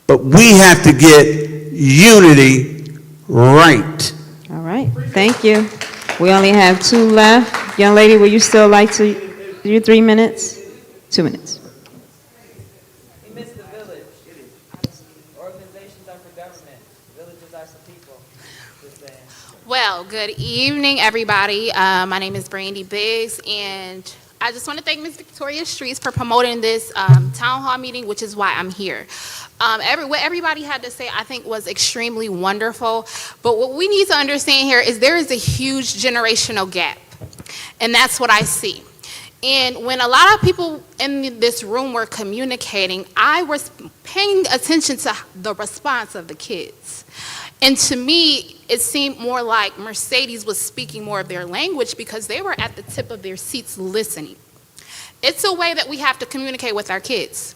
But we have to get unity right. All right, thank you. We only have 2 left. Young lady, would you still like to do your 3 minutes? 2 minutes. We missed the village. Organizations are for government. Villages are for people. Just saying. Well, good evening, everybody. My name is Brandy Biggs, and I just want to thank Ms. Victoria Streets for promoting this town hall meeting, which is why I'm here. What everybody had to say, I think, was extremely wonderful. But what we need to understand here is there is a huge generational gap, and that's what I see. And when a lot of people in this room were communicating, I was paying attention to the response of the kids. And to me, it seemed more like Mercedes was speaking more of their language because they were at the tip of their seats listening. It's a way that we have to communicate with our kids.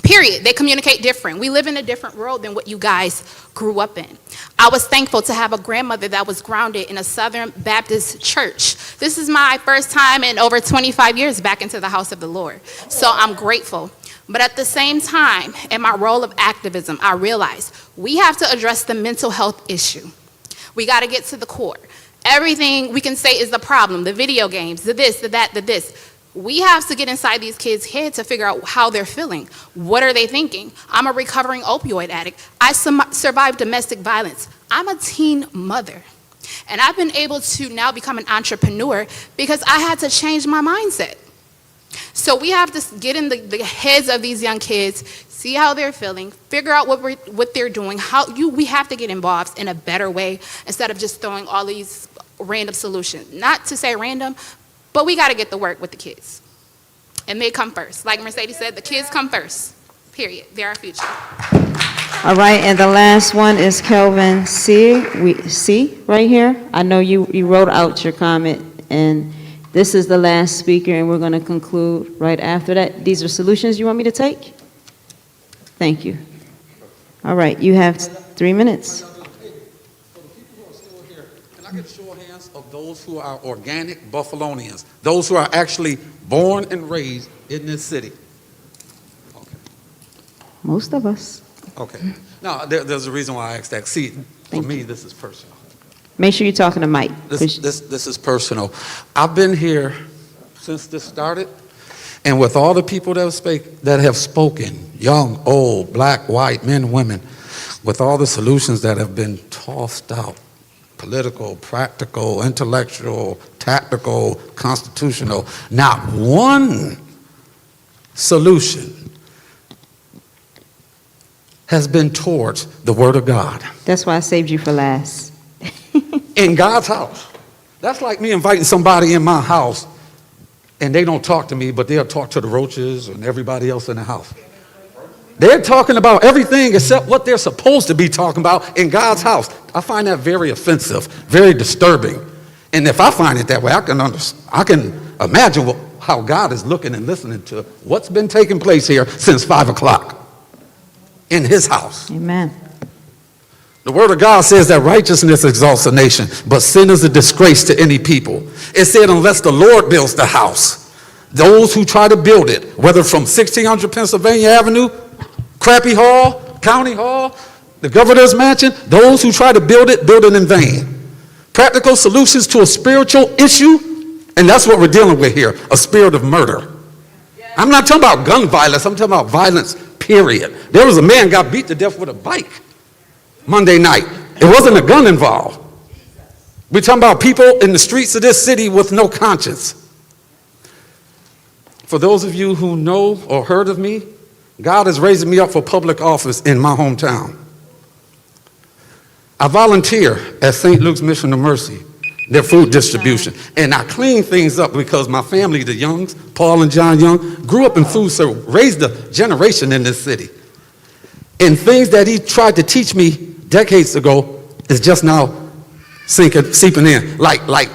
Period. They communicate different. We live in a different world than what you guys grew up in. I was thankful to have a grandmother that was grounded in a Southern Baptist church. This is my first time in over 25 years back into the house of the Lord. So I'm grateful. But at the same time, in my role of activism, I realized we have to address the mental health issue. We got to get to the core. Everything we can say is the problem, the video games, the this, the that, the this. We have to get inside these kids' heads to figure out how they're feeling. What are they thinking? I'm a recovering opioid addict. I survived domestic violence. I'm a teen mother. And I've been able to now become an entrepreneur because I had to change my mindset. So we have to get in the heads of these young kids, see how they're feeling, figure out what they're doing. We have to get involved in a better way instead of just throwing all these random solutions. Not to say random, but we got to get to work with the kids. And they come first. Like Mercedes said, the kids come first. Period. They're our future. All right, and the last one is Kelvin C. Right here. I know you wrote out your comment, and this is the last speaker, and we're going to conclude right after that. These are solutions you want me to take? Thank you. All right, you have 3 minutes. Can I get a show of hands of those who are organic Buffalonians, those who are actually born and raised in this city? Most of us. Okay. Now, there's a reason why I asked that. See, for me, this is personal. Make sure you're talking to Mike. This is personal. I've been here since this started, and with all the people that have spoken, young, old, black, white, men, women, with all the solutions that have been tossed out, political, practical, intellectual, tactical, constitutional, not one solution has been towards the Word of God. That's why I saved you for last. In God's house. That's like me inviting somebody in my house and they don't talk to me, but they'll talk to the roaches and everybody else in the house. They're talking about everything except what they're supposed to be talking about in God's house. I find that very offensive, very disturbing. And if I find it that way, I can imagine how God is looking and listening to what's been taking place here since 5 o'clock in his house. Amen. The word of God says that righteousness exalts a nation, but sin is a disgrace to any people. It said, unless the Lord builds the house, those who try to build it, whether from 1600 Pennsylvania Avenue, Crappy Hall, County Hall, the governor's mansion, those who try to build it in vain. Practical solutions to a spiritual issue, and that's what we're dealing with here, a spirit of murder. I'm not talking about gun violence, I'm talking about violence, period. There was a man got beat to death with a bike Monday night. It wasn't a gun involved. We're talking about people in the streets of this city with no conscience. For those of you who know or heard of me, God is raising me up for public office in my hometown. I volunteer at St. Luke's Mission of Mercy, their food distribution. And I clean things up because my family, the Youngs, Paul and John Young, grew up in food service, raised a generation in this city. And things that he tried to teach me decades ago is just now seeping in, like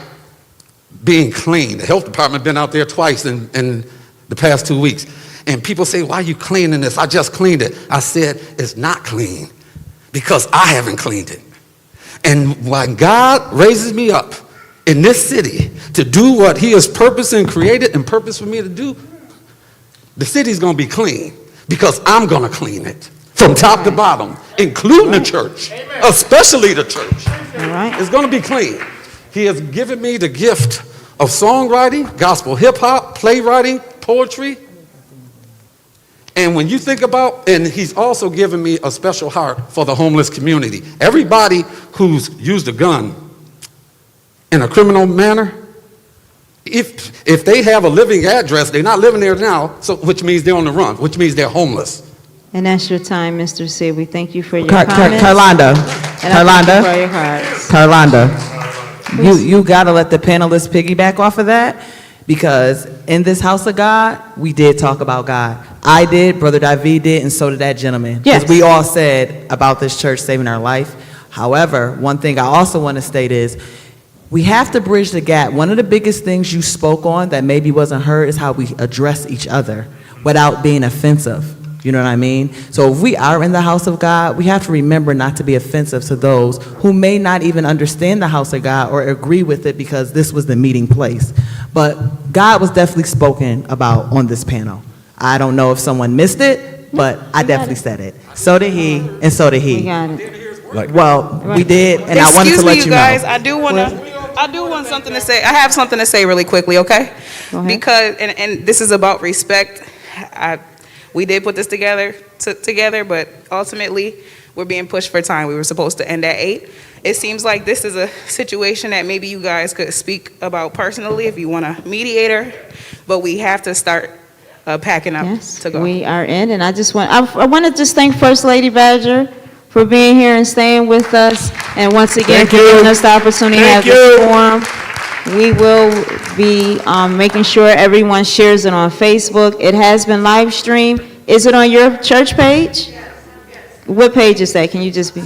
being clean. The health department been out there twice in the past 2 weeks. And people say, why are you cleaning this? I just cleaned it. I said, it's not clean because I haven't cleaned it. And when God raises me up in this city to do what he has purposed and created and purposed for me to do, the city's going to be clean because I'm going to clean it from top to bottom, including the church, especially the church. It's going to be clean. He has given me the gift of songwriting, gospel hip-hop, playwriting, poetry. And when you think about, and he's also given me a special heart for the homeless community. Everybody who's used a gun in a criminal manner, if they have a living address, they're not living there now, so which means they're on the run, which means they're homeless. And that's your time, Mr. C. We thank you for your Carlanda, comments. And I thank you for your hearts. Carlanda, you gotta let the panelists piggyback off of that, because in this house of God, we did talk about God. I did, Brother David did, and so did that gentleman. Yes. Because we all said about this church saving our life. However, one thing I also want to state is, we have to bridge the gap. One of the biggest things you spoke on that maybe wasn't heard is how we address each other without being offensive. You know what I mean? So if we are in the house of God, we have to remember not to be offensive to those who may not even understand the house of God or agree with it because this was the meeting place. But God was definitely spoken about on this panel. I don't know if someone missed it, but I definitely said it. So did he, and so did he. We got it. Well, we did, and I wanted to let you know. Excuse me, you guys. I do want something to say. I have something to say really quickly, okay? Because, and this is about respect. We did put this together, but ultimately, we're being pushed for time. We were supposed to end at 8. It seems like this is a situation that maybe you guys could speak about personally if you want a mediator, but we have to start packing up to go. We are in, and I want to just thank First Lady Badger for being here and staying with us, and once again for giving us the opportunity to have this forum. We will be making sure everyone shares it on Facebook. It has been live streamed. Is it on your church page? What page is that? Can you just be?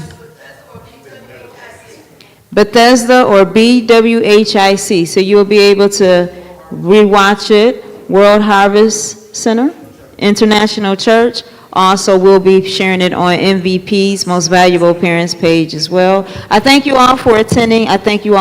Bethesda or BWHIC. So you'll be able to rewatch it. World Harvest Center, International Church, Also, we'll be sharing it on MVP's Most Valuable Parents page as well. I thank you all for attending. I thank you all